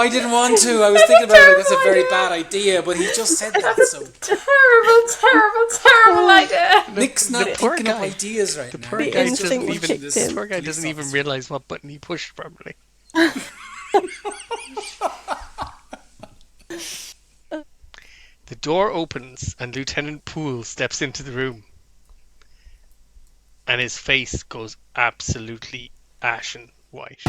I didn't want to. I was thinking about it like that's a very bad idea, but he just said that. So terrible idea. Nick's not picking up ideas right now. The poor guy The doesn't even realise what button he pushed properly. The door opens and Lieutenant Poole steps into the room. And his face goes absolutely ashen white.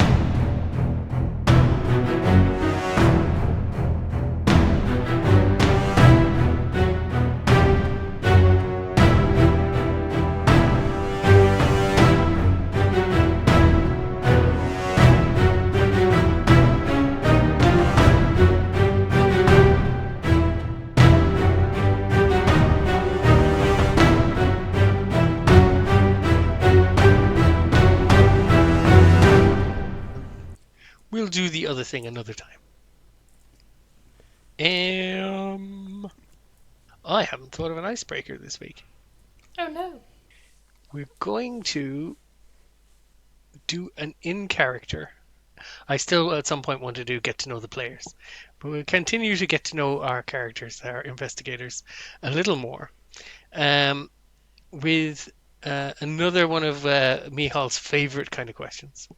We'll do the other thing another time. I haven't thought of an icebreaker this week. Oh no. We're going to do an in-character. I still at some point want to do get to know the players. But we'll continue to get to know our characters, our investigators, a little more. With another one of Michal's favourite kind of questions.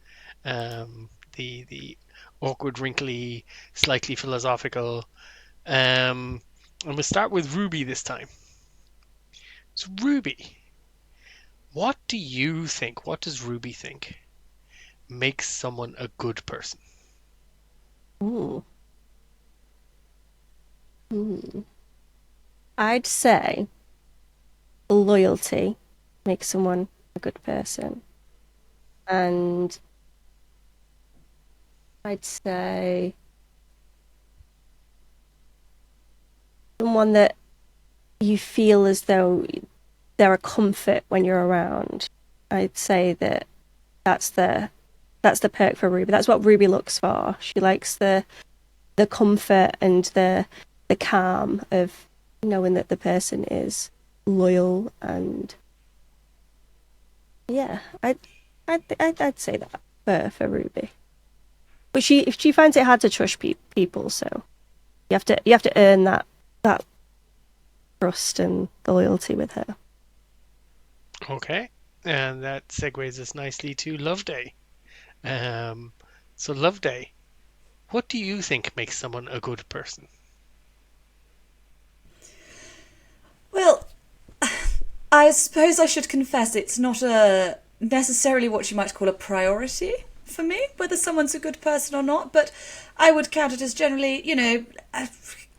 The awkward, wrinkly, slightly philosophical. And we'll start with Ruby this time. So Ruby, what do you think, what does Ruby think makes someone a good person? I'd say loyalty makes someone a good person. And I'd say someone that you feel as though they're a comfort when you're around. I'd say that's the perk for Ruby. That's what Ruby looks for. She likes the comfort and the calm of knowing that the person is loyal, and yeah, I'd say that for Ruby. But she finds it hard to trust people, so you have to earn that trust and the loyalty with her. Okay, and that segues us nicely to Loveday. So Loveday, what do you think makes someone a good person? Well, I suppose I should confess it's not necessarily what you might call a priority for me, whether someone's a good person or not, but I would count it as generally,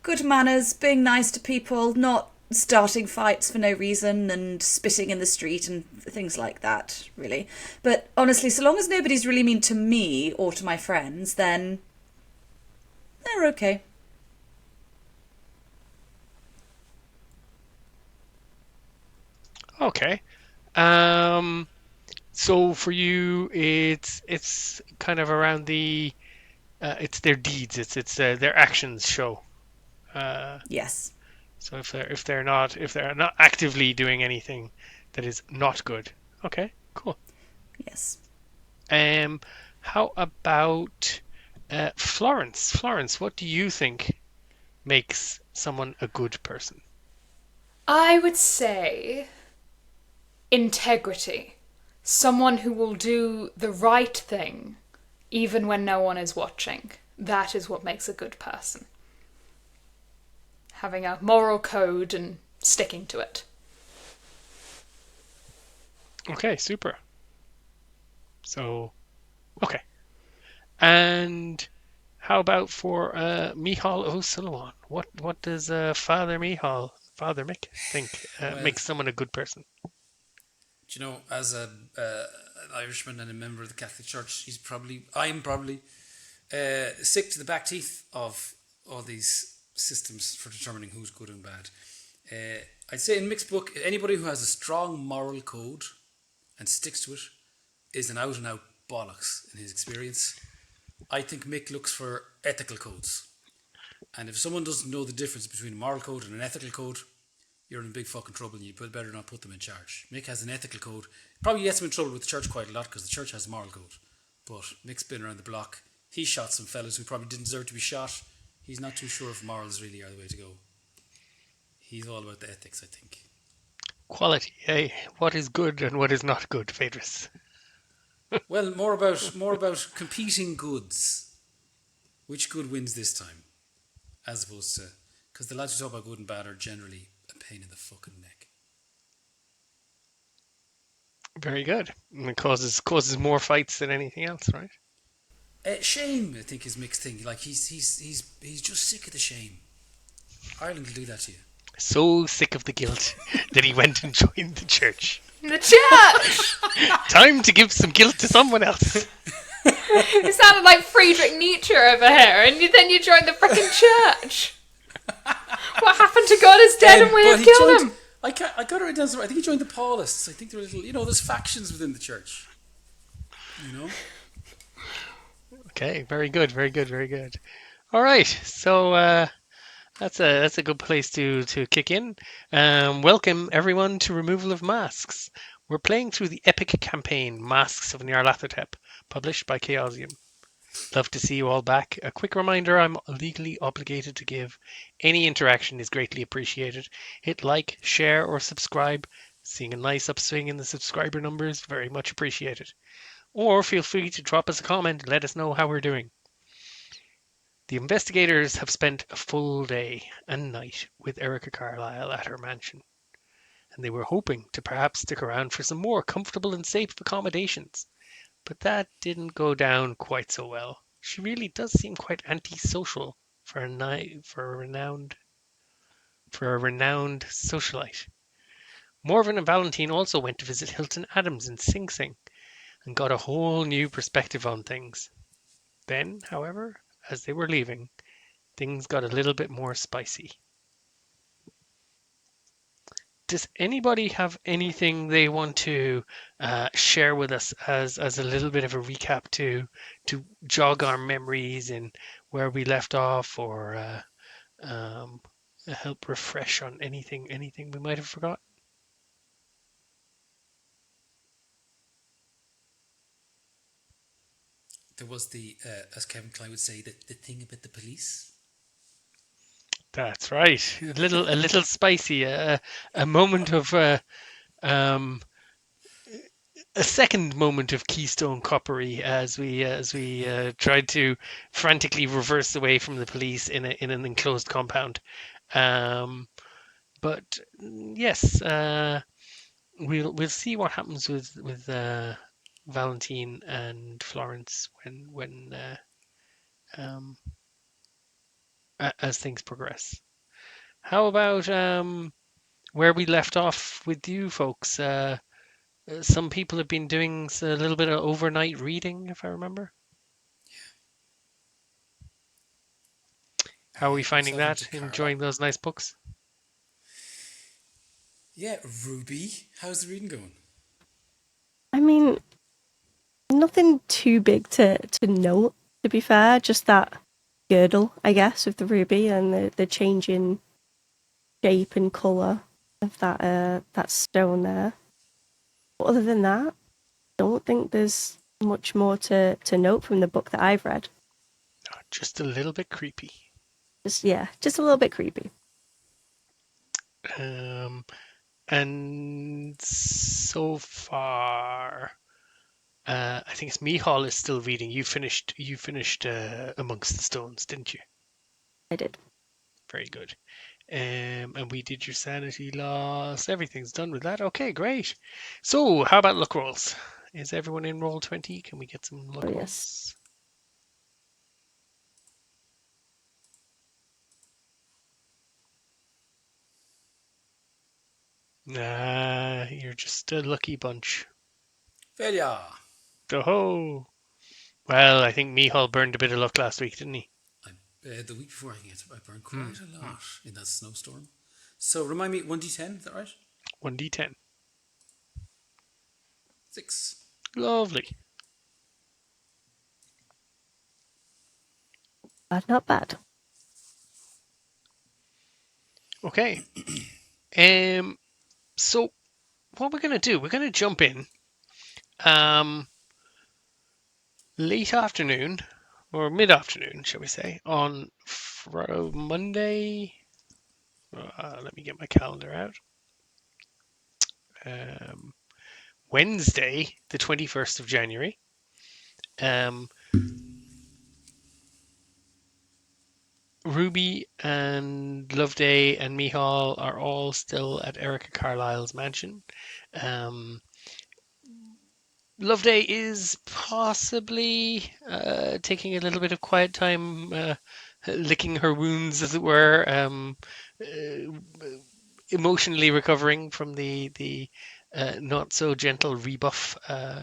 good manners, being nice to people, not starting fights for no reason and spitting in the street and things like that, really. But honestly, so long as nobody's really mean to me or to my friends, then they're okay. Okay. So for you, it's kind of around the it's their deeds, it's their actions show. Yes. So if they're not actively doing anything that is not good. Okay, cool. Yes. How about Florence? Florence, what do you think makes someone a good person? I would say integrity. Someone who will do the right thing even when no one is watching. That is what makes a good person. Having a moral code and sticking to it. Okay, super. So, okay. And how about for Michal O'Sullivan? What does Father Mick think makes someone a good person? Do you know, as an Irishman and a member of the Catholic Church, I'm probably sick to the back teeth of all these systems for determining who's good and bad. I'd say in Mick's book, anybody who has a strong moral code and sticks to it is an out and out bollocks in his experience. I think Mick looks for ethical codes. And if someone doesn't know the difference between a moral code and an ethical code, you're in big fucking trouble and you better not put them in charge. Mick has an ethical code. Probably gets him in trouble with the church quite a lot because the church has a moral code. But Mick's been around the block. He shot some fellas who probably didn't deserve to be shot. He's not too sure if morals really are the way to go. He's all about the ethics, I think. Quality, eh? What is good and what is not good, Phaedrus? Well, more about competing goods. Which good wins this time? As opposed to... Because the lads who talk about good and bad are generally a pain in the fucking neck. Very good. And it causes more fights than anything else, right? Shame, I think, is Mick's thing. Like, he's just sick of the shame. Ireland will do that to you. So sick of the guilt that he went and joined the church. The church! Time to give some guilt to someone else. It sounded like Friedrich Nietzsche over here, and then you joined the frickin' church. What happened to God is dead and we have killed him? I got it right down. I think he joined the Paulists. I think there were little, there's factions within the church. Okay, very good, very good, very good. All right, so that's a good place to kick in. Welcome everyone to Removal of Masks. We're playing through the epic campaign Masks of Nyarlathotep, published by Chaosium. Love to see you all back. A quick reminder, I'm legally obligated to give. Any interaction is greatly appreciated. Hit like, share, or subscribe. Seeing a nice upswing in the subscriber numbers, very much appreciated. Or feel free to drop us a comment and let us know how we're doing. The investigators have spent a full day and night with Erica Carlyle at her mansion, and they were hoping to perhaps stick around for some more comfortable and safe accommodations. But that didn't go down quite so well. She really does seem quite antisocial for a renowned socialite. Morven and Valentine also went to visit Hilton Adams in Sing Sing and got a whole new perspective on things. Then, however, as they were leaving, things got a little bit more spicy. Does anybody have anything they want to share with us as a little bit of a recap to jog our memories and where we left off, or help refresh on anything we might have forgotten? There was the, as Kevin Klein would say, the thing about the police. That's right. A little spicy. A moment of a second moment of Keystone Coppery as we tried to frantically reverse away from the police in an enclosed compound. But yes, we'll see what happens with Valentine and Florence when as things progress. How about where we left off with you folks? Some people have been doing a little bit of overnight reading, if I remember. How are we finding that? Dakara. Enjoying those nice books? Yeah, Ruby, how's the reading going? I mean, nothing too big to note, to be fair. Just that girdle, I guess, of the ruby and the change in shape and colour of that stone there. But other than that, I don't think there's much more to note from the book that I've read. Just a little bit creepy. Just a little bit creepy. And so far, I think it's Mihal is still reading. You finished Amongst the Stones, didn't you? I did. Very good. And we did your sanity loss. Everything's done with that. Okay, great. So, how about luck rolls? Is everyone in roll 20? Can we get some luck rolls? Yes. Nah, you're just a lucky bunch. Failure. Oh, well, I think Mihal burned a bit of luck last week, didn't he? The week before, I think I burned quite a lot in that snowstorm. So, remind me, 1d10, is that right? 1d10. 6. Lovely. Not bad. Okay. So what we're going to do, we're going to jump in. Late afternoon, or mid-afternoon, shall we say, on Monday. Let me get my calendar out. Wednesday, the 21st of January. Ruby and Loveday and Mihal are all still at Erica Carlyle's mansion. Loveday is possibly taking a little bit of quiet time, licking her wounds, as it were, emotionally recovering from the not so gentle rebuff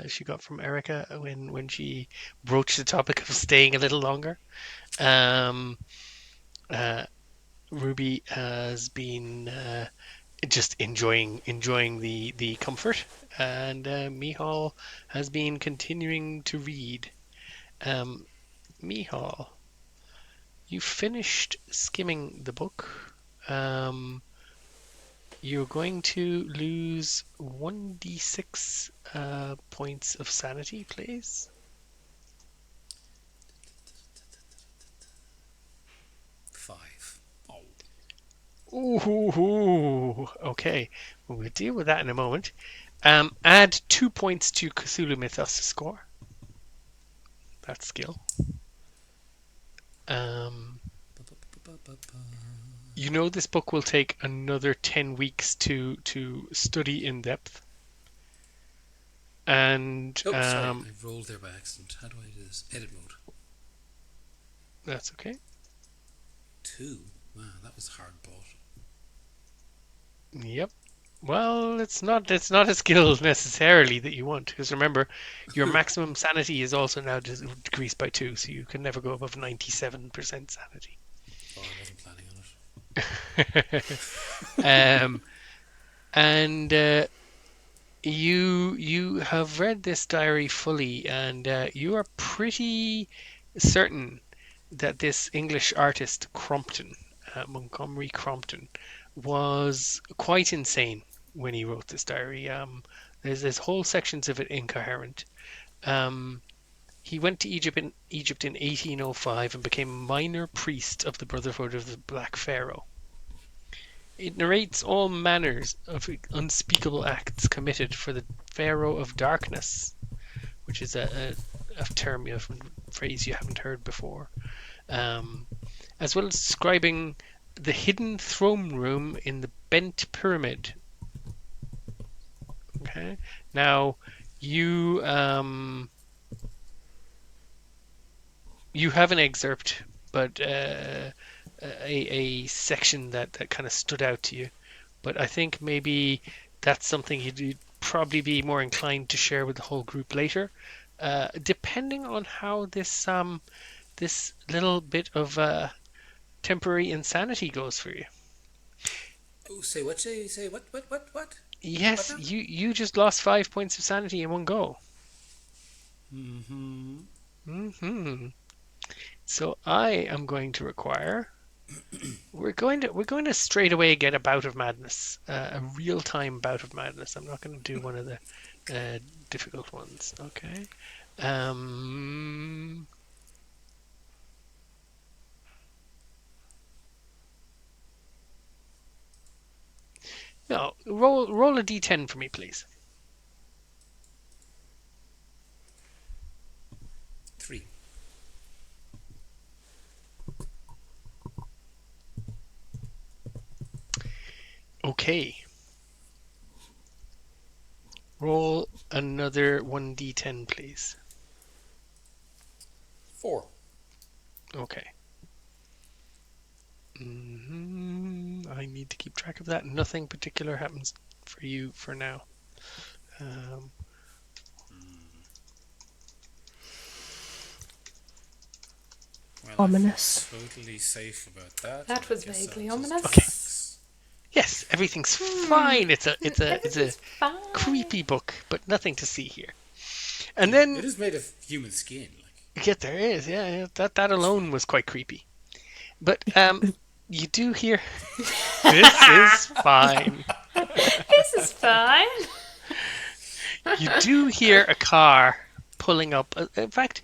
she got from Erica when she broached the topic of staying a little longer. Ruby has been just enjoying the comfort, and Mihal has been continuing to read. Mihal, you finished skimming the book. You're going to lose 1d6 points of sanity, please. 5. Oh. Ooh, okay. We'll deal with that in a moment. Add 2 points to Cthulhu Mythos score. That skill. You know this book will take another 10 weeks to study in depth. And sorry, I rolled there by accident. How do I do this? Edit mode. That's okay. 2. Wow, that was hard bought. Yep. Well, it's not a skill necessarily that you want, because remember, your maximum sanity is also now decreased by 2, so you can never go above 97% sanity. Oh, I wasn't planning on it. And you have read this diary fully, and you are pretty certain that this English artist Crompton, Montgomery Crompton, was quite insane when he wrote this diary. There's whole sections of it incoherent. He went to Egypt in 1805 and became minor priest of the Brotherhood of the Black Pharaoh. It narrates all manners of unspeakable acts committed for the Pharaoh of Darkness, which is a term, a phrase you haven't heard before, as well as describing the hidden throne room in the Bent Pyramid. Okay, now you have an excerpt, but a section that kind of stood out to you. But I think maybe that's something you'd probably be more inclined to share with the whole group later, depending on how this little bit of temporary insanity goes for you. Oh, say what? What? Yes, What now? you just lost 5 points of sanity in one go. So I am going to require. We're going to straight away get a bout of madness, a real time bout of madness. I'm not going to do one of the difficult ones. Okay. No, roll a d10 for me, please. 3. Okay. Roll another 1d10, please. 4. Okay. I need to keep track of that. Nothing particular happens for you for now. Well, Ominous. I feel totally safe about that. That was I guess vaguely I'll just ominous. Okay. relax. Yes, everything's fine. It's a Everything's fine. creepy book, but nothing to see here. And then It is made of human skin. Like. yeah, there is. Yeah, that alone was quite creepy. But you do hear this is fine. This is fine. You do hear a car pulling up. In fact,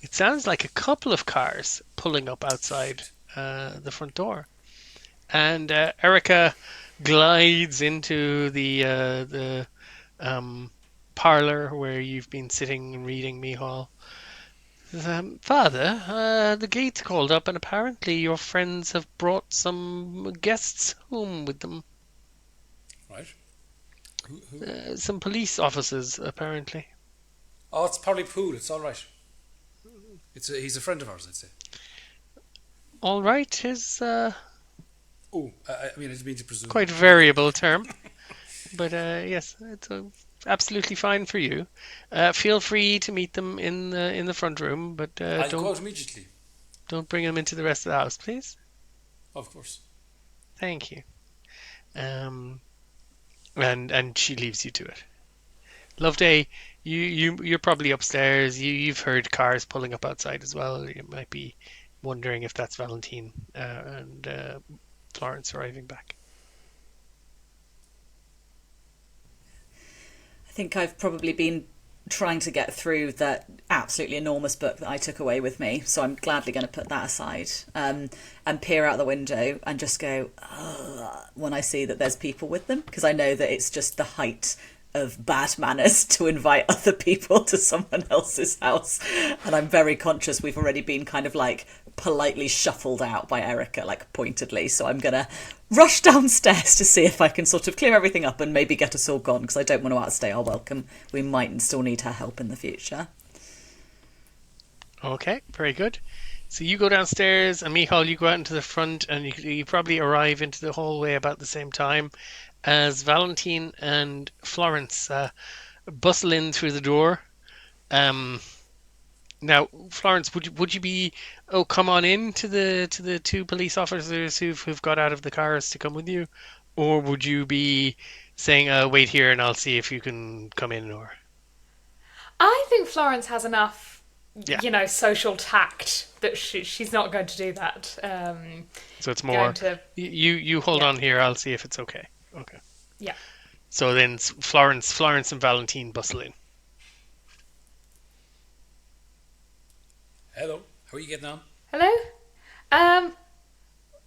it sounds like a couple of cars pulling up outside the front door. And Erica glides into the parlor where you've been sitting and reading, Mihal. Father, the gate's called up, and apparently your friends have brought some guests home with them. Right. Who? Some police officers, apparently. Oh, it's probably Poole. It's all right. He's a friend of ours, I'd say. All right, his I mean, I didn't mean to presume. quite variable term, but yes, it's absolutely fine for you. Feel free to meet them in the front room, but I'll go out immediately. don't bring them into the rest of the house, please. Of course. Thank you. And she leaves you to it. Loveday, you're probably upstairs. You've heard cars pulling up outside as well. You might be wondering if that's Valentine and Florence arriving back. I think I've probably been trying to get through that absolutely enormous book that I took away with me, so I'm gladly going to put that aside and peer out the window and just go, ugh, when I see that there's people with them, because I know that it's just the height of bad manners to invite other people to someone else's house. And I'm very conscious we've already been kind of like politely shuffled out by Erica, like pointedly. So I'm going to rush downstairs to see if I can sort of clear everything up and maybe get us all gone, because I don't want to outstay our welcome. We might still need her help in the future. Okay, very good. So you go downstairs, and Michal, you go out into the front, and you probably arrive into the hallway about the same time as Valentine and Florence bustle in through the door. Now, Florence, would you be come on in to the two police officers who've got out of the cars to come with you, or would you be saying wait here and I'll see if you can come in? Or I think Florence has enough, Yeah. social tact that she's not going to do that. So it's more to- you hold on here. I'll see if it's okay. Okay. Yeah. So then Florence and Valentine bustle in. Hello. How are you getting on? Hello?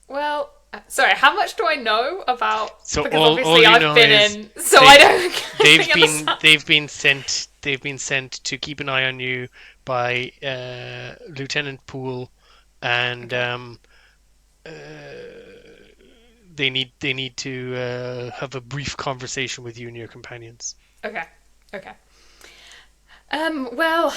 Well, sorry, how much do I know about... So because all obviously you I've know been is in, so I don't... they've been sent to keep an eye on you by Lieutenant Poole, and they need to have a brief conversation with you and your companions. Okay. Well,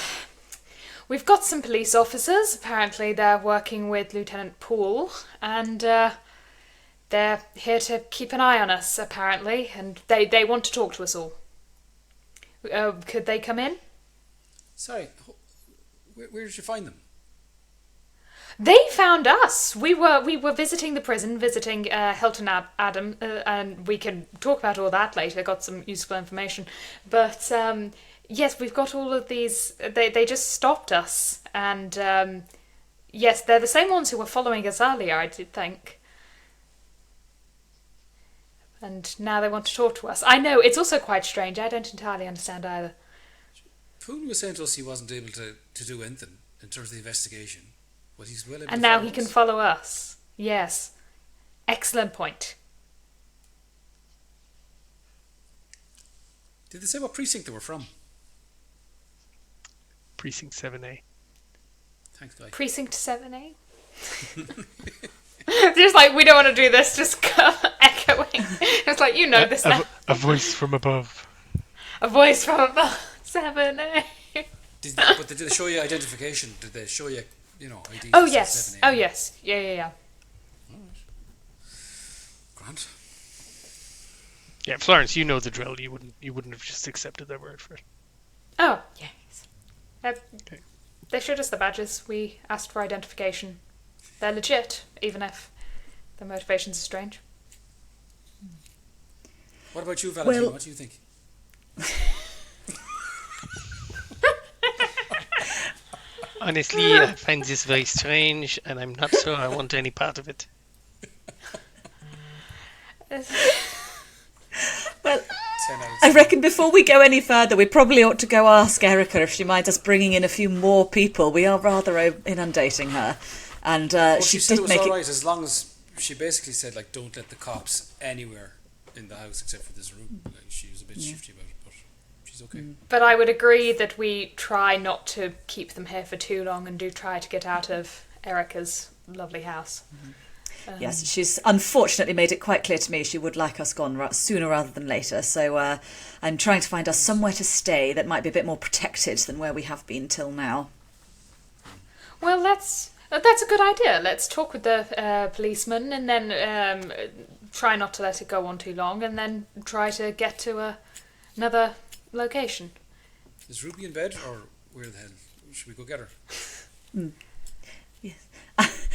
we've got some police officers. Apparently they're working with Lieutenant Poole, and they're here to keep an eye on us, apparently, and they want to talk to us all. Could they come in? Sorry, where did you find them? They found us. We were visiting the prison, visiting Hilton Adams, and we can talk about all that later. Got some useful information, but yes, we've got all of these. They just stopped us, and yes, they're the same ones who were following us earlier, I did think. And now they want to talk to us. I know, it's also quite strange. I don't entirely understand either. Poole was saying to us he wasn't able to do anything in terms of the investigation, but he's well able to And now follow he can us. follow us. Yes. Excellent point. Did they say what precinct they were from? Precinct 7A. Thanks, guy. Precinct 7A? Just like, we don't want to do this, just echoing. It's like, this now. A voice from above. A voice from above. 7A. But did they show you identification? Did they show you, ID? Oh, yes. 7A? Oh, yes. Yeah. Grant. Yeah, Florence, you know the drill. You wouldn't have just accepted their word for it. Oh, yes. They showed us the badges. We asked for identification. They're legit, even if the motivations are strange. What about you, Valentine? Well- What do you think? Honestly, I find this very strange, and I'm not sure I want any part of it. Well, 10 out of I 10. reckon before we go any further, we probably ought to go ask Erica if she minds us bringing in a few more people. We are rather inundating her. And Well, she said did it was make all it... right as long as she basically said, like, don't let the cops anywhere in the house except for this room. Like, she was a bit shifty about it, but she's okay. But I would agree that we try not to keep them here for too long and do try to get out of Erica's lovely house. Yes, she's unfortunately made it quite clear to me she would like us gone sooner rather than later. So I'm trying to find us somewhere to stay that might be a bit more protected than where we have been till now. Well, that's a good idea. Let's talk with the policeman and then try not to let it go on too long and then try to get to another location. Is Ruby in bed, or where the hell? Should we go get her? Yes.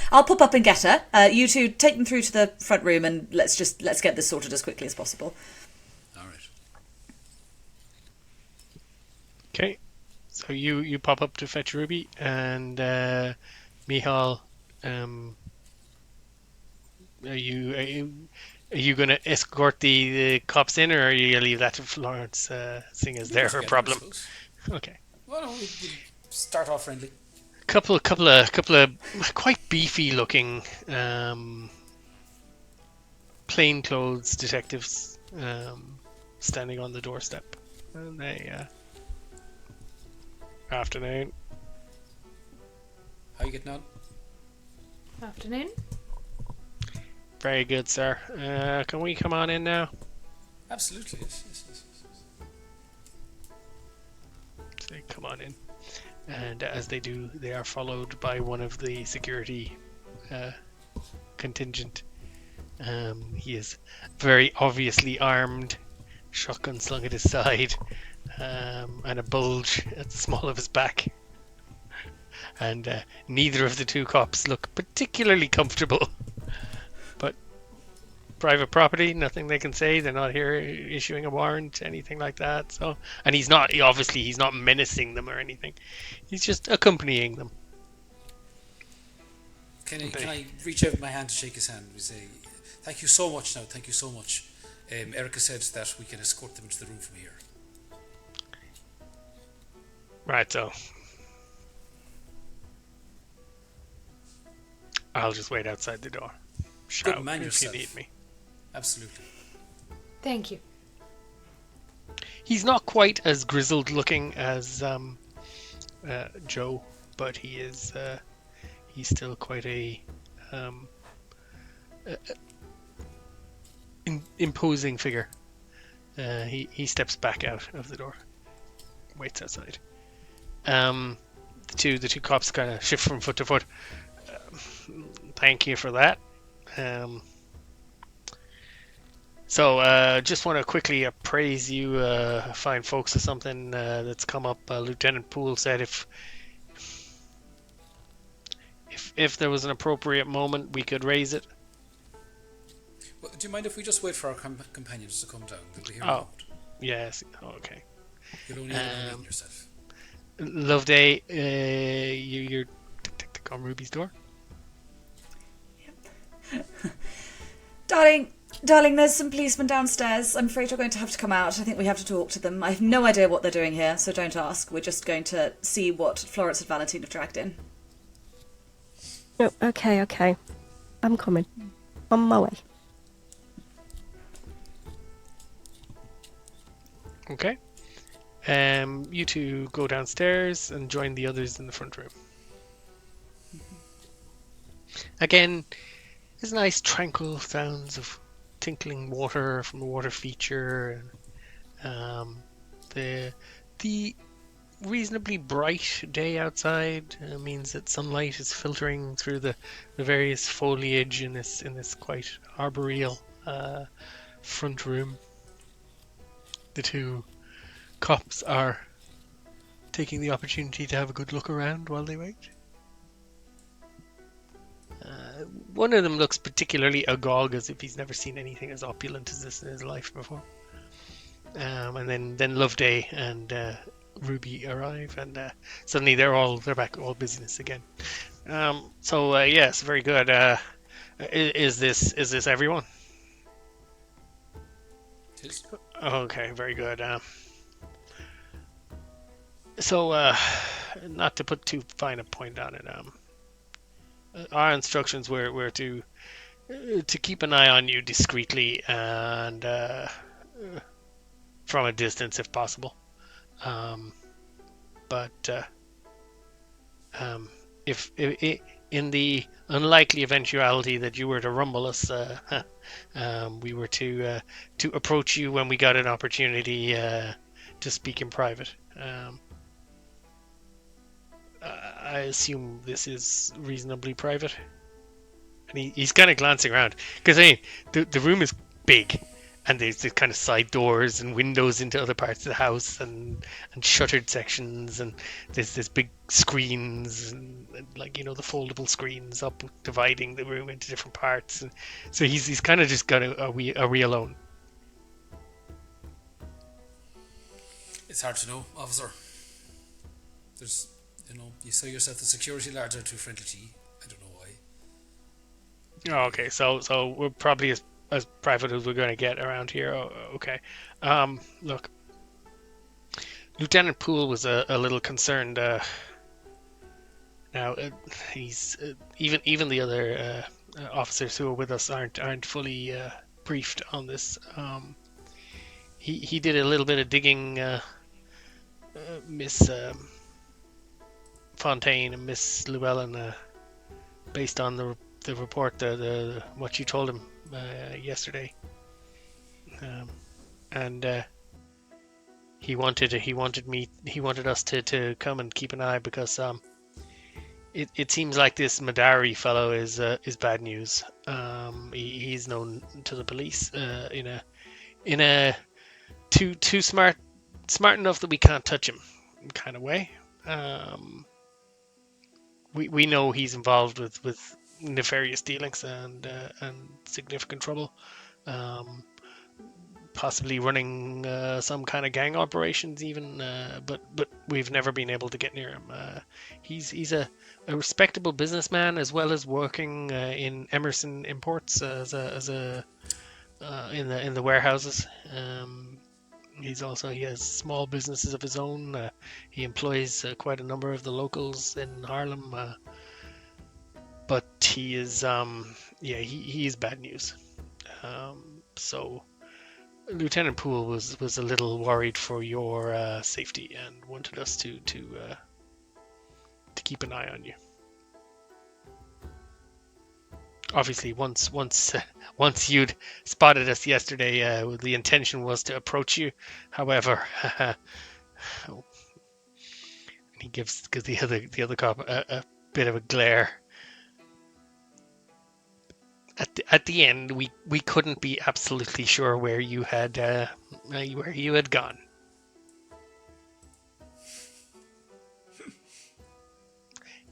I'll pop up and get her. You two take them through to the front room and let's get this sorted as quickly as possible. All right. Okay, so you pop up to fetch Ruby, and Mihal, are you going to escort the cops in, or are you going to leave that to Florence, seeing as they're her problem? Okay. Well, no, we'll start off friendly. Couple of quite beefy looking plainclothes detectives standing on the doorstep, and they afternoon. How you getting on? Afternoon. Very good, sir. Can we come on in now? Absolutely, yes. So they come on in, and as they do, they are followed by one of the security contingent. He is very obviously armed, shotgun slung at his side, and a bulge at the small of his back. And neither of the two cops look particularly comfortable. But private property, nothing they can say. They're not here issuing a warrant, anything like that. So, and he's not menacing them or anything. He's just accompanying them. Can I reach out my hand to shake his hand? We say, thank you so much now, thank you so much. Erica said that we can escort them into the room from here. Right, so I'll just wait outside the door. Shout Good man if yourself. you need me. Absolutely. Thank you. He's not quite as grizzled looking as Joe, but he is. He's still quite a imposing figure. He steps back out of the door, waits outside. The two cops kind of shift from foot to foot. Thank you for that. So just want to quickly appraise you, fine folks, of something that's come up. Lieutenant Poole said if there was an appropriate moment, we could raise it. Well, do you mind if we just wait for our companions to come down? They'll be here in a Oh, moment. yes. Okay. You'll only need yourself. Loveday, you're tick on Ruby's door. Darling, there's some policemen downstairs. I'm afraid you're going to have to come out. I think we have to talk to them. I have no idea what they're doing here, so don't ask. We're just going to see what Florence and Valentine have dragged in. No, okay. I'm coming. On my way. Okay. You two go downstairs and join the others in the front room. Again, there's nice tranquil sounds of tinkling water from the water feature. The reasonably bright day outside means that sunlight is filtering through the various foliage in this quite arboreal front room. The two cops are taking the opportunity to have a good look around while they wait. One of them looks particularly agog, as if he's never seen anything as opulent as this in his life before. And then Loveday and Ruby arrive, and suddenly they're back all business again. Yes, very good. Is this everyone? It is. Okay, very good. So, not to put too fine a point on it, our instructions were to keep an eye on you discreetly and from a distance if possible. But if in the unlikely eventuality that you were to rumble us, we were to approach you when we got an opportunity to speak in private. I assume this is reasonably private. And he's kind of glancing around because I mean, the room is big, and there's the kind of side doors and windows into other parts of the house, and shuttered sections, and there's big screens and like the foldable screens up dividing the room into different parts, and so he's kind of just got are we alone? It's hard to know, officer. There's, you say yourself the security guards are too friendly to you. I don't know why. Oh, okay, so we're probably as private as we're going to get around here. Oh, okay. Look, Lieutenant Poole was a little concerned. Now he's even the other officers who are with us aren't fully briefed on this. He did a little bit of digging, Miss Fontaine and Miss Llewellyn, based on the report, the what you told him yesterday, and he wanted us to come and keep an eye because it seems like this Madari fellow is bad news. He's known to the police in a too smart enough that we can't touch him kind of way. We know he's involved with nefarious dealings and significant trouble, possibly running some kind of gang operations even, but we've never been able to get near him. He's a respectable businessman as well as working in Emerson Imports as a in the warehouses. He has small businesses of his own. He employs quite a number of the locals in Harlem. But he is, he is bad news. So Lieutenant Poole was a little worried for your safety and wanted us to keep an eye on you. Obviously, once you'd spotted us yesterday, the intention was to approach you. However, he gives the other cop a bit of a glare. At the end, we couldn't be absolutely sure where you had gone.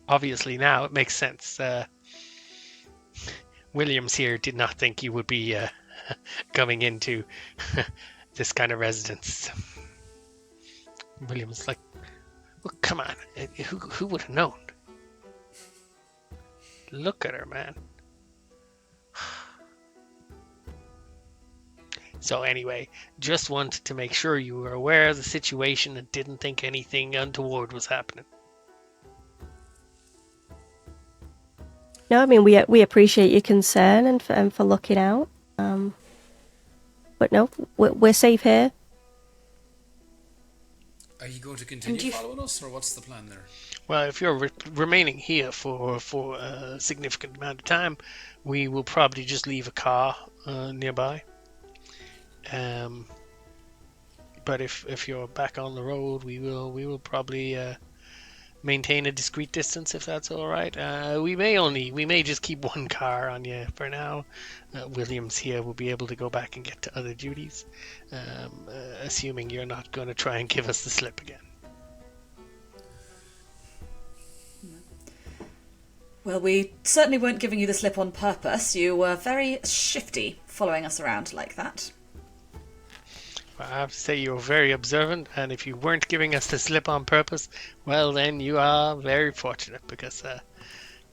Obviously, now it makes sense. Williams here did not think you would be coming into this kind of residence. Williams like, well, come on, who would have known? Look at her, man. So anyway, just wanted to make sure you were aware of the situation and didn't think anything untoward was happening. No, I mean we appreciate your concern and for looking out. But no, we're safe here. Are you going to continue following us, or what's the plan there? Well, if you're remaining here for a significant amount of time, we will probably just leave a car nearby. But if you're back on the road, we will probably maintain a discreet distance if that's all right. We may just keep one car on you for now. Williams here will be able to go back and get to other duties, assuming you're not going to try and give us the slip again. Well, we certainly weren't giving you the slip on purpose. You were very shifty following us around like that. I have to say you're very observant, and if you weren't giving us the slip on purpose, well then you are very fortunate, because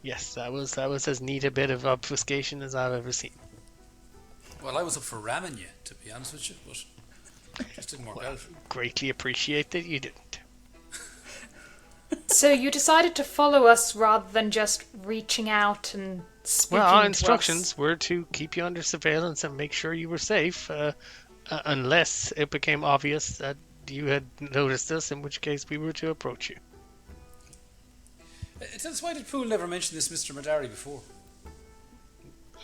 yes, that was as neat a bit of obfuscation as I've ever seen. Well, I was up for ramming you, to be honest with you, but Just didn't work out. Greatly appreciate that you didn't. So you decided to follow us rather than just reaching out and speaking Well, our to instructions us. were to keep you under surveillance and make sure you were safe, unless it became obvious that you had noticed us, in which case we were to approach you. Tell us, why did Poole never mention this Mr. Madari before?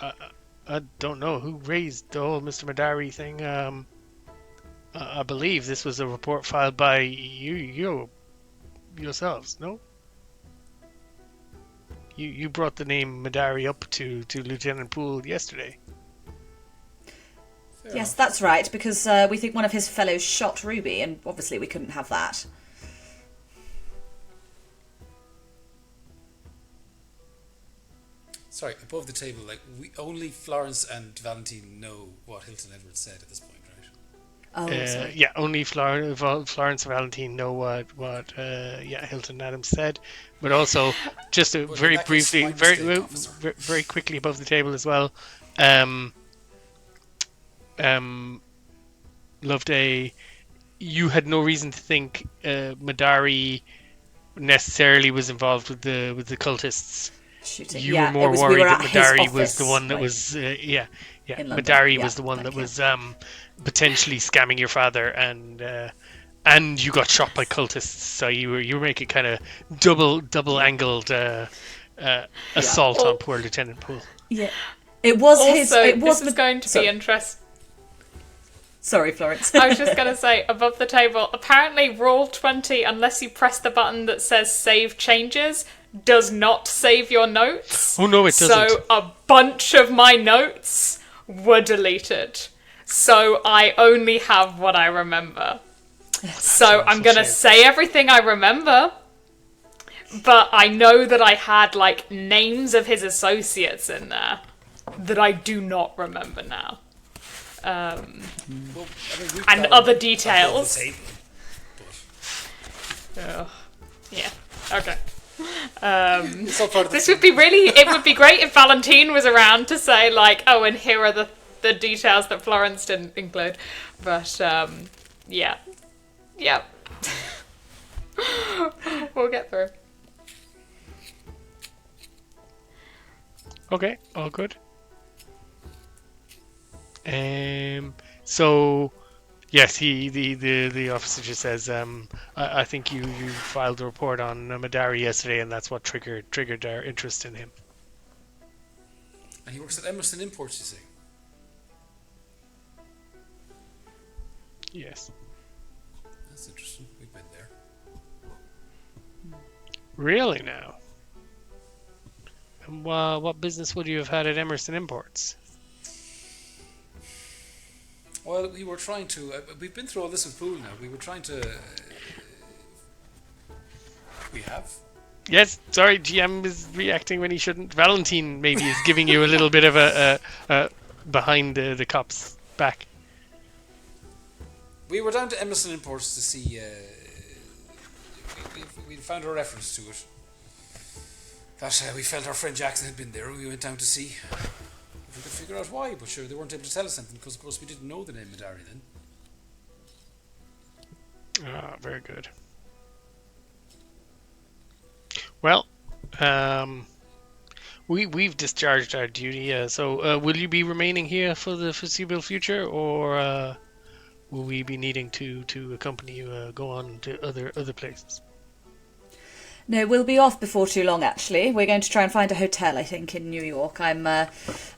I don't know who raised the whole Mr. Madari thing. I believe this was a report filed by you yourselves, no? You brought the name Madari up to Lieutenant Poole yesterday. Fair Yes, enough. that's right, because we think one of his fellows shot Ruby, and obviously we couldn't have that. Sorry, above the table, like, only Florence and Valentine know what Hilton Edwards said at this point, right? Oh, sorry. Yeah, only Florence and Valentine know what Hilton Adams said, but also just Well, in very that case, briefly, my very mistake, officer. very quickly above the table as well. Loveday, you had no reason to think Madari necessarily was involved with the cultists. Shooting. You Yeah, were more it was, worried we were that at his Madari was office, the one that right, was in London. Madari Yeah, was the one that thank you. was potentially scamming your father, and you got shot by cultists, so you were making kind of double angled assault on poor Lieutenant Poole. Yeah. It was his... Also, It was this is going to be interesting. Sorry, Florence. I was just going to say, above the table, apparently Roll20, unless you press the button that says Save Changes, does not save your notes. Oh no, it doesn't. So a bunch of my notes were deleted. So I only have what I remember. So I'm going to say everything I remember. But I know that I had, like, names of his associates in there that I do not remember now. Well, I mean, we've And got other above details. the table, but Yeah. Okay. it's all part of the This would be really... It would be great if Valentine was around to say, like, oh, and here are the details that Florence didn't include. But, yeah. Yep. We'll get through. Okay, all good. So yes, the officer just says, I think you filed a report on Madari yesterday, and that's what triggered our interest in him. And he works at Emerson Imports, you say? Yes. That's interesting. We've been there. Really now? And what business would you have had at Emerson Imports? Well, we were trying to... we've been through all this with Poole now. We were trying to... we have? Yes, sorry, GM is reacting when he shouldn't. Valentine maybe is giving you a little bit of a behind the cops back. We were down to Emerson Imports to see... we found a reference to it. That we felt our friend Jackson had been there. We went down to see if we could figure out why. But sure, they weren't able to tell us anything because, of course, we didn't know the name Madari then. Ah, very good. Well, we've discharged our duty. So, will you be remaining here for the foreseeable future, or will we be needing to accompany you go on to other places? No, we'll be off before too long, actually. We're going to try and find a hotel, I think, in New York. I'm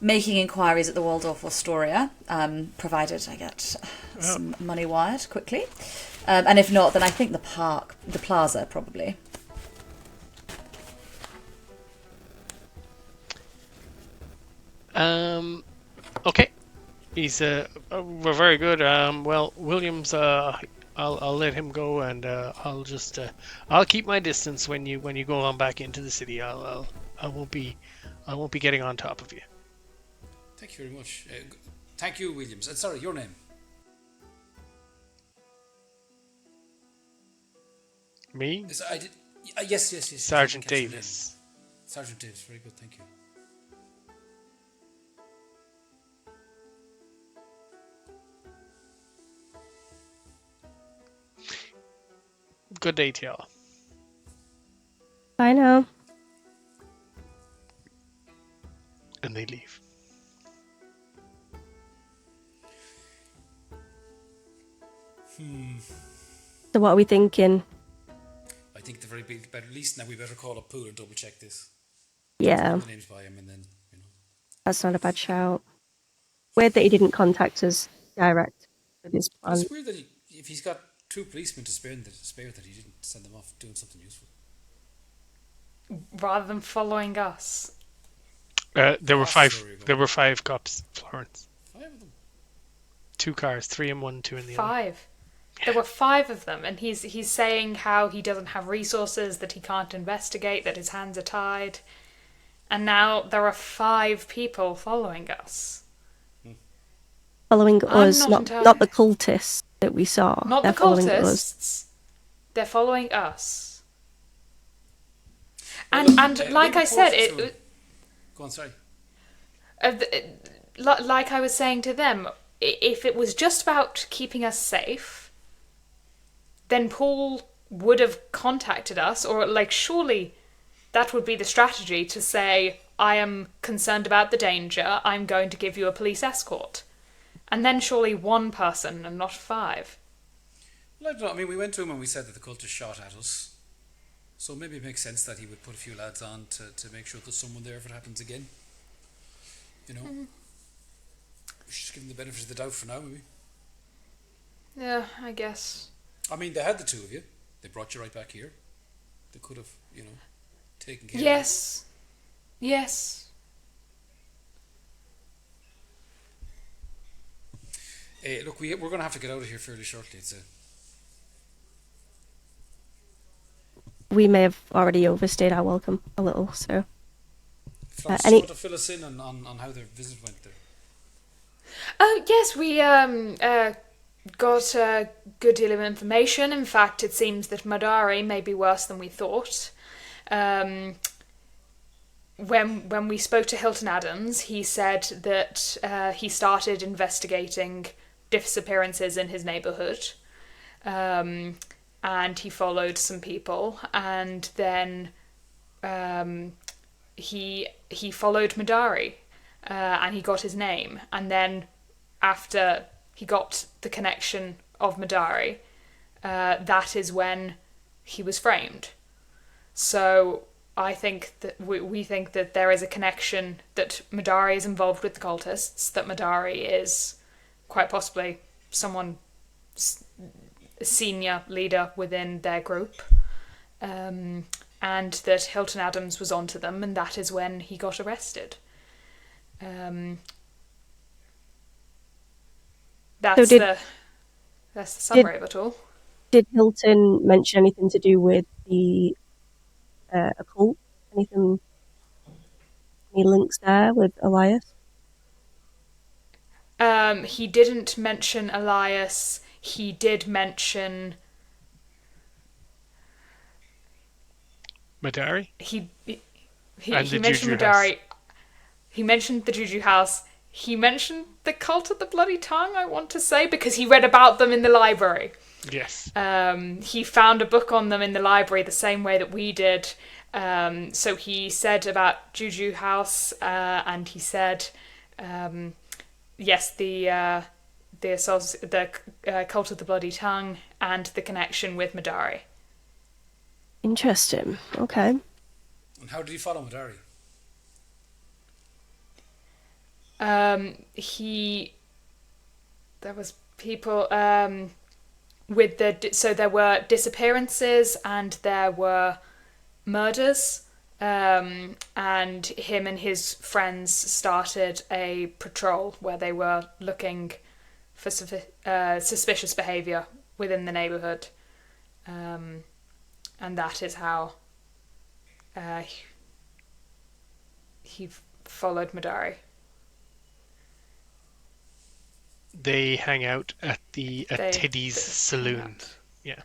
making inquiries at the Waldorf Astoria, provided I get some money wired quickly. And if not, then I think the plaza, probably. Okay. He's we're very good. Well, Williams, I'll let him go, and I'll keep my distance when you go on back into the city. I won't be getting on top of you. Thank you very much. Thank you, Williams. And sorry, your name? Me? I did. Yes. Sergeant Catch your name. Davis. Sergeant Davis. Very good. Thank you. Good day to y'all. Bye now. And they leave. So what are we thinking? I think the very big, but at least now we better call up Poole and double check this. Yeah, Run the names by him, and then that's not a bad shout. Weird that he didn't contact us direct with his plan. It's weird that if he's got 2 policemen to spare, that he didn't send them off doing something useful. Rather than following us. There were Sure, 5. you go. There were 5 cops, Florence. 5 of them. 2 cars, 3 in one, 2 in the other. 5. There were 5 of them, and he's saying how he doesn't have resources, that he can't investigate, that his hands are tied. And now there are 5 people following us. Following I'm us, not not the cultists that we saw. Not They're the following us. cultists. They're following us. Well, And look, like maybe I said, Portsmouth Go on, sorry. Like I was saying to them, if it was just about keeping us safe, then Poole would have contacted us, or surely that would be the strategy, to say, I am concerned about the danger, I'm going to give you a police escort. And then surely 1 person and not 5. Well, I don't know. I mean, we went to him and we said that the cultists shot at us. So maybe it makes sense that he would put a few lads on to make sure there's someone there if it happens again. We should just give them the benefit of the doubt for now, maybe. Yeah, I guess. I mean, they had the 2 of you. They brought you right back here. They could have, taken care of Yes. Yes. you. Look, we're going to have to get out of here fairly shortly. We may have already overstayed our welcome a little, so. Florence, do you want to fill us in on how their visit went there? Oh, yes, we got a good deal of information. In fact, it seems that Madari may be worse than we thought. When we spoke to Hilton Adams, he said that he started investigating disappearances in his neighbourhood, and he followed some people, and then he followed Madari, and he got his name, and then after he got the connection of Madari, that is when he was framed. So I think that we think that there is a connection, that Madari is involved with the cultists, that Madari is quite possibly someone, a senior leader within their group, and that Hilton Adams was onto them, and that is when he got arrested. That's the summary of it all. Did Hilton mention anything to do with the occult? Any links there with Elias? He didn't mention Elias. He did mention Madari? he And the mentioned Juju Madari. house. He mentioned the Juju house. He mentioned the Cult of the Bloody Tongue, I want to say, because he read about them in the library. Yes. He found a book on them in the library the same way that we did. So he said about Juju House, and he said, yes, the Cult of the Bloody Tongue, and the connection with Madari. Interesting. Okay. And how did he follow Madari? There was people so there were disappearances and there were murders, and him and his friends started a patrol where they were looking for suspicious behaviour within the neighbourhood, and that is how he followed Madari. They hang out at Teddy's saloon. Yeah.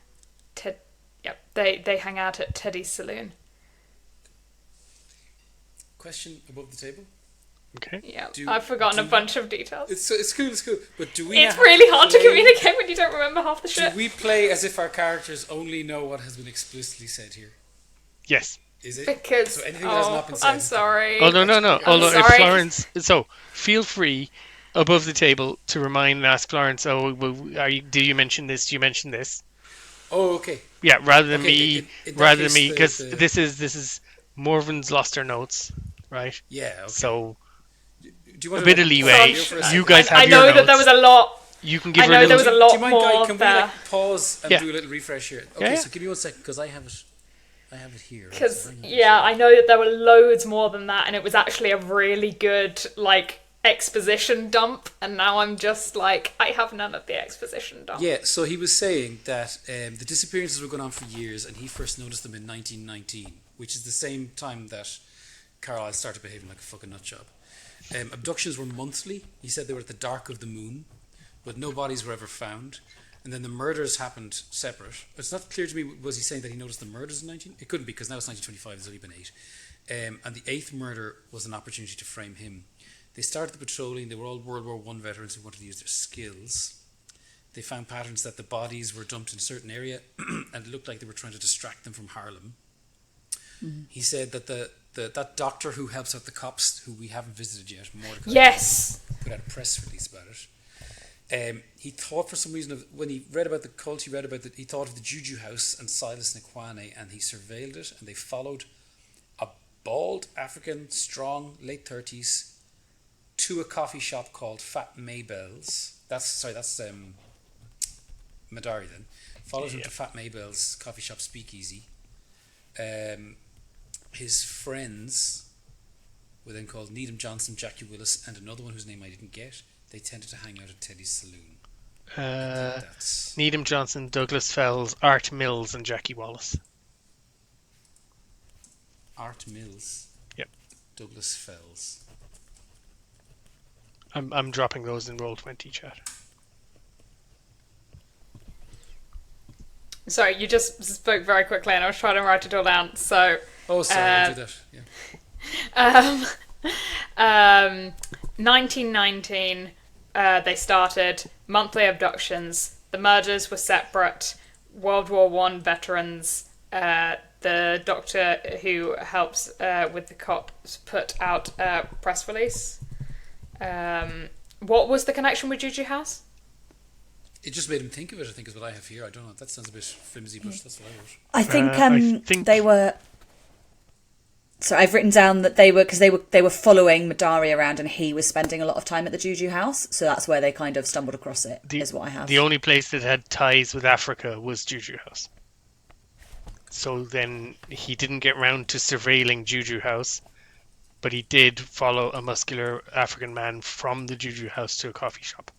They hang out at Teddy's saloon. Question above the table. Okay. Yeah, Do- I've forgotten do- a bunch of details. It's cool. But do we? It's have really hard to play- communicate when you don't remember half the Do shit. we play as if our characters only know what has been explicitly said here? Yes. Is it? Because So anything that has not been said. I'm sorry. Oh no. Although if sorry. Florence, so feel free above the table to remind and ask Florence. Oh, do you mention this? Do you mention this? Oh, okay. Yeah, rather than Okay, me, in that case, because the- this is Morven's lost her notes, right? Yeah. Okay. So do you want a bit of leeway. Sorry. You guys have I your know notes. that there was a lot. You can give I her know a there little. was a lot do you mind, Guy? more Can we there. pause and Yeah. do a little refresh here? Okay, Yeah. so give me 1 second because I have it. I have it here. right? Because So hang on. yeah, I know that there were loads more than that, and it was actually a really good exposition dump. And now I'm just I have none of the exposition dump. Yeah, so he was saying that the disappearances were going on for years, and he first noticed them in 1919, which is the same time that Carlisle started behaving like a fucking nutjob. Abductions were monthly. He said they were at the dark of the moon, but no bodies were ever found. And then the murders happened separate. It's not clear to me, was he saying that he noticed the murders in 19? It couldn't be, because now it's 1925, there's only been 8. And the 8th murder was an opportunity to frame him. They started the patrolling. They were all World War I veterans who wanted to use their skills. They found patterns that the bodies were dumped in a certain area, and it looked like they were trying to distract them from Harlem. Mm-hmm. He said that that doctor who helps out the cops, who we haven't visited yet, Mordecai, Yes. put out a press release about it. He thought for some reason when he read about the cult, he thought of the Juju House and Silas Nkwane, and he surveilled it, and they followed a bald African, strong, late 30s, to a coffee shop called Fat Maybell's. That's Madari then. Followed him to Fat Maybell's coffee shop speakeasy. His friends were then called Needham Johnson, Jackie Willis, and another one whose name I didn't get. They tended to hang out at Teddy's saloon. That's Needham Johnson, Douglas Fells, Art Mills, and Jackie Wallace. Art Mills. Yep. Douglas Fells. I'm dropping those in Roll20 chat. Sorry, you just spoke very quickly, and I was trying to write it all down. So. Oh, sorry, I'll do that. Yeah. 1919, they started monthly abductions. The murders were separate. World War I veterans. The doctor who helps with the cops put out a press release. What was the connection with Juju House? It just made him think of it, I think, is what I have here. I don't know. That sounds a bit flimsy, but that's what I wrote. I think, I they were. So I've written down that they were following Madari around, and he was spending a lot of time at the Juju House. So that's where they kind of stumbled across it. Is what I have. The only place that had ties with Africa was Juju House. So then he didn't get round to surveilling Juju House, but he did follow a muscular African man from the Juju House to a coffee shop.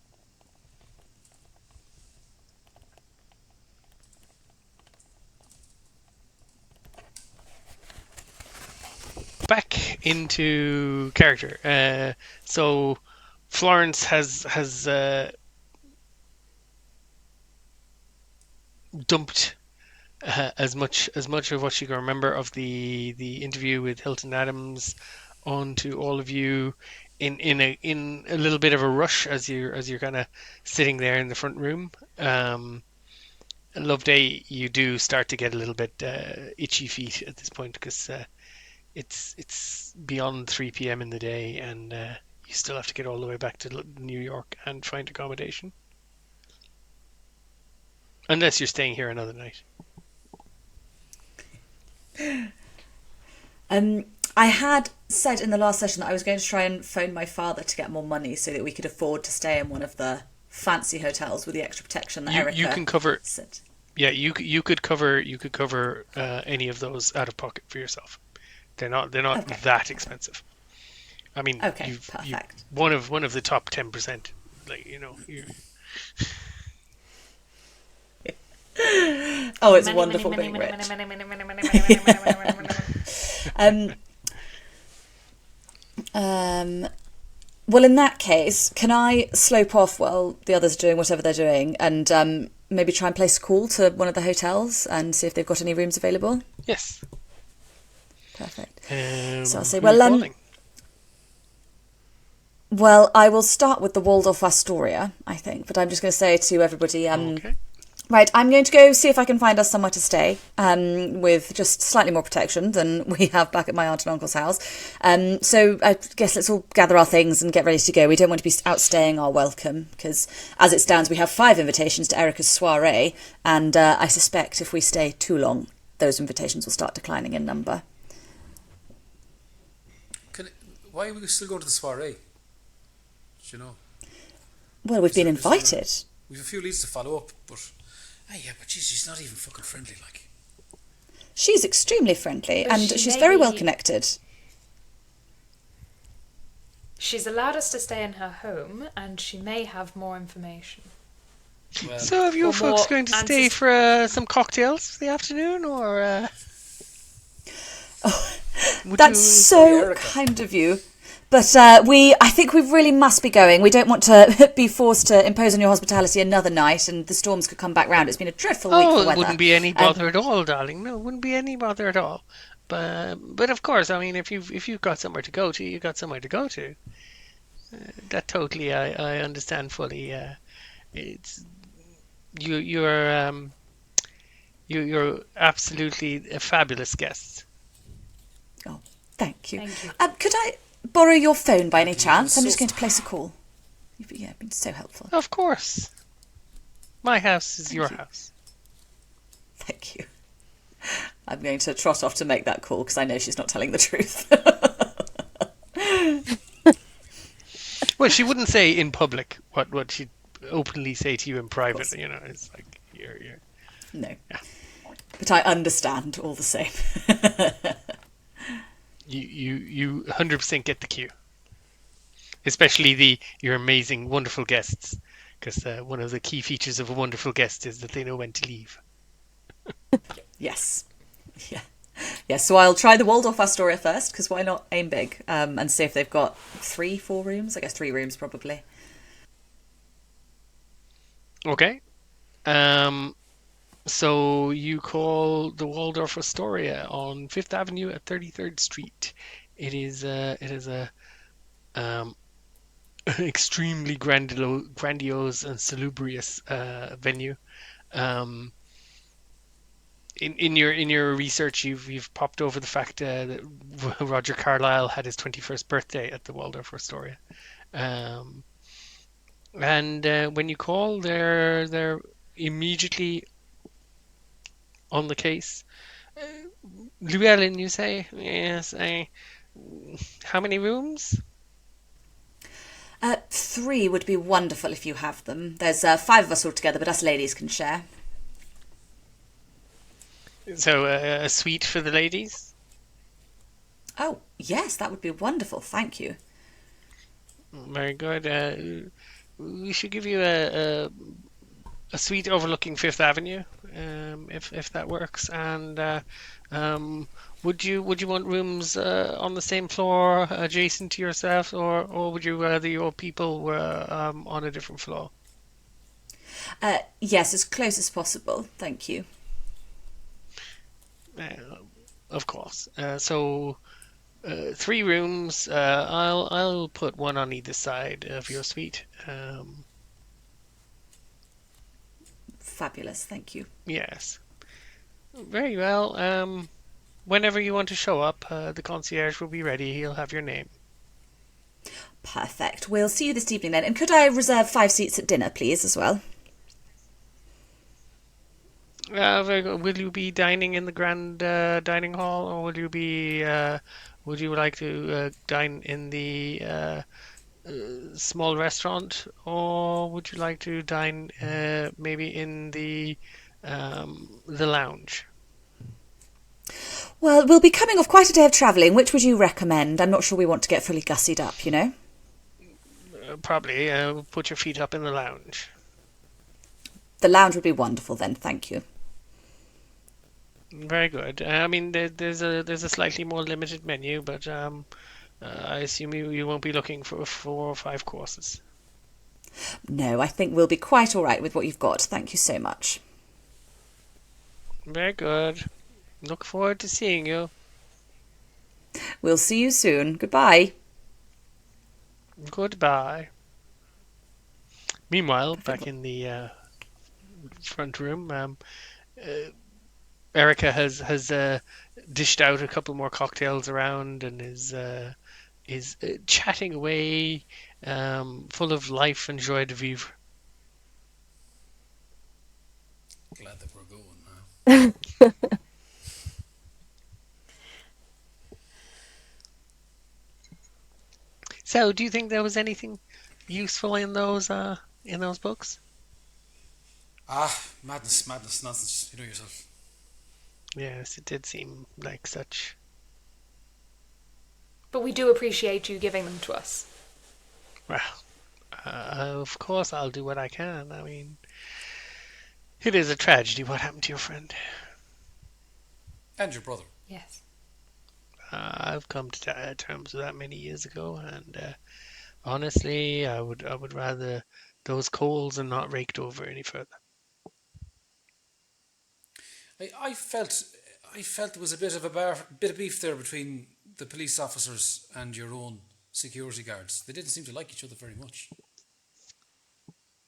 Back into character. So Florence has dumped as much of what she can remember of the interview with Hilton Adams onto all of you in a little bit of a rush as you're kind of sitting there in the front room. Loveday, you do start to get a little bit itchy feet at this point because it's beyond 3 p.m. in the day, and you still have to get all the way back to New York and find accommodation. Unless you're staying here another night. I had said in the last session that I was going to try and phone my father to get more money so that we could afford to stay in one of the fancy hotels with the extra protection that Erica you can cover said. Yeah, you could cover any of those out of pocket for yourself. They're not Okay. that expensive. I mean, Okay, you perfect. one of the top 10%. Oh, it's wonderful being rich. Well, in that case, can I slope off while the others are doing whatever they're doing, and maybe try and place a call to one of the hotels and see if they've got any rooms available? Yes. Perfect. So I'll say, who are you well, calling? Well, I will start with the Waldorf Astoria, I think, but I'm just going to say to everybody, Okay. right, I'm going to go see if I can find us somewhere to stay, with just slightly more protection than we have back at my aunt and uncle's house. So I guess let's all gather our things and get ready to go. We don't want to be outstaying our welcome, because as it stands, we have 5 invitations to Erica's soiree, and I suspect if we stay too long, those invitations will start declining in number. Why are we still going to the soiree? Do you know? Well, we've been invited. We've a few leads to follow up, but... yeah, but geez, she's not even fucking friendly, like. She's extremely friendly, But and she she's may very be- well connected. She's allowed us to stay in her home, and she may have more information. Well, So are you Or folks more going to stay answers- for some cocktails for the afternoon, or... That's so kind of you. But I think we really must be going. We don't want to be forced to impose on your hospitality another night, and the storms could come back round. It's been a dreadful week for Oh, weather. it wouldn't be any bother at all, darling. No, it wouldn't be any bother at all. But of course, I mean, if you've got somewhere to go to, you got somewhere to go to. That totally, I understand fully. It's you're absolutely a fabulous guest. Oh, thank you. Thank you. Could I borrow your phone by any chance? I'm just going to place a call. You've been so helpful. Of course, my house is your house. Thank you. I'm going to trot off to make that call because I know she's not telling the truth. Well, she wouldn't say in public what she'd openly say to you in private. You know, it's like you're. No. Yeah. But I understand all the same. You 100% get the cue, especially your amazing, wonderful guests, because one of the key features of a wonderful guest is that they know when to leave. Yes. Yeah. Yeah, so I'll try the Waldorf Astoria first, because why not aim big, and see if they've got 3-4 rooms. I guess 3 rooms probably. Okay. So you call the Waldorf Astoria on 5th Avenue at 33rd Street. It is a extremely grandiose and salubrious venue. In your research, you've popped over the fact that Roger Carlyle had his 21st birthday at the Waldorf Astoria, and when you call, they're immediately on the case. Llewellyn, you say? Yes. How many rooms? 3 would be wonderful if you have them. There's 5 of us all together, but us ladies can share. So a suite for the ladies? Oh, yes, that would be wonderful. Thank you. Very good. We should give you a suite overlooking 5th Avenue, if that works. And would you want rooms on the same floor adjacent to yourself, or would you rather your people were on a different floor? Yes, as close as possible. Thank you. Of course. So 3 rooms. I'll put one on either side of your suite. Fabulous. Thank you. Yes. Very well. Whenever you want to show up, the concierge will be ready. He'll have your name. Perfect. We'll see you this evening then. And could I reserve 5 seats at dinner, please, as well? Very good. Will you be dining in the grand dining hall, or will you be? Would you like to dine in the small restaurant, or would you like to dine maybe in the lounge? Well, we'll be coming off quite a day of travelling. Which would you recommend? I'm not sure we want to get fully gussied up, you know? Probably put your feet up in the lounge. The lounge would be wonderful then, thank you. Very good. I mean, there's a slightly more limited menu, but I assume you won't be looking for 4 or 5 courses. No, I think we'll be quite all right with what you've got. Thank you so much. Very good. Look forward to seeing you. We'll see you soon. Goodbye. Goodbye. Meanwhile, back in the front room, Erica has dished out a couple more cocktails around and is chatting away, full of life and joie de vivre. Glad that we're going now. So, do you think there was anything useful in those books? Madness, nonsense. You know yourself. Yes, it did seem like such. But we do appreciate you giving them to us. Well, of course I'll do what I can. I mean, it is a tragedy what happened to your friend. And your brother. Yes. I've come to terms with that many years ago, and honestly, I would rather those coals are not raked over any further. I felt there was a bit of beef there between the police officers and your own security guards. They didn't seem to like each other very much.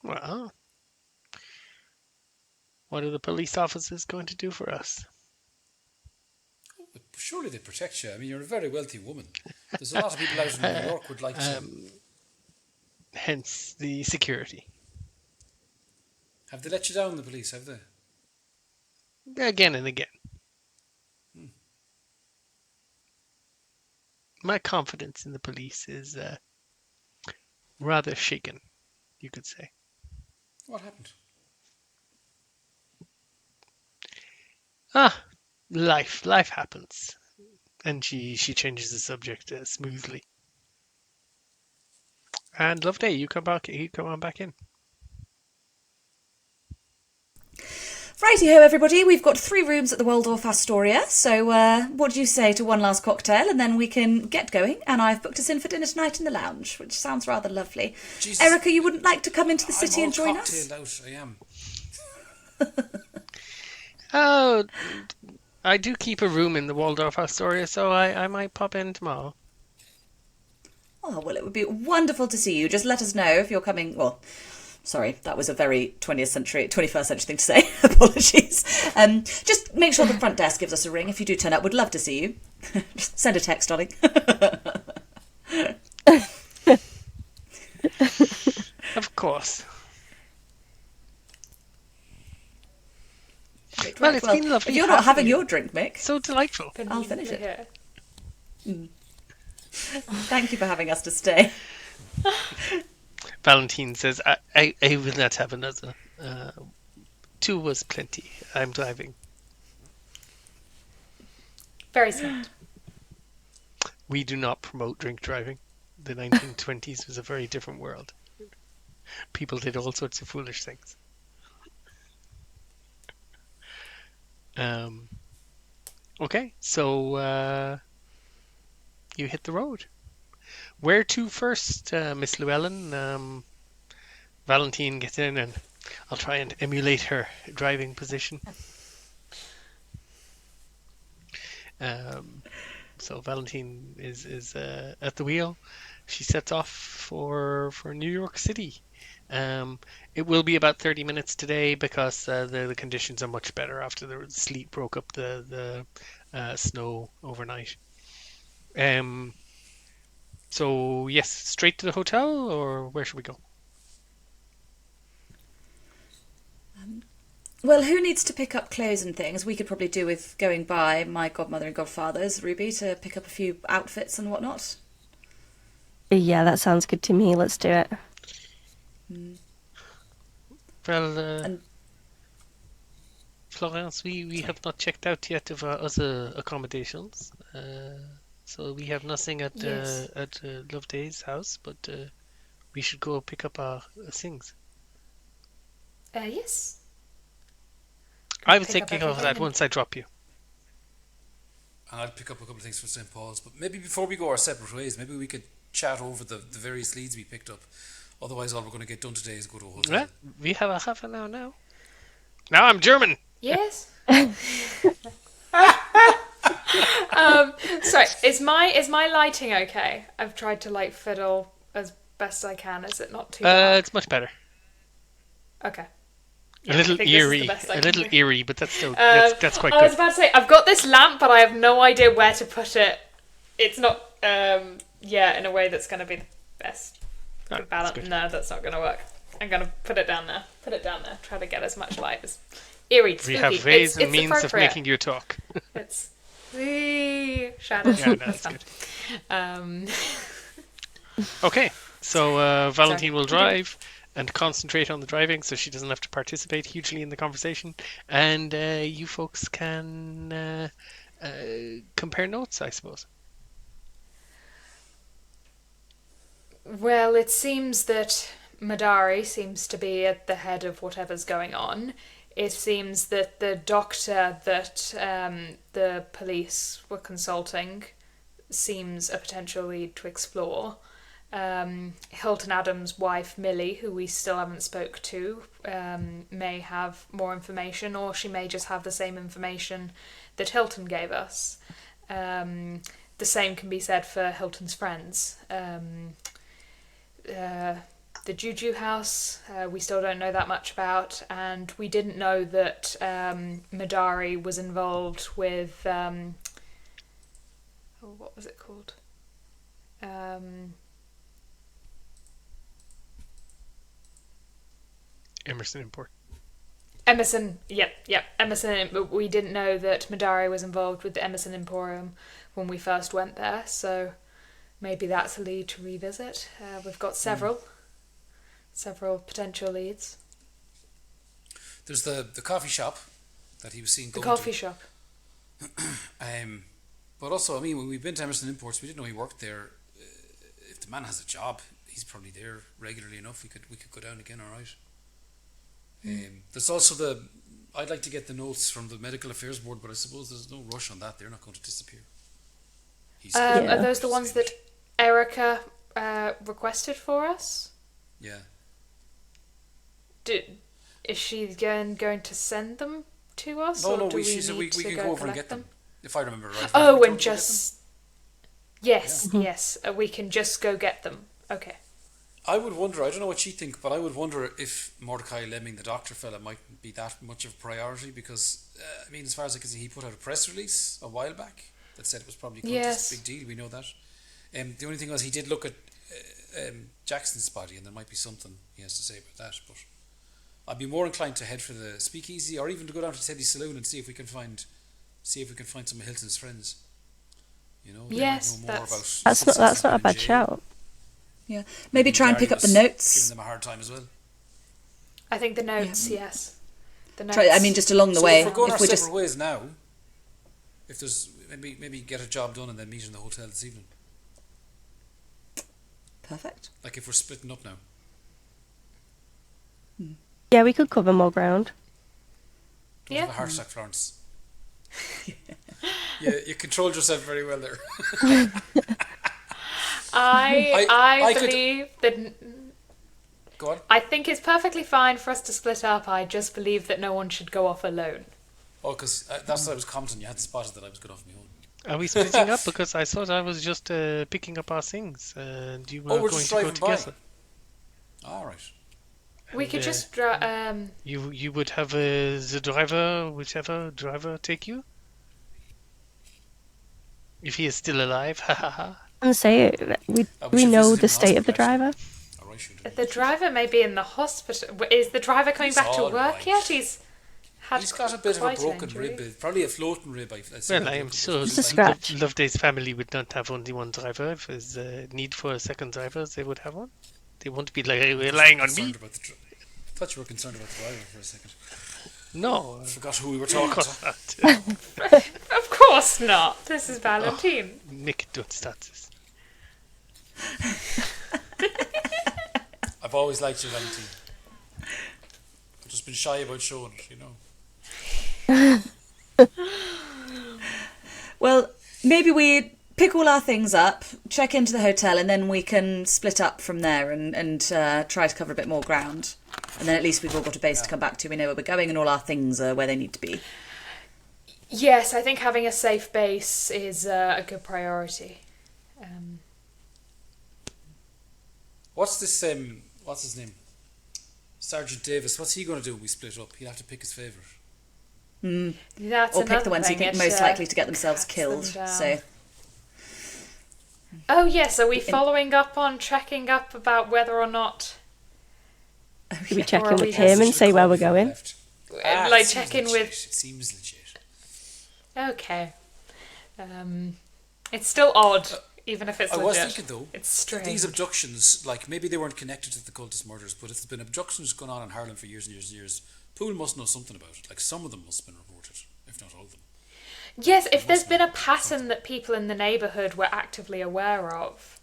Well, what are the police officers going to do for us? Surely they protect you. I mean, you're a very wealthy woman. There's a lot of people out in New York would like to. Hence the security. Have they let you down, the police? Have they? Again and again. My confidence in the police is rather shaken, you could say. What happened? Life happens. And she changes the subject smoothly. And Loveday, you come on back in. Righty-ho, everybody. We've got 3 rooms at the Waldorf Astoria. So what do you say to one last cocktail and then we can get going? And I've booked us in for dinner tonight in the lounge, which sounds rather lovely. Jesus. Erica, you wouldn't like to come into the city and join us? Out, I am. Oh, I do keep a room in the Waldorf Astoria, so I might pop in tomorrow. Oh, well, it would be wonderful to see you. Just let us know if you're coming. Well, sorry, that was a very 21st century thing to say. Apologies. Just make sure the front desk gives us a ring if you do turn up. We'd love to see you. Just send a text, darling. Of course. Well, it's been lovely. If you're not having your drink, Mick, So delightful. I'll finish it. Here. Thank you for having us to stay. Valentine says, I will not have another. 2 was plenty. I'm driving. Very smart. We do not promote drink driving. The 1920s was a very different world. People did all sorts of foolish things. Okay, so you hit the road. Where to first, Miss Llewellyn? Valentine gets in, and I'll try and emulate her driving position. So Valentine is at the wheel. She sets off for New York City. It will be about 30 minutes today because the conditions are much better after the sleet broke up the snow overnight. So yes, straight to the hotel, or where should we go? Well, who needs to pick up clothes and things? We could probably do with going by my godmother and godfather's, Ruby, to pick up a few outfits and whatnot. Yeah, that sounds good to me. Let's do it. Well, Florence, we have not checked out yet of our other accommodations. So we have nothing at Loveday's house, but we should go pick up our things. Yes. I was Pick up thinking of that everything. once I drop you. And I'll pick up a couple of things from St. Paul's. But maybe before we go our separate ways, maybe we could chat over the various leads we picked up. Otherwise, all we're going to get done today is go to a hotel. Well, we have a half an hour now. Now I'm German. Yes. Sorry, is my lighting okay? I've tried to light fiddle as best I can? Is it not too dark? It's much better. Okay. A little I think this is the eerie, best I a can little do. eerie, but that's still that's quite I was good. about to say, I've got this lamp, but I have no idea where to put it. It's not, in a way that's going to be the best. Ah, Good that's balance. good. No, that's not going to work. I'm going to put it down there. Put it down there. Try to get as much light as eerie. Spooky. We have ways and it's means of appropriate. making you talk. It's the shadows. Yeah, no, that's good. Um, Okay, so Valentine will Sorry. drive and concentrate on the driving, so she doesn't have to participate hugely in the conversation, and you folks can compare notes, I suppose. Well, it seems that Madari seems to be at the head of whatever's going on. It seems that the doctor that the police were consulting seems a potential lead to explore. Hilton Adams' wife, Millie, who we still haven't spoke to, may have more information, or she may just have the same information that Hilton gave us. The same can be said for Hilton's friends. The Juju house, we still don't know that much about, and we didn't know that Madari was involved with what was it called? Emerson Import. Emerson, yep. Emerson, but we didn't know that Madari was involved with the Emerson Emporium when we first went there, so maybe that's a lead to revisit. We've got several potential leads. There's the coffee shop that he was seen The going coffee to. shop. But also, I mean, when we've been to Emerson Imports, we didn't know he worked there. If the man has a job, he's probably there regularly enough. We could go down again, all right. There's also I'd like to get the notes from the Medical Affairs Board, but I suppose there's no rush on that. They're not going to disappear. Are those the ones that Erica requested for us? Yeah. Is she going to send them to us? No, or do she said we need to can go over and get them. If I remember right. Oh, Have we and told her to just... Yes, we can just go get them. Okay. I would wonder, I don't know what you think, but I would wonder if Mordecai Lemming, the doctor fella, mightn't be that much of a priority because, I mean, as far as I can see, he put out a press release a while back that said it was probably Yes. a big deal, we know that. The only thing was he did look at Jackson's body and there might be something he has to say about that, but I'd be more inclined to head for the speakeasy or even to go down to Teddy's saloon and see if we can find some of Hilton's friends. You know, they Yes, might know more that's- about That's not a in bad jail. shout. Yeah, maybe try and Gary pick up the was notes. Giving them a hard time as well. I think the notes, yes. The notes. Try, I mean, just along the So way. if we're going our If we're separate just ways now, if there's maybe get a job done and then meet in the hotel this evening. perfect. Like if we're splitting up now. Yeah, we could cover more ground. Don't Yeah. have a heart attack, Florence. You controlled yourself very well there. I could- believe that... Go on. I think it's perfectly fine for us to split up. I just believe that no one should go off alone. Oh, because that's what I was commenting. You hadn't spotted that I was good off my own. Are we splitting up? Because I thought I was just picking up our things, and you were we're going just to go driving by. together. All right. We could just... You would have the driver, whichever driver, take you? If he is still alive, ha ha ha. And say it. We should know visit the him state in of the hospital, driver. Or I should. The driver may be in the hospital. Is the driver coming He's back to all work right. yet? He's got a bit of a quite an broken injury. rib, probably a floating rib. Well, I am sure Just a scratch. Loveday's family would not have only one driver. If there's a need for a second driver, they would have one. They won't be relying on me. I thought you were concerned about the driver for a second. No, I forgot who we were of talking course to. not. Of course not. This is Valentine. Mick, don't start this. I've always liked you, Valentine. I've just been shy about showing it, you know. Well, maybe we pick all our things up, check into the hotel, and then we can split up from there and try to cover a bit more ground. And then at least we've all got a base to come back to. We know where we're going and all our things are where they need to be. Yes, I think having a safe base is a good priority. What's this? What's his name? Sergeant Davis. What's he going to do when we split up? He'll have to pick his favourite. That's Or pick the ones thing. who think most likely to get themselves killed. them down. So, Oh yes, are we following up on checking up about whether or not Should we check Or in are with we him and Should've say where called we're before we going? left. like it seems check in legit. with? It seems legit. Okay, it's still odd, even if it's I legit. was thinking though, It's strange. these abductions, like maybe they weren't connected to the cultist murders, but if there's been abductions going on in Harlem for years and years and years, Poole must know something about it. Like some of them must have been reported, if not all of them. Yes, if there's been a pattern that people in the neighbourhood were actively aware of,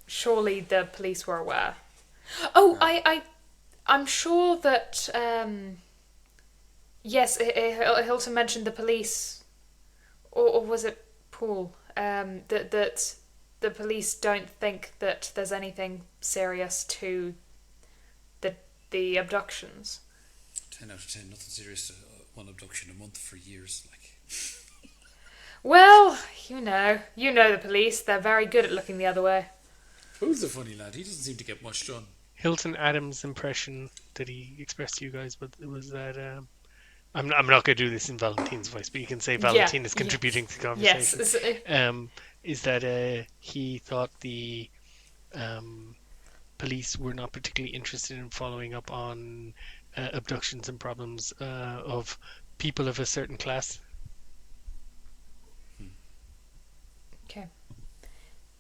surely the police were aware. Oh, I'm sure that yes, Hilton mentioned the police, or was it Poole? That the police don't think that there's anything serious to the abductions. 10 out of 10, nothing serious. One abduction a month for years, like. Well, you know the police. They're very good at looking the other way. Poole's a funny lad. He doesn't seem to get much done. Hilton Adams' impression that he expressed to you guys, but it was that I'm not going to do this in Valentine's voice, but you can say Valentine is contributing to the conversation. Yes. Is that he thought the police were not particularly interested in following up on abductions and problems of people of a certain class. Okay.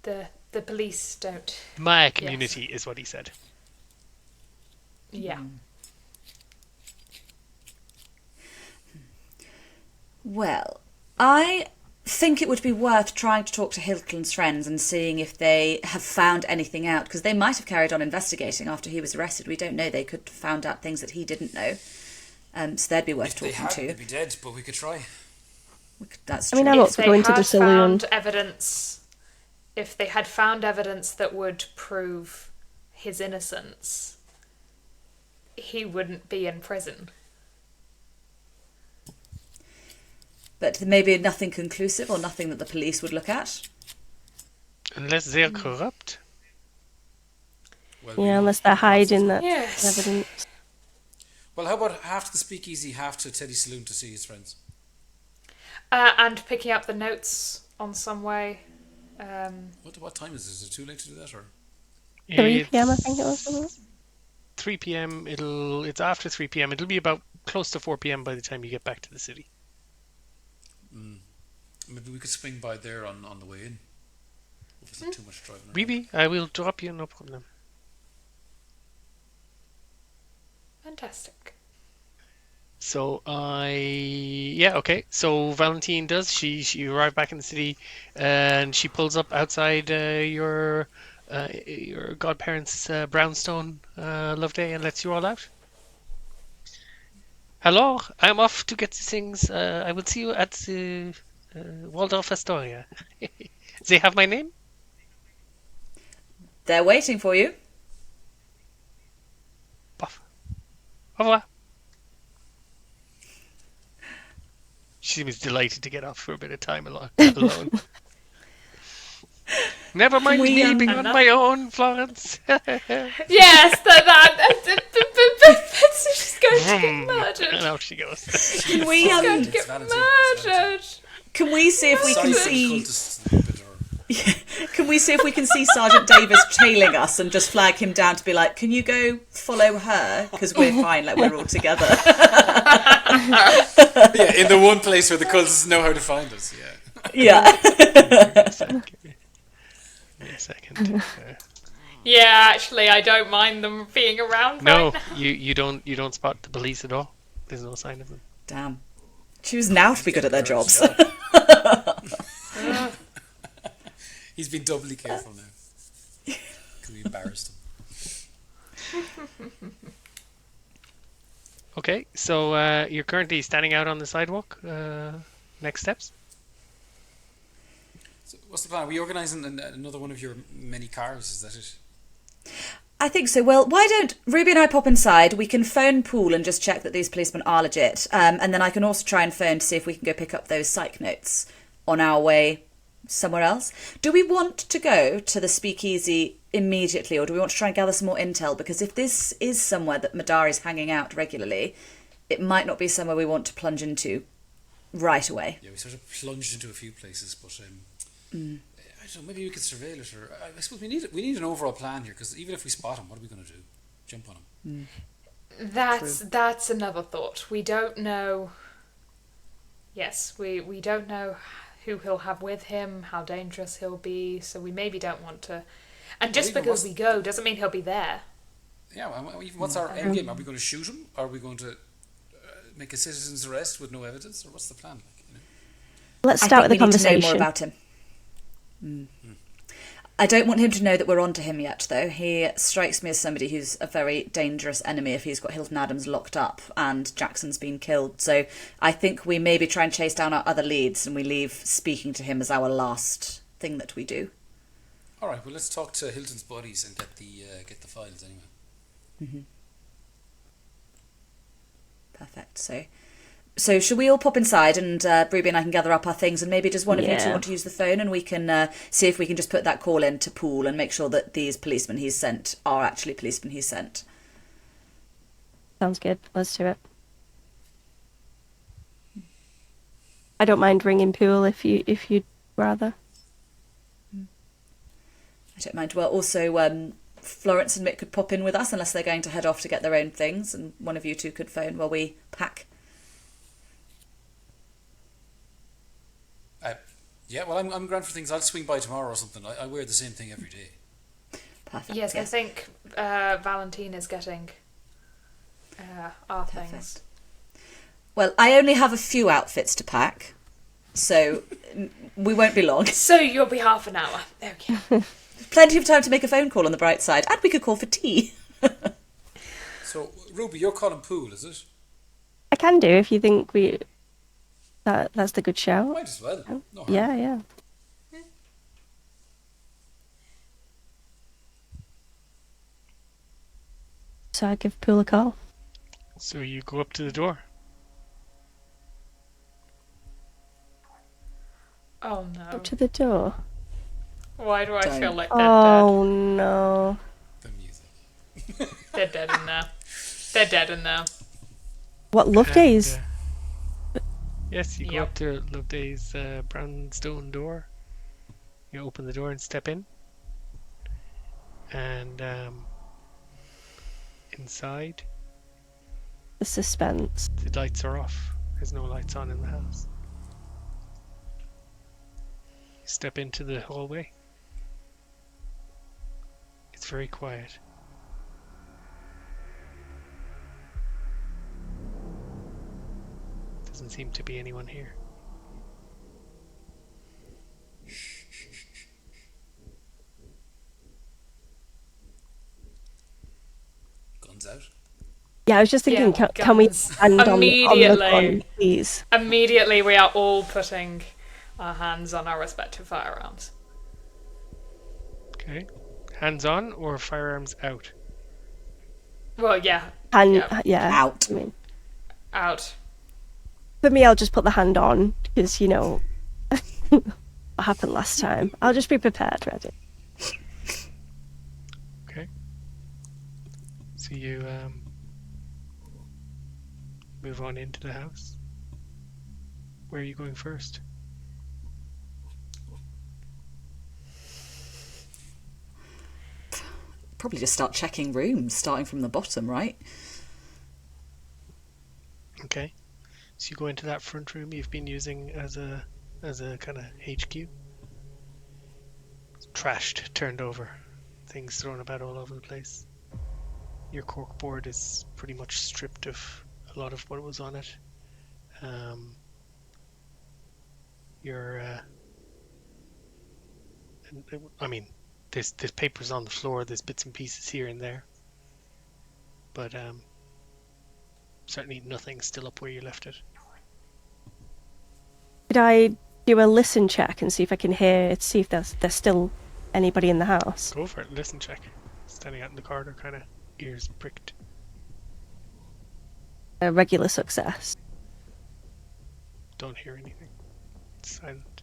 The police don't. My community is what he said. Yeah. well, I think it would be worth trying to talk to Hilton's friends and seeing if they have found anything out, because they might have carried on investigating after he was arrested. We don't know. They could have found out things that he didn't know. So they'd be worth If they talking hadn't, to. they'd be dead, but we could try. That's I true. mean, I'm up If for they going to the had saloon. found evidence, if they had found evidence that would prove his innocence, he wouldn't be in prison. But maybe nothing conclusive or nothing that the police would look at. Unless they're corrupt. Well, Yeah, unless they're hiding that Yes. evidence. Well, how about half to the speakeasy, half to Teddy's saloon to see his friends? And picking up the notes on some way. What time is it? Is it too late to do that, or? 3 p.m. I think it was. 3 p.m. It's after 3 p.m. It'll be about close to 4 p.m. by the time you get back to the city. Maybe we could swing by there on the way in. If it's not too much driving around. Maybe I will drop you, no problem. Fantastic. So okay. So Valentine does. She arrived back in the city, and she pulls up outside your godparents' brownstone, Loveday, and lets you all out. Hello, I'm off to get the things. I will see you at the Waldorf Astoria. They have my name? They're waiting for you. Puff. Au revoir. She was delighted to get off for a bit of time alone. Never mind me being on my own, Florence. Yes, she's going to get murdered. And out she goes. Can we She's going to It's get Valentine, it's murdered. can we see if we can see Cultists a bit, or- can we see if we can see Sergeant Davis tailing us and just flag him down to be like, can you go follow her? Because we're fine, like we're all together. Yeah, in the one place where the cultists know how to find us. Yeah. Yeah. Wait a second. Yeah, actually, I don't mind them being around No, right now. you don't spot the police at all. There's no sign of them. Damn. Choose now to be good at their jobs. He's been doubly careful now. Because we embarrassed him. Okay, so you're currently standing out on the sidewalk. Next steps? So what's the plan? Are we organising another one of your many cars? Is that it? I think so. Well, why don't Ruby and I pop inside? We can phone Poole and just check that these policemen are legit. And then I can also try and phone to see if we can go pick up those psych notes on our way somewhere else. Do we want to go to the speakeasy immediately, or do we want to try and gather some more intel? Because if this is somewhere that Madari's hanging out regularly, it might not be somewhere we want to plunge into right away. Yeah, we sort of plunged into a few places, but I don't know, maybe we could surveil it, or I suppose we need an overall plan here, because even if we spot him, what are we going to do? Jump on him? That's another thought. We don't know. Yes, we don't know who he'll have with him, how dangerous he'll be, so we maybe don't want to. And just because we go doesn't mean he'll be there. Yeah, even what's our end game? Are we going to shoot him? Are we going to make a citizen's arrest with no evidence, or what's the plan? Let's start with the I think we need to conversation. know more about him. I don't want him to know that we're onto him yet, though. He strikes me as somebody who's a very dangerous enemy if he's got Hilton Adams locked up and Jackson's been killed. So I think we maybe try and chase down our other leads, and we leave speaking to him as our last thing that we do. All right. Well, let's talk to Hilton's buddies and get the files anyway. Perfect. So should we all pop inside, and Ruby and I can gather up our things, and maybe does one of you two want to use the phone, and we can see if we can just put that call in to Poole and make sure that these policemen he's sent are actually policemen he's sent. Sounds good. Let's do it. I don't mind ringing Poole if you'd rather. I don't mind. Well, also Florence and Mick could pop in with us unless they're going to head off to get their own things, and one of you two could phone while we pack. Yeah, well, I'm grand for things. I'll swing by tomorrow or something. I wear the same thing every day. Perfect. Yes, I think Valentine is getting our things. Well, I only have a few outfits to pack, so we won't be long. So you'll be half an hour. Okay. Plenty of time to make a phone call on the bright side, and we could call for tea. So, Ruby, you're calling Poole, is it? I can do if you think that's the good shout. Might as well. No harm. Yeah. So I give Poole a call. So you go up to the door. Oh no. Up to the door. Why do I feel like they're Oh no. The music. dead? They're dead in there. They're dead in there. What Loveday's? Yes, you go Yep. up to Loveday's brownstone door. You open the door and step in. And inside, The suspense. the lights are off. There's no lights on in the house. You step into the hallway. It's very quiet. Doesn't seem to be anyone here. Guns out. Yeah, I was just thinking, Yeah, can we guns. hand on the Immediately. gun, please? Immediately, we are all putting our hands on our respective firearms. Okay. Hands on or firearms out? Well, yeah, Yeah. Out. I mean, out. for me, I'll just put the hand on because what happened last time. I'll just be prepared, ready. Okay. So you move on into the house. Where are you going first? Probably just start checking rooms, starting from the bottom, right? Okay. So you go into that front room you've been using as a kind of HQ. It's trashed, turned over, things thrown about all over the place. Your corkboard is pretty much stripped of a lot of what was on it. There's papers on the floor, there's bits and pieces here and there. But certainly nothing's still up where you left it. Could I do a listen check and see if I can see if there's still anybody in the house? Go for it, listen check. Standing out in the corridor, kind of ears pricked. A regular success. Don't hear anything. It's silent.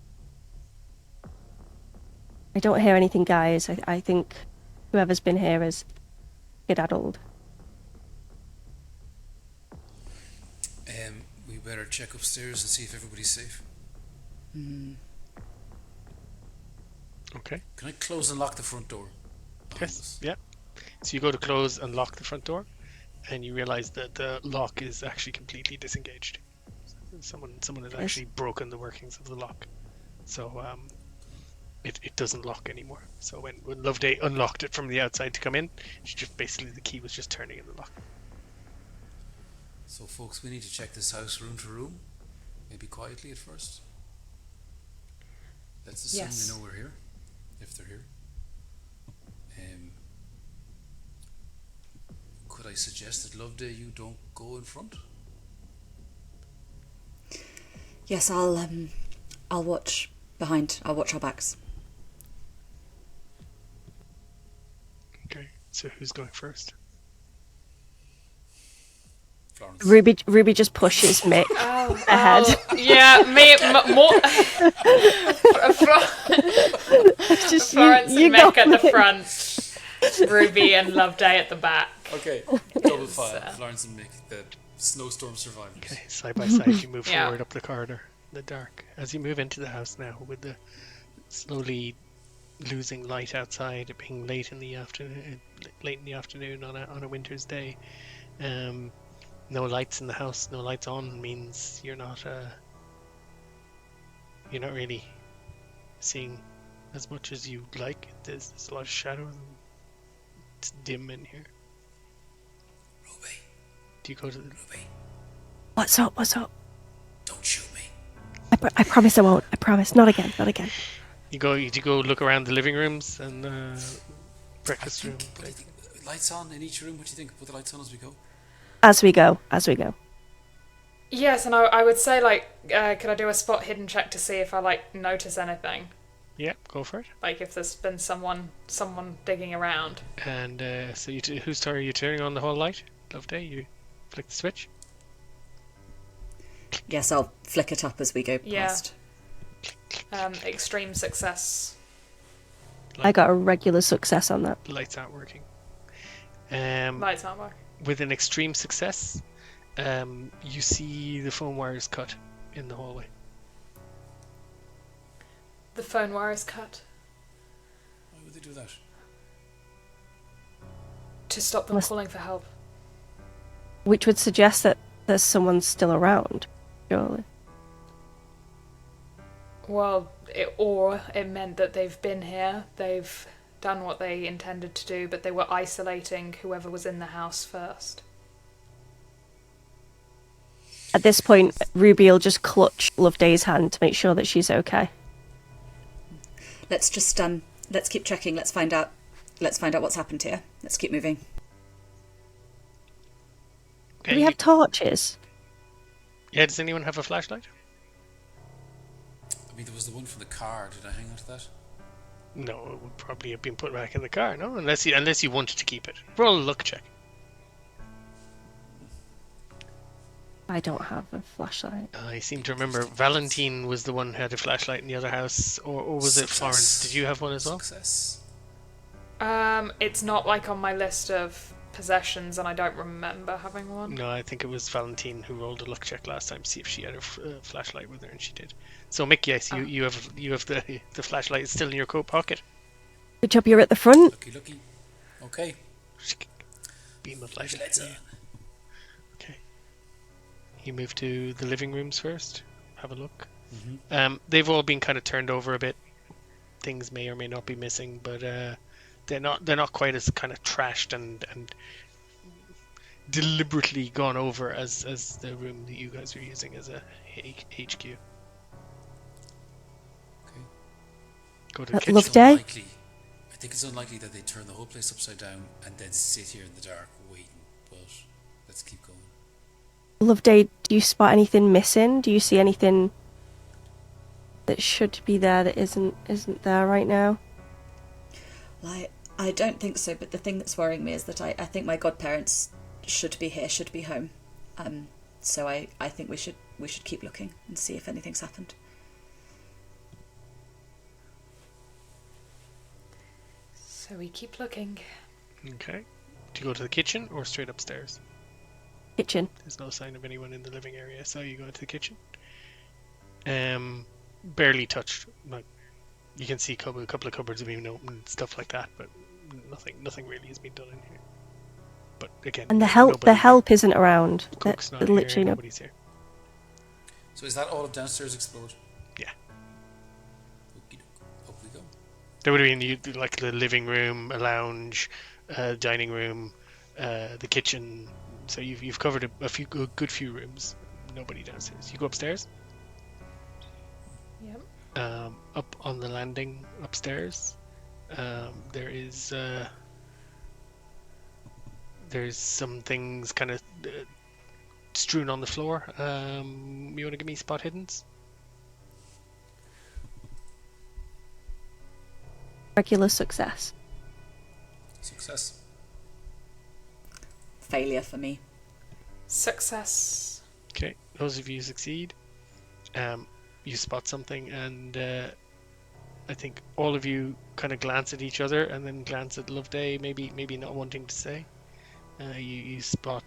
I don't hear anything, guys. I think whoever's been here is skedaddled. We better check upstairs and see if everybody's safe. Okay. Can I close and lock the front door? Yes. Yeah. So you go to close and lock the front door, and you realize that the lock is actually completely disengaged. Someone has actually broken the workings of the lock, so it doesn't lock anymore. So when Loveday unlocked it from the outside to come in, she just basically the key was just turning in the lock. So, folks, we need to check this house room to room, maybe quietly at first. Let's assume Yes. they know we're here, if they're here. Could I suggest that Loveday, you don't go in front? Yes, I'll watch behind. I'll watch our backs. Okay. So who's going first? Florence. Ruby just pushes Mick ahead. Oh, yeah, me more. Just Florence you and Mick go, at the Mick. front, Ruby and Loveday at the back. Okay, double file. Florence and Mick, the snowstorm survivors. Okay, side by side you move Yeah. forward up the corridor in the dark. As you move into the house now, with the slowly losing light outside, it being late in the afternoon on a winter's day, no lights in the house, no lights on means you're not really seeing as much as you'd like. There's a lot of shadow. It's dim in here. Ruby, Do you go to the Ruby, What's up? What's up? don't shoot me. I promise I won't. I promise. Not again. Not again. You go look around the living rooms and breakfast room. What do you think? Lights on in each room. What do you think? Put the lights on as we go. As we go. As we go. Yes, and I would say, like, could I do a spot hidden check to see if I, like, notice anything? Yeah, go for it. Like, if there's been someone digging around. And so whose turn are you turning on the whole light? Loveday, you flick the switch. Yes, I'll flick it up as we go Yeah. past. Extreme success. I got a regular success on that. Lights aren't working. Lights aren't working. With an extreme success, you see the phone wires cut in the hallway. The phone wire is cut Why would they do that? to stop them Must- calling for help. Which would suggest that there's someone still around, surely. Well, it meant that they've been here, they've done what they intended to do, but they were isolating whoever was in the house first. At this point, Ruby will just clutch Loveday's hand to make sure that she's okay. Let's just let's keep checking. Let's find out what's happened here. Let's keep moving. Okay, Do we have torches? yeah, does anyone have a flashlight? I mean, there was the one from the car. Did I hang on to that? No, it would probably have been put back in the car, no? Unless you wanted to keep it. Roll a luck check. I don't have a flashlight. I seem to remember Valentine was the one who had a flashlight in the other house, or was it Success. Florence? Did you have one as well? Success. It's not, like, on my list of possessions, and I don't remember having one. No, I think it was Valentine who rolled a luck check last time to see if she had a flashlight with her, and she did. So Mick, yes, you have the flashlight. It's still in your coat pocket. Good job you're at the front. Lucky. Okay. Beam of light. Lights on. Okay. You move to the living rooms first. Have a look. Mm-hmm. They've all been kind of turned over a bit. Things may or may not be missing, but they're not quite as kind of trashed and deliberately gone over as the room that you guys are using as a HQ. Okay. Go to the At kitchen. Loveday? I think it's unlikely that they turn the whole place upside down and then sit here in the dark waiting. But let's keep going. Loveday, do you spot anything missing? Do you see anything that should be there that isn't there right now? Well, I don't think so, but the thing that's worrying me is that I think my godparents should be here, should be home. So I think we should keep looking and see if anything's happened. So So we keep looking. Okay. Do you go to the kitchen or straight upstairs? Kitchen. There's no sign of anyone in the living area, so you go into the kitchen. Barely touched. Like, you can see a couple of cupboards have been opened and stuff like that, but nothing really has been done in here. But again, And the nobody help isn't around. here. Cook's not Literally here. no. Nobody's here. So is that all of downstairs explored? Yeah. Okey-doke. Up we go. There would have been like the living room, a lounge, dining room, the kitchen. So you've covered a good few rooms. Nobody downstairs. You go upstairs. Yep. Up on the landing upstairs, there's some things kind of strewn on the floor. You want to give me spot hiddens? Regular success. Success. Failure for me. Success. Okay, those of you succeed. You spot something, and I think all of you kind of glance at each other, and then glance at Loveday, maybe not wanting to say. You spot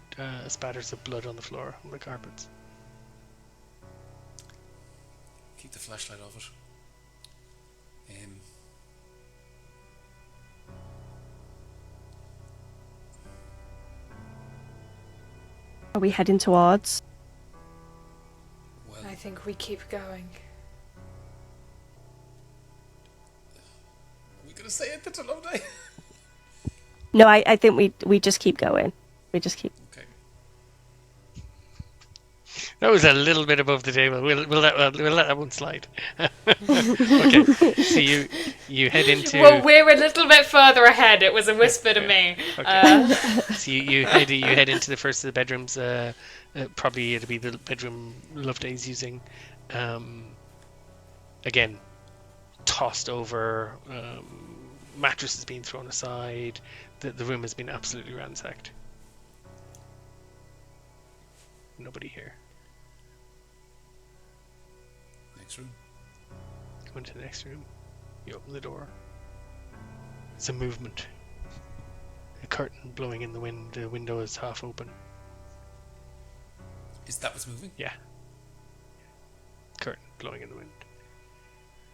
spatters of blood on the floor, on the carpets. Keep the flashlight off it. Are we heading towards? Well, I think we keep going. are we going to say it to Loveday? No, I think we just keep going. We just keep. Okay. That was a little bit above the table. We'll let that one slide. Okay, so you head into. Well, we're a little bit further ahead. It was a whisper to me. Okay. So you head into the first of the bedrooms. Probably it'll be the bedroom Loveday's using. Again, tossed over. Mattress has been thrown aside. The room has been absolutely ransacked. Nobody here. Next room. Go into the next room. You open the door. It's a movement. A curtain blowing in the wind. The window is half open. Is that what's moving? Yeah. Curtain blowing in the wind.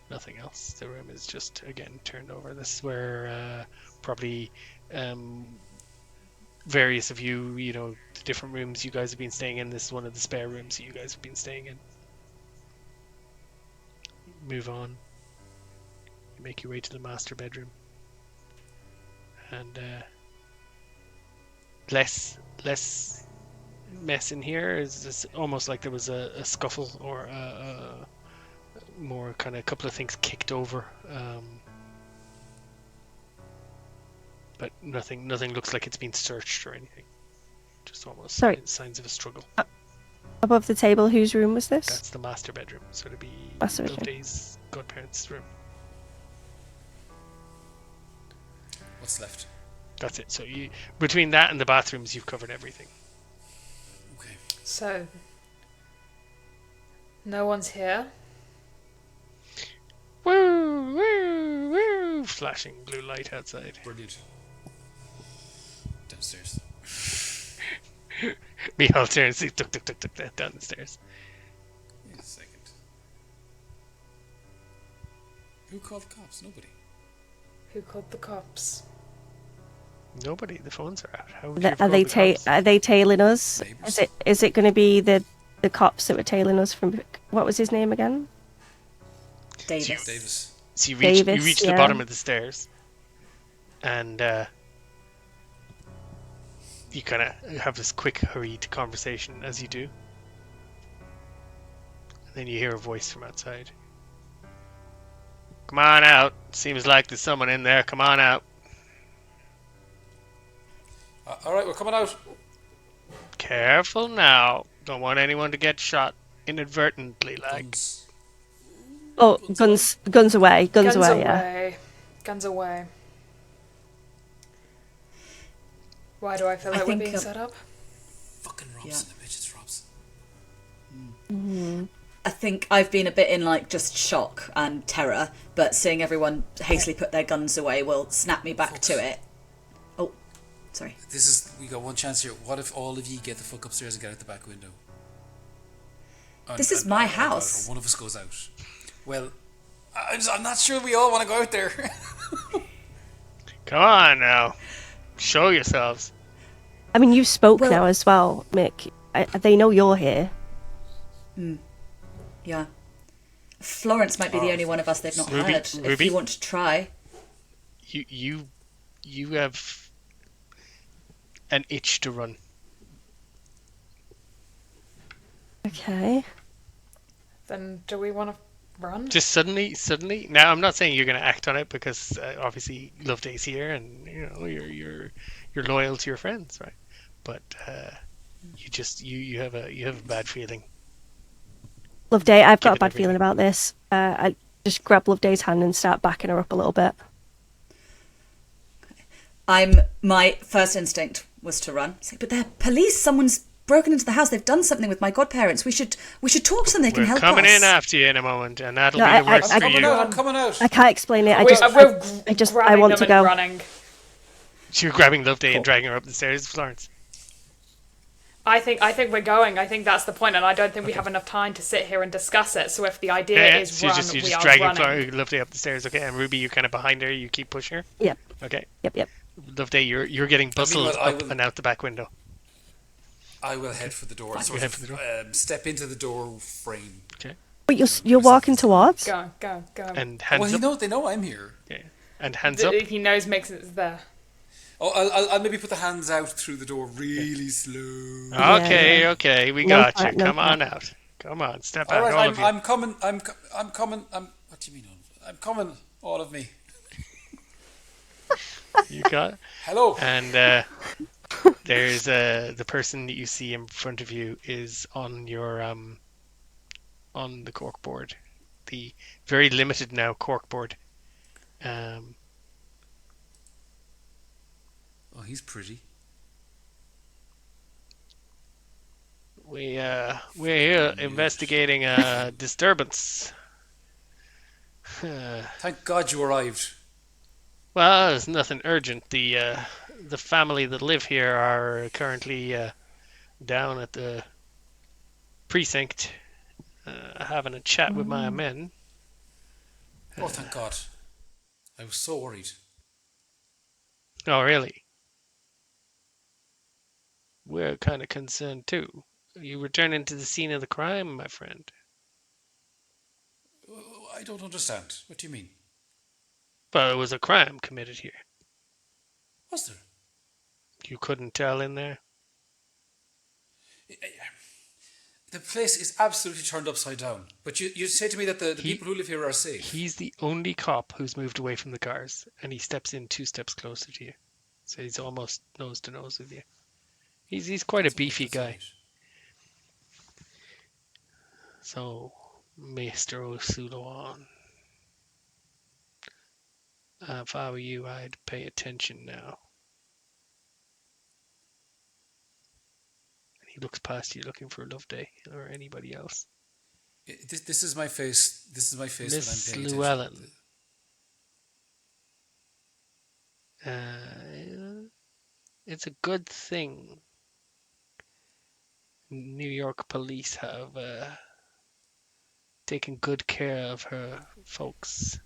Nothing else. The room is just, again, turned over. This is where probably various of you, the different rooms you guys have been staying in. This is one of the spare rooms that you guys have been staying in. Move on. You make your way to the master bedroom. And less mess in here. It's almost like there was a scuffle or a more kind of a couple of things kicked over. But nothing looks like it's been searched or anything. Just almost signs of a struggle. Above the table, whose room was this? That's the master bedroom. So it'll be Master bedroom. Loveday's godparents' room. What's left? That's it. So between that and the bathrooms, you've covered everything. Okay. So, no one's here. Woo, woo, woo! Flashing blue light outside. Brilliant. Downstairs. Michal turns, tuk down the stairs. Wait a second. Who called the cops? Nobody. Who called the cops? Nobody. The phones are out. How would you have Are called they the cops? are they tailing us? Neighbours. Is it going to be the cops that were tailing us from? What was his name again? Davis. Davis. So you Davis, reach the yeah. bottom of the stairs, and you kind of have this quick, hurried conversation as you do. And then you hear a voice from outside. Come on out. Seems like there's someone in there. Come on out. All right, we're coming out. Careful now. Don't want anyone to get shot inadvertently, like. Guns. Oh, guns away, guns away, yeah. away. Guns away. Why do I feel I like we're think, being set up? Fucking Robson. Yeah. The bitch, it's Robson. I think I've been a bit in like just shock and terror, but seeing everyone hastily put their guns away will snap me back to it. Oh, sorry. We got one chance here. What if all of you get the fuck upstairs and get out the back window? This is my house. Or one of us goes out. Well, I'm not sure we all want to go out there. Come on now. Show yourselves. I mean, you spoke Well- now as well, Mick. They know you're here. Yeah. Florence might be the only one of us they've not Ruby, heard. If Ruby? you want to try. You have an itch to run. Okay. Then do we want to run? Just suddenly. Now, I'm not saying you're going to act on it because obviously Loveday's here, and you're loyal to your friends, right? But you have a bad feeling. Loveday, I've got Give a it bad feeling about this. I just grab Loveday's hand and start backing her up a little bit. My first instinct was to run. It's like, but they're police. Someone's broken into the house. They've done something with my godparents. We should talk to them. They can We're help coming us. in after you in a moment, and that'll No, be the worst I- for you. I'm coming out. I can't explain it. I We're want to grabbing them go. and running. You're grabbing Loveday and dragging her up the stairs, Florence. I think we're going. I think that's the point, and I don't think we have enough time to sit here and discuss it. So if the idea is So run, you're we just are dragging running. Loveday up the stairs, okay? And Ruby, you're kind of behind her. You keep pushing her. Yep. Okay. Yep. Loveday, you're getting bustled what, I up will- and out the back window. I will head for the door. You head for the door. Step into the door frame. Okay. But you're walking towards. Go. And hands Well, up. they know I'm here. Yeah. And hands up. He knows Mick is there. Oh, I'll maybe put the hands out through the door really slow. Okay, we No got threat, you. no Come on threat. out. Come on, step All out, right, all of you. I'm coming. I'm coming. What do you mean? I'm coming. All of me. You got. Hello. And there's the person that you see in front of you is on your on the corkboard, the very limited now corkboard. Oh, he's pretty. We're here investigating a disturbance. Thank God you arrived. Well, there's nothing urgent. The family that live here are currently down at the precinct having a chat with my men. Oh, thank God. I was so worried. Oh, really? We're kind of concerned too. You returning to the scene of the crime, my friend? I don't understand. What do you mean? Well, there was a crime committed here. Was there? You couldn't tell in there? The place is absolutely turned upside down. But you say to me that the people who live here are safe. He's the only cop who's moved away from the cars, and he steps in 2 steps closer to you. So he's almost nose to nose with you. He's quite a beefy That's guy. right. So, Mr. O'Sullivan, if I were you, I'd pay attention now. And he looks past you looking for Loveday or anybody else. This is my face. This is my face Miss when I'm paying Llewellyn. attention. It's a good thing New York police have taken good care of her folks.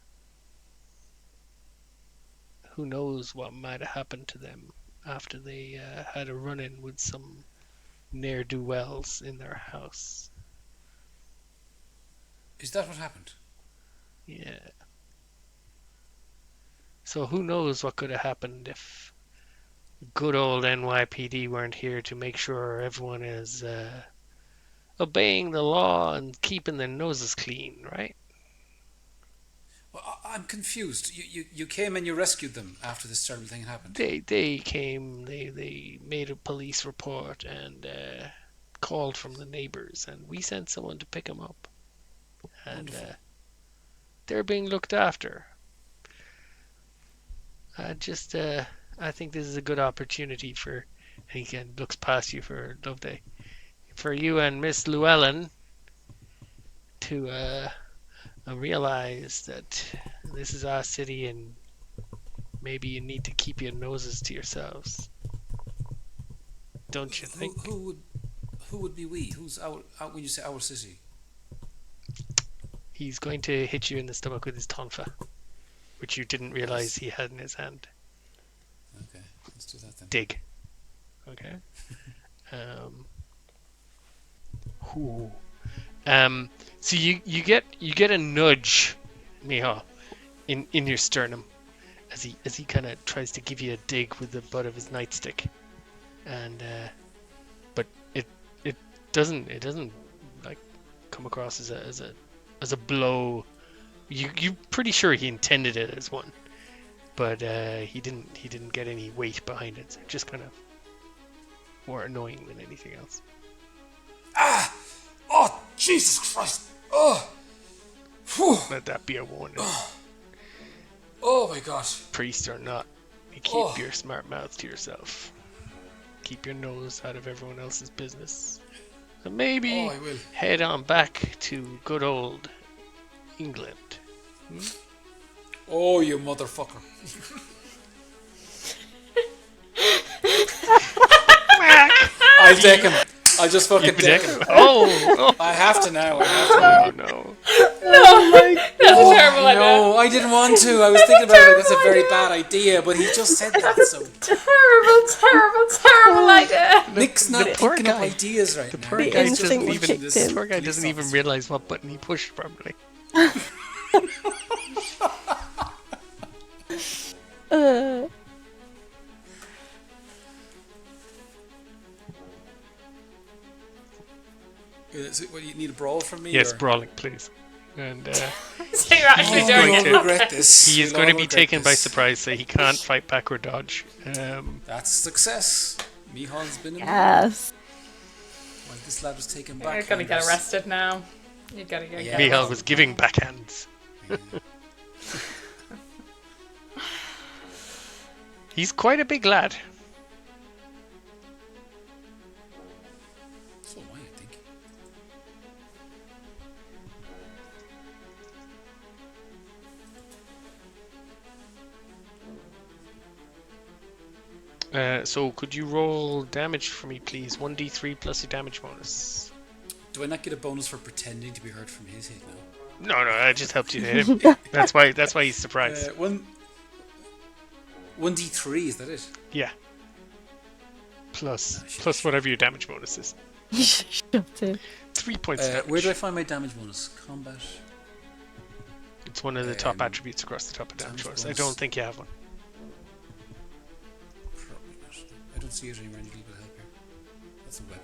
Who knows what might have happened to them after they had a run-in with some ne'er-do-wells in their house. Is that what happened? Yeah. So who knows what could have happened if good old NYPD weren't here to make sure everyone is obeying the law and keeping their noses clean, right? Well, I'm confused. You came and you rescued them after this terrible thing happened. They came, they made a police report and called from the neighbors, and we sent someone to pick them up. And they're being looked after. I think this is a good opportunity for, and he again looks past you for Loveday, for you and Miss Llewellyn to realize that this is our city, and maybe you need to keep your noses to yourselves. Don't you think? Who would be we? Who's our when you say our city? He's going to hit you in the stomach with his tonfa, which you didn't realize he had in his hand. Okay, let's do that then. Dig. Okay. So you get a nudge, Miha, in your sternum, as he kind of tries to give you a dig with the butt of his nightstick, and but it doesn't like come across as a blow. You're pretty sure he intended it as one, but he didn't get any weight behind it. So just kind of more annoying than anything else. Ah! Oh, Jesus Christ! Oh! Whew. Let that be a warning. Oh my God! Priest or not, you keep your smart mouth to yourself. Keep your nose out of everyone else's business. So maybe I will. head on back to good old England. Oh, you motherfucker! I'll take him. I'll just fucking take him. Oh, I have to now. oh no. That's a terrible idea. No, I didn't want to. I was thinking about it. That's a very bad idea, but he just said that. So Terrible idea. Nick's not poor picking up guy. ideas right now. Poor The guy He's just instinct doesn't watching even. kicked this in. Poor guy police doesn't even officer. realize what button he pushed properly. Is it, what, you need a brawl from me? Yes, or? brawling, please. And So you're actually Oh, doing you'll it. regret this. he is You'll going to all be regret taken by this. surprise, so he can't fight back or dodge. That's success. Mihal's been in Yes. Well, this lad was taken You're back. gonna get arrested now. You gotta go. Yeah. get Michal was giving backhands. He's quite a big lad. So am I think. So could you roll damage for me, please? 1d3 plus your damage bonus. Do I not get a bonus for pretending to be hurt from his hit now? No, I just helped you to hit him. That's why he's surprised. 1d3, is that it? Yeah. Plus whatever your damage bonus is. Shut it. 3 points of damage. Where do I find my damage bonus? Combat. It's one of the top attributes across the top of damage bonus. I don't think you have one. Probably not. I don't see it anywhere. I need a little bit of help here. That's a weapon.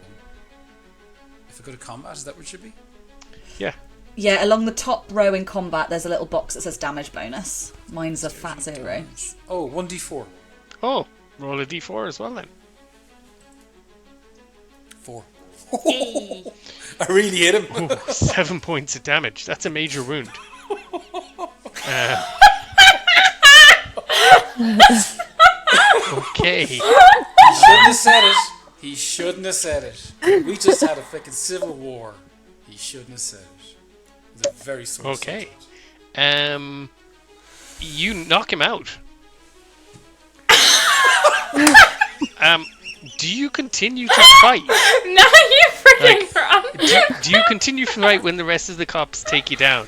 If I go to combat, is that what it should be? Yeah. Yeah, along the top row in combat, there's a little box that says damage bonus. Mine's a fat 0. Oh, 1d4. Oh, roll a d4 as well then. 4. I really hit him. Ooh, 7 points of damage. That's a major wound. Okay. He shouldn't have said it. He shouldn't have said it. We just had a fucking civil war. He shouldn't have said it. It was a very sore Okay. subject. You knock him out. Do you continue to fight? No, you freaking run. Do you continue to fight when the rest of the cops take you down?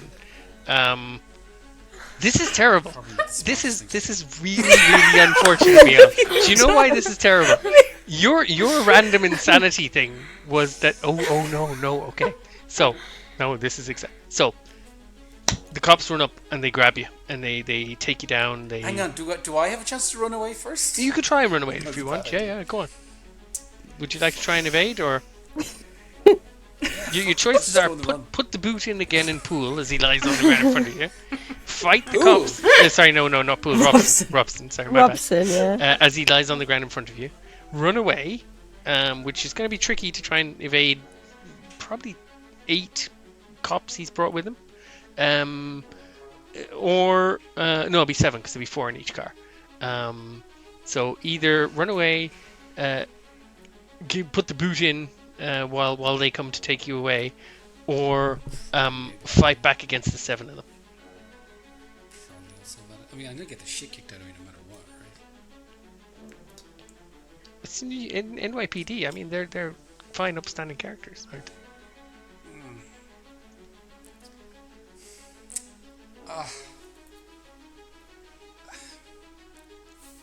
This is terrible. Probably the This smartest is really unfortunate, Mia. Do you know why this is terrible? Your random insanity thing was that no, okay. So no, this is so the cops run up and they grab you and they take you down. They Hang on, do I have a chance to run away first? You could try and run away if That's you a want. bad Yeah, go on. Would you like to try and evade or? Your choices are Just go on the run. put the boot in again in Poole as he lies on the ground in front of you. Fight the cops. Sorry, no, not Poole. Robson. Sorry, my bad. Robson, yeah. As he lies on the ground in front of you. Run away, which is going to be tricky to try and evade probably 8 cops he's brought with him. No, it'll be 7 because there'll be 4 in each car. So either run away, put the boot in while they come to take you away, or fight back against the 7 of them. Probably also valid. I mean, I'm gonna get the shit kicked out of me no matter what, right? It's in NYPD. I mean, they're fine, upstanding characters, aren't they?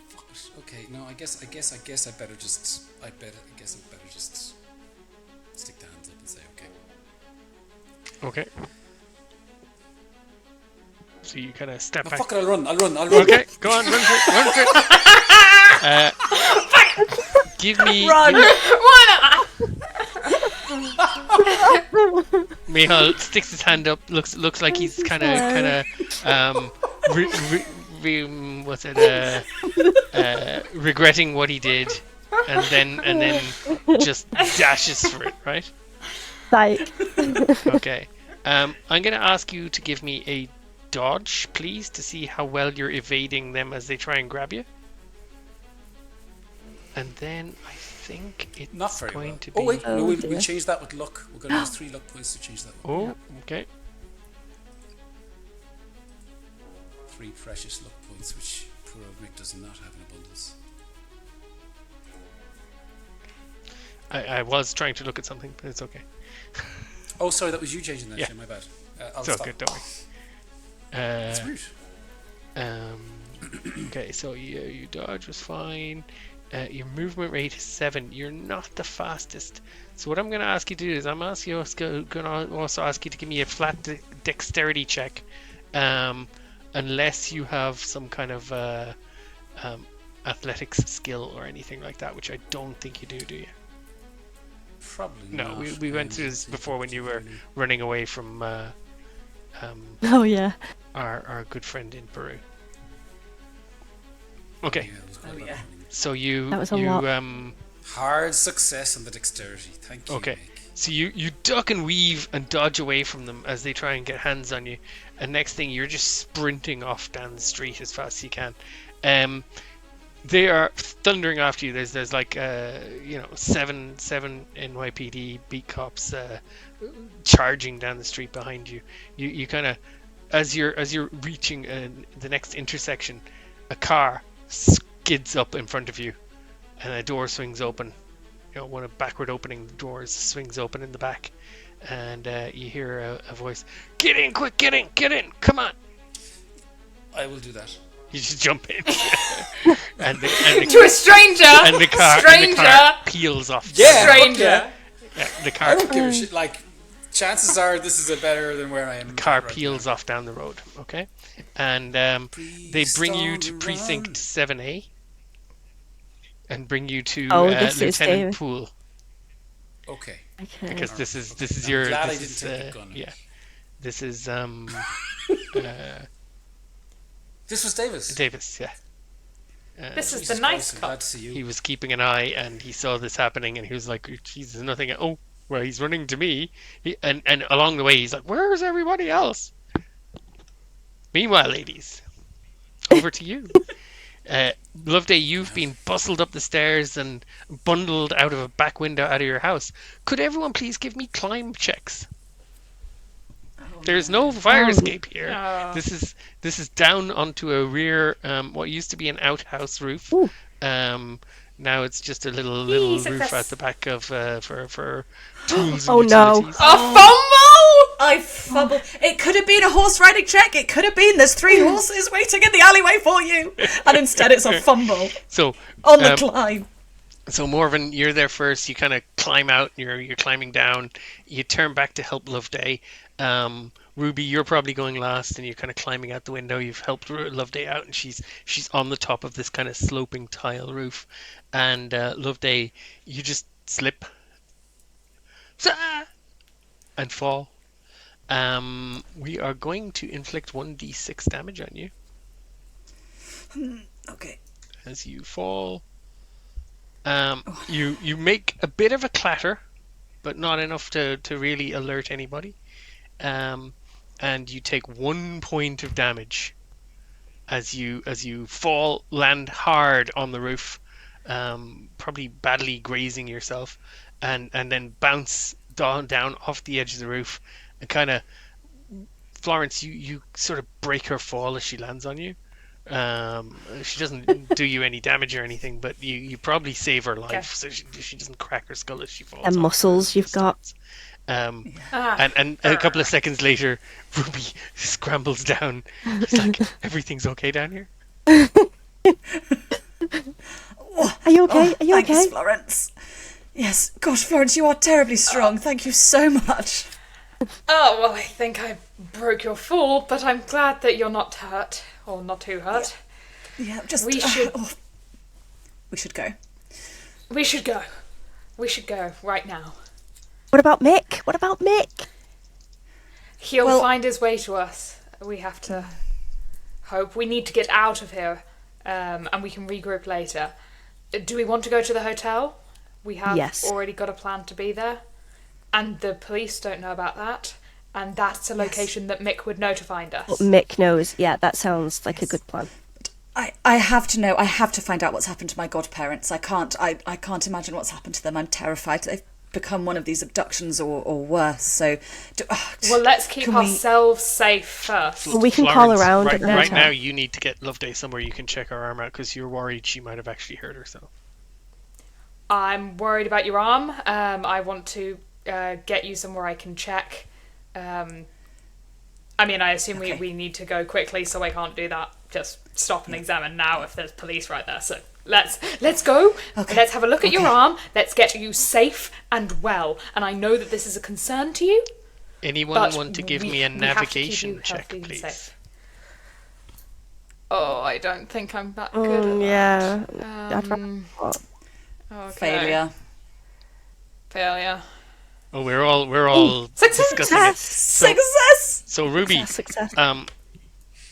Fuck it. Okay, no, I guess I better just stick the hands up and say okay. Okay. So you kind of step No, back. fuck it, I'll run. Okay, go on, run for it. Give me. Run! Michal sticks his hand up. Looks like he's kind of regretting what he did, and then just dashes for it, right? Like, Okay. I'm gonna ask you to give me a dodge, please, to see how well you're evading them as they try and grab you. And then I think it's Not very going well. to be. Oh wait, no, Oh, we'll dear. change that with luck. We're gonna use 3 luck points to change that. Oh, okay. 3 precious luck points, which poor old Mick does not have in abundance. I was trying to look at something, but it's okay. Oh, sorry, that was you changing that. Yeah. Shit, my bad. I'll It's stop. okay, don't worry. That's rude. Okay, so you dodge was fine. Your movement rate is 7. You're not the fastest. So what I'm going to ask you to do is I'm going to also ask you to give me a flat dexterity check, unless you have some kind of athletics skill or anything like that, which I don't think you do you? Probably No, not. we went through this before when you were running away from oh yeah. our good friend in Peru. Okay, Yeah, it was quite Oh, a lot yeah. of running. so you That was a lot. Hard success on the dexterity. Thank you. Okay. Mick. So you duck and weave and dodge away from them as they try and get hands on you, and next thing you're just sprinting off down the street as fast as you can. They are thundering after you. There's like seven NYPD beat cops charging down the street behind you. You kind of as you're reaching the next intersection, a car skids up in front of you, and a door swings open. One of backward opening doors swings open in the back, and you hear a voice, "Get in, quick, get in, come on!" I will do that. You just jump in, and To a stranger! and the Stranger! car peels off. Yeah, Stranger! okay. Yeah, the I car don't give a shit. Like, chances are this is a better than where I am. car right peels now. off down the road. Okay, and they bring you to Precinct 7A, and bring you to Oh, this is Lieutenant David. Poole, Okay. Okay. because this is I'm your glad I this didn't is take the gun. yeah, this is This was Davis. Davis. Yeah. This is Jesus the nice Christ, I'm cop. glad to see you. He was keeping an eye, and he saw this happening, and he was like, "Jesus, nothing." Oh, well, he's running to me, and along the way, he's like, "Where's everybody else?" Meanwhile, ladies, over to you. Loveday, you've been bustled up the stairs and bundled out of a back window out of your house. Could everyone please give me climb checks? There's no fire escape here. Oh. This is down onto a rear, what used to be an outhouse roof. Ooh. Now it's just a little roof success. at the back of for tools and Oh, no. utilities. A fumble! I fumbled. It could have been a horse riding check. It could have been there's 3 horses waiting in the alleyway for you. And instead it's a fumble So on the climb. So Morven, you're there first. You kind of climb out. You're climbing down. You turn back to help Loveday. Ruby, you're probably going last, and you're kind of climbing out the window. You've helped Loveday out, and she's on the top of this kind of sloping tile roof. And Loveday, you just slip and fall. We are going to inflict 1d6 damage on you Okay. as you fall. You make a bit of a clatter, but not enough to really alert anybody. And you take 1 point of damage as you fall, land hard on the roof, probably badly grazing yourself, and then bounce down off the edge of the roof, and kind of, Florence, you sort of break her fall as she lands on you. She doesn't do you any damage or anything, but you probably save her life, so she doesn't crack her skull as she falls. And muscles you've got. And a couple of seconds later, Ruby scrambles down. It's like, everything's okay down here? Are you okay? Are you Thanks, okay? Florence. Yes. Gosh, Florence, you are terribly strong. Thank you so much. Oh, well, I think I broke your fall, but I'm glad that you're not hurt, or not too hurt. Yeah, just... We should... we should go. We should go. We should go right now. What about Mick? What about Mick? He'll find his way to us. We have to hope. We need to get out of here, and we can regroup later. Do we want to go to the hotel? We have already got a plan to be there. And the police don't know about that. And that's a location that Mick would know to find us. Well, Mick knows. Yeah, that sounds like a good plan. I have to know. I have to find out what's happened to my godparents. I can't imagine what's happened to them. I'm terrified. They've become one of these abductions or worse. So, well, let's keep ourselves safe first. Well, we can Florence, call around at the right hotel. now. You need to get Loveday somewhere you can check her arm out, because you're worried she might have actually hurt herself. I'm worried about your arm. I want to get you somewhere I can check. I mean, I assume we need to go quickly, so I can't do that. Just stop and examine now if there's police right there. So let's go. Okay. Let's have a look at your arm. Let's get you safe and well. And I know that this is a concern to you. Anyone want to give me a navigation check, please? Oh, I don't think I'm that good at that. Okay. Failure. Oh, we're all discussing it. Success. So Ruby, Success.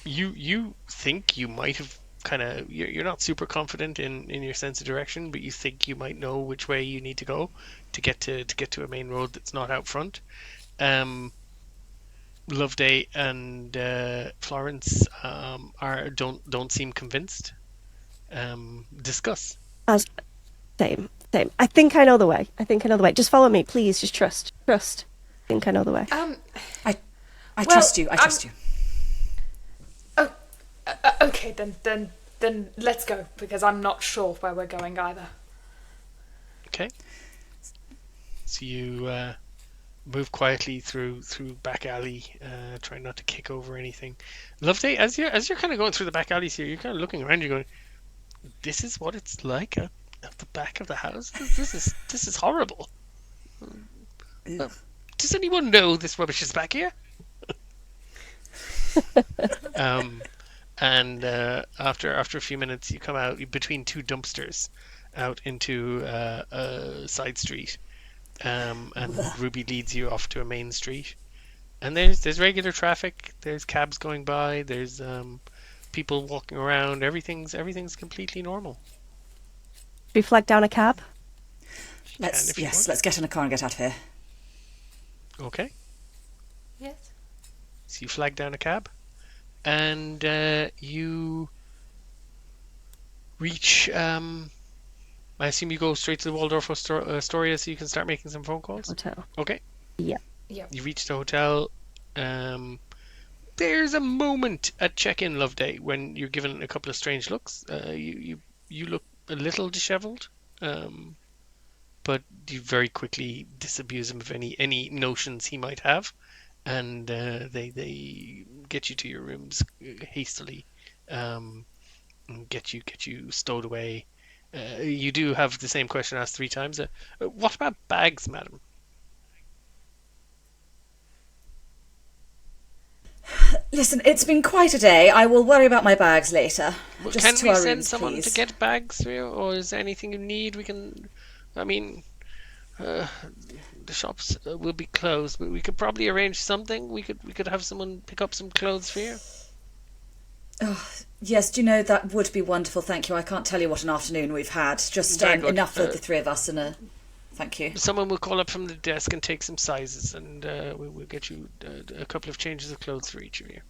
You think you might have you're not super confident in your sense of direction, but you think you might know which way you need to go to get to a main road that's not out front. Loveday and Florence don't seem convinced. Discuss. Same. I think I know the way. Just follow me, please. Just trust. I think I know the way. I trust you. I trust you. Oh, okay, then let's go, because I'm not sure where we're going either. Okay. So you move quietly through back alley, trying not to kick over anything. Loveday, as you're kind of going through the back alleys here, you're kind of looking around. You're going, "This is what it's like at the back of the house. This is horrible. Does anyone know this rubbish is back here?" And after a few minutes, you come out between two dumpsters, out into a side street, and Ruby leads you off to a main street. And there's regular traffic. There's cabs going by. There's people walking around. Everything's completely normal. Should we flag down a cab? Let's get in a car and get out of here. Okay. Yes. So you flag down a cab, and you reach. I assume you go straight to the Waldorf Astoria, so you can start making some phone calls. Hotel. Okay. Yeah. You reach the hotel. There's a moment at check-in, Loveday, when you're given a couple of strange looks. You look a little dishevelled, but you very quickly disabuse him of any notions he might have, and they get you to your rooms hastily, and get you stowed away. You do have the same question asked 3 times. What about bags, madam? Listen, it's been quite a day. I will worry about my bags later. Well, Just can to we our send rooms, someone please. to get bags for you, or is there anything you need? We can. I mean, the shops will be closed, but we could probably arrange something. We could have someone pick up some clothes for you. Oh, yes, do you know, that would be wonderful, thank you. I can't tell you what an afternoon we've had. Just Very good. enough for the 3 of us and thank you. Someone will call up from the desk and take some sizes, and we'll get you a couple of changes of clothes for each of you.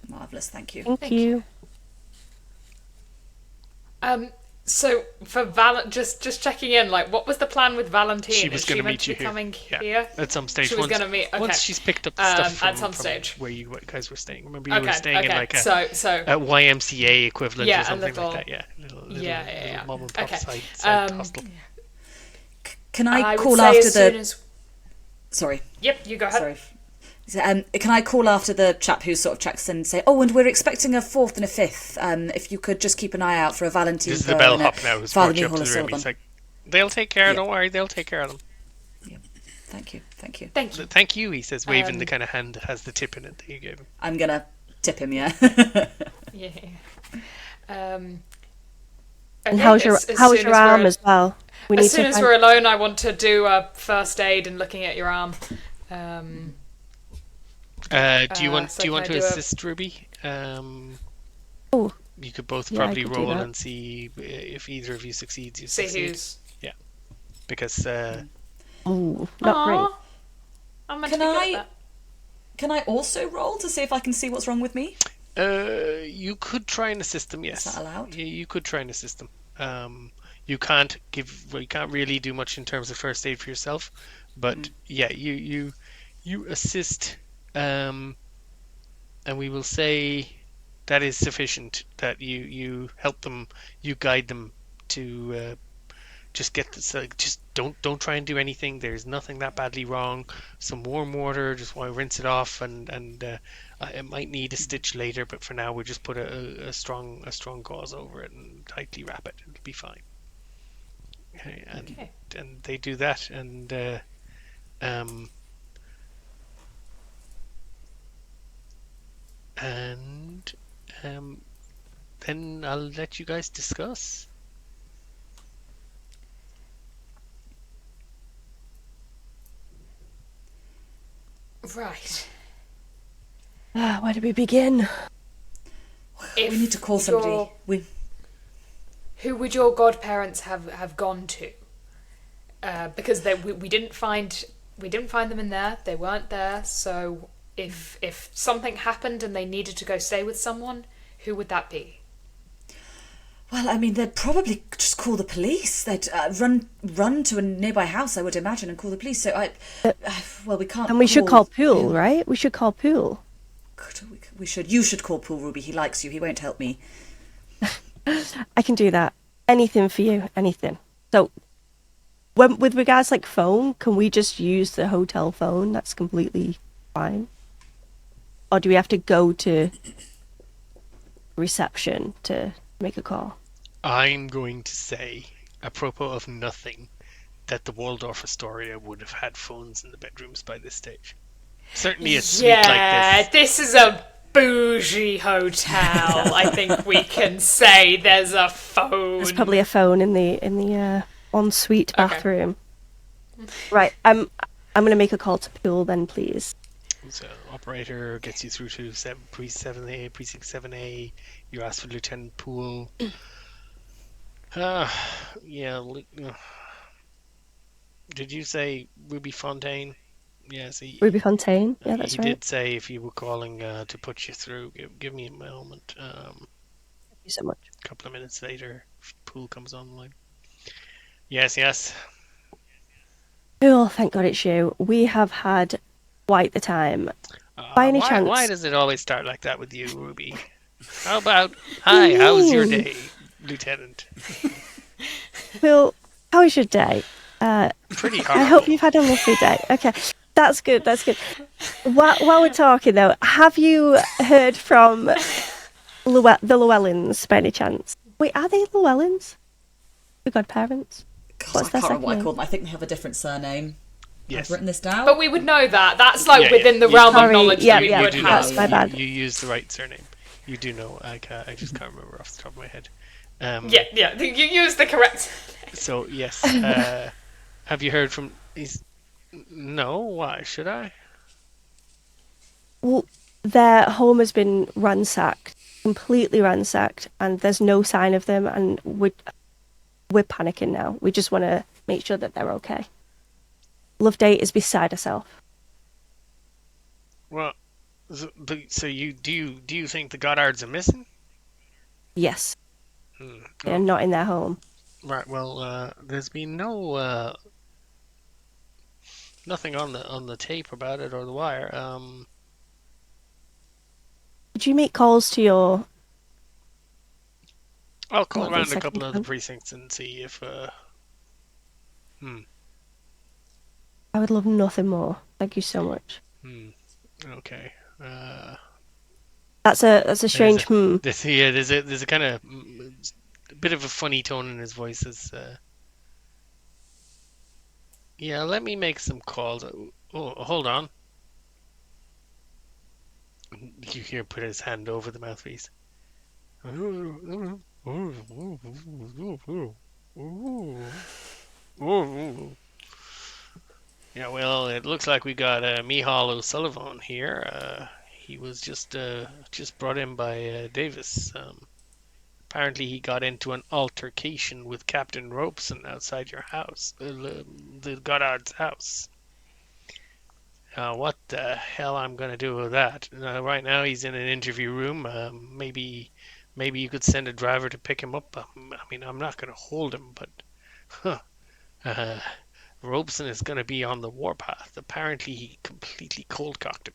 Marvellous, thank you. Thank you. So for just checking in, like, what was the plan with Valentine? She was going to meet you be here. coming Yeah, here? at some stage. She was going to meet. Okay. Once she's picked up the stuff at some from stage where you guys were staying. Remember, you were staying in like a so YMCA equivalent Yeah, or something little- like that. Yeah, little yeah. mom and pop Okay. side hostel. Can I would call say after as soon the? as. Sorry, Yep, you go ahead. sorry. Can I call after the chap who sort of checks and say, "Oh, and we're expecting a fourth and a fifth. If you could just keep an eye out for a Valentine." This is the bellhop now who's Father brought you up to Nihil the room. O'Sullivan. He's like, "They'll take care. Yeah. Don't worry. They'll take care of them." Thank you. Thank you. Thank you, he says, waving the kind of hand that has the tip in it that you gave him. I'm gonna tip him. Yeah. Yeah. And Okay, how's your as how's soon your as arm we're- as well? We As soon to as find- we're alone, I want to do a first aid and looking at your arm. Do you want so to can I do a- assist Ruby? Oh, You could both Yeah, I probably could do roll that. and see if either of you succeeds. You See succeed. who's. Because oh, not great. Aw, I'm meant Can to be good I- at that. Can I also roll to see if I can see what's wrong with me? you could try and assist them. Yes, Is that allowed? You could try and assist them. You can't really do much in terms of first aid for yourself, but yeah, you assist, and we will say that is sufficient. That you help them, you guide them to just get this. Just don't try and do anything. There's nothing that badly wrong. Some warm water, just want to rinse it off, and it might need a stitch later, but for now we'll just put a strong gauze over it and tightly wrap it. It'll be fine. Okay, and they do that, and then I'll let you guys discuss. Right. Where do we begin? If We need to call your- somebody. Who would your godparents have gone to? Because we didn't find them in there. They weren't there. So if something happened and they needed to go stay with someone, who would that be? Well, I mean, they'd probably just call the police. They'd run to a nearby house, I would imagine, and call the police. So we can't. And we should call Poole, right? We should call Poole. We should. You should call Poole, Ruby. He likes you. He won't help me. I can do that. Anything for you. Anything. So, with regards like phone, can we just use the hotel phone? That's completely fine. Or do we have to go to reception to make a call? I'm going to say, apropos of nothing, that the Waldorf Astoria would have had phones in the bedrooms by this stage. Certainly a suite like this. This is a bougie hotel. I think we can say there's a phone. There's probably a phone in the ensuite bathroom. Right. I'm going to make a call to Poole then, please. So, operator gets you through to Precinct 7A. You ask for Lieutenant Poole. Did you say Ruby Fontaine? Yes. Ruby Fontaine. Yeah, that's he right. did say if you were calling to put you through. Give me a moment. Thank you so much. A couple of minutes later, Poole comes online. Yes. Poole, thank God it's you. We have had quite the time. By any chance? Why does it always start like that with you, Ruby? How about, hi, how's your day, Lieutenant? Poole, how was your day? Pretty hard. I hope you've had a lovely day. Okay, that's good. While we're talking though, have you heard from the Llewellyns by any chance? Wait, are they Llewellyns? The godparents? God, What's I their can't remember what I second called them. I think they have a different surname. Yes. I've written this down. But we would know that. That's like Yeah, within the yeah. realm of Sorry, knowledge yeah, that we yeah, would do have. that's my bad. You use the right surname. You do know. I just can't remember off the top of my head. Yeah. You use the correct. So yes. Have you heard from? No. Why should I? Well, their home has been ransacked, completely ransacked, and there's no sign of them, and we're panicking now. We just want to make sure that they're okay. Loveday is beside herself. Well, so you do you think the Goddards are missing? Yes. They're not in their home. Right. Well, there's been no nothing on the tape about it or the wire. Did you make calls to your... I'll call What, the around a second couple of the phone? precincts and see if. I would love nothing more. Thank you so much. Okay. That's a strange There's a kind of a bit of a funny tone in his voice. Yeah, let me make some calls. Oh, hold on. You hear him put his hand over the mouthpiece. Yeah, well, it looks like we got Micheál O'Sullivan here. He was just brought in by Davis. Apparently, he got into an altercation with Captain Robson outside your house, the Goddards' house. What the hell I'm gonna do with that? Right now, he's in an interview room. Maybe you could send a driver to pick him up. I mean, I'm not gonna hold him, but Robson is gonna be on the warpath. Apparently, he completely cold-cocked him.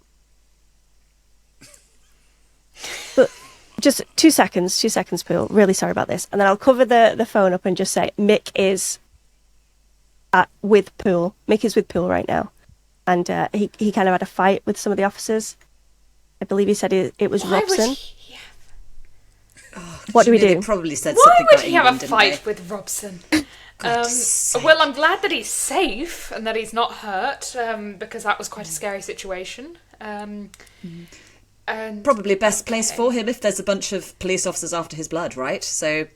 But just 2 seconds, Poole. Really sorry about this. And then I'll cover the phone up and just say Mick is with Poole. Mick is with Poole right now. And he kind of had a fight with some of the officers. I believe he said it was Why would Robson. he What do we They do? probably said Why something would about he have a England, didn't fight they? with Robson? God's sake. Well, I'm glad that he's safe and that he's not hurt, because that was quite a scary situation. And Probably best place for him if there's a bunch of police officers after his blood, right? So,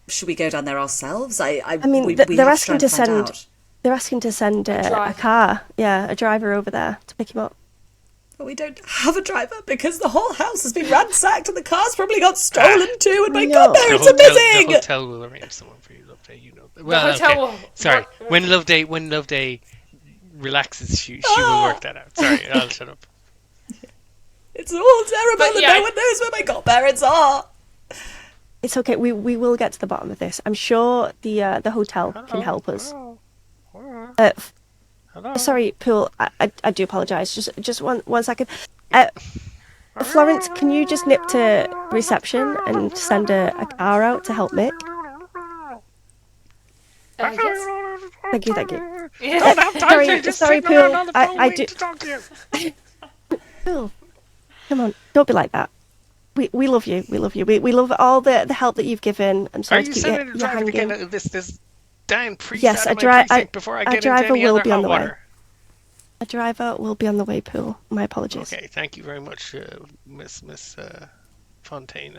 should we go down there ourselves? I mean, we they're have to try asking and to find send. out. They're asking to send a driver. car. Yeah, a driver over there to pick him up. But we don't have a driver because the whole house has been ransacked and the car's probably got stolen too, and my No. godparents are The missing! hotel will arrange someone for you, Loveday. You know. Well, hotel okay. will- Sorry. what- When Loveday relaxes, she will work that out. Sorry, I'll shut up. It's all terrible But and yeah, no one knows where my godparents are! It's okay. We will get to the bottom of this. I'm sure the hotel can help us. Hello. Sorry, Poole. I do apologise. Just one second. Florence, can you just nip to reception and send a car out to help Mick? yes. Thank you. Yeah. Sorry, Poole. I do. Poole, come on, don't be like that. We love you. We love all the help that you've given. I'm Are sorry to you keep sending a you driver to hanging. get this damn priest Yes, out of a my precinct before I a get into driver any will other be on hot the way. water? A driver will be on the way, Poole. My apologies. Okay, thank you very much, Miss Fontaine.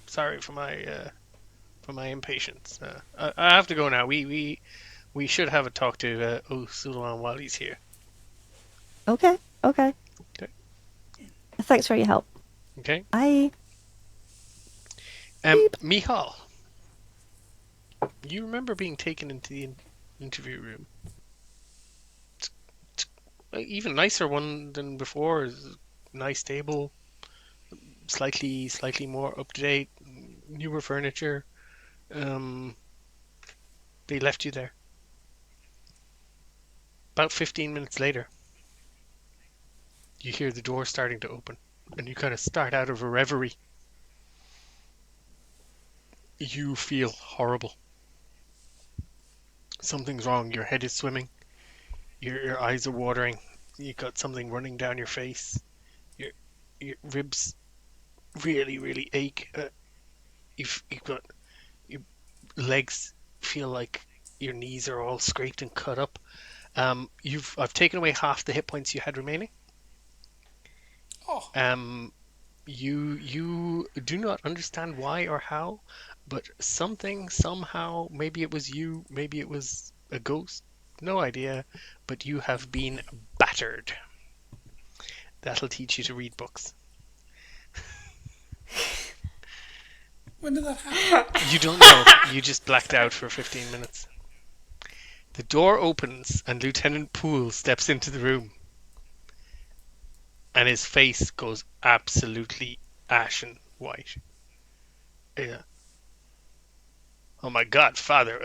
Sorry for my impatience. I have to go now. We should have a talk to O'Sullivan while he's here. Okay. Okay. Thanks for your help. Okay. Bye. Micheál, you remember being taken into the interview room? Even nicer one than before. Nice table, slightly more up to date, newer furniture. They left you there. About 15 minutes later, you hear the door starting to open, and you kind of start out of a reverie. You feel horrible. Something's wrong. Your head is swimming. Your eyes are watering. You got something running down your face. Your ribs really ache. You've got your legs feel like your knees are all scraped and cut up. I've taken away half the hit points you had remaining. Oh. You do not understand why or how, but something, somehow, maybe it was you, maybe it was a ghost, no idea, but you have been battered. That'll teach you to read books. When did that happen? You don't know. You just blacked out for 15 minutes. The door opens and Lieutenant Poole steps into the room. And his face goes absolutely ashen white. Yeah. oh my God, Father,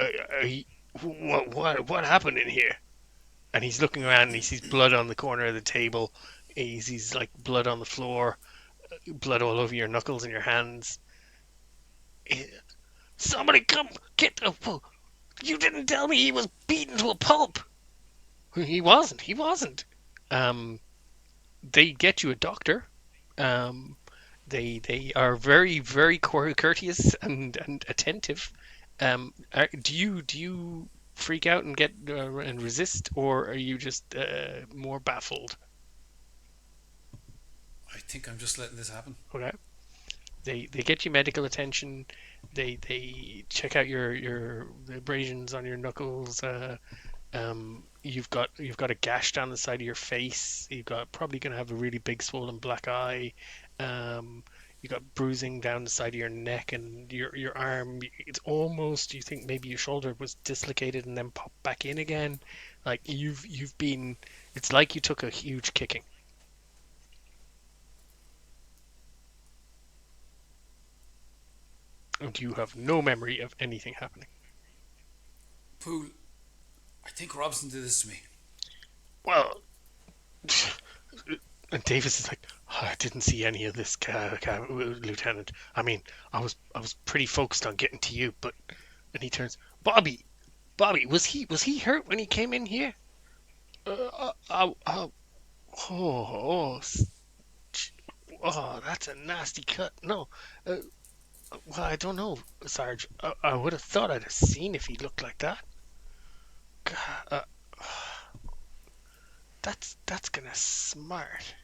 what happened in here? And he's looking around and he sees blood on the corner of the table. He sees like blood on the floor, blood all over your knuckles and your hands. Somebody come get the. You didn't tell me he was beaten to a pulp. He wasn't. He wasn't. Um, they get you a doctor. Um, they are very very courteous and attentive. Do you freak out and get and resist, or are you just more baffled? I think I'm just letting this happen. Okay. They get you medical attention. They check out your the abrasions on your knuckles. You've got a gash down the side of your face. You've got probably going to have a really big swollen black eye. You got bruising down the side of your neck and your arm. It's almost, you think maybe your shoulder was dislocated and then popped back in again. Like you've been. It's like you took a huge kicking. And you have no memory of anything happening. Poole, I think Robson did this to me. Well, and Davis is like, "Oh, I didn't see any of this, Lieutenant. I mean, I was pretty focused on getting to you, but." And he turns, Bobby, was he hurt when he came in here? Oh, that's a nasty cut. No, well, I don't know, Sarge. I would have thought I'd have seen if he looked like that. God, that's gonna smart.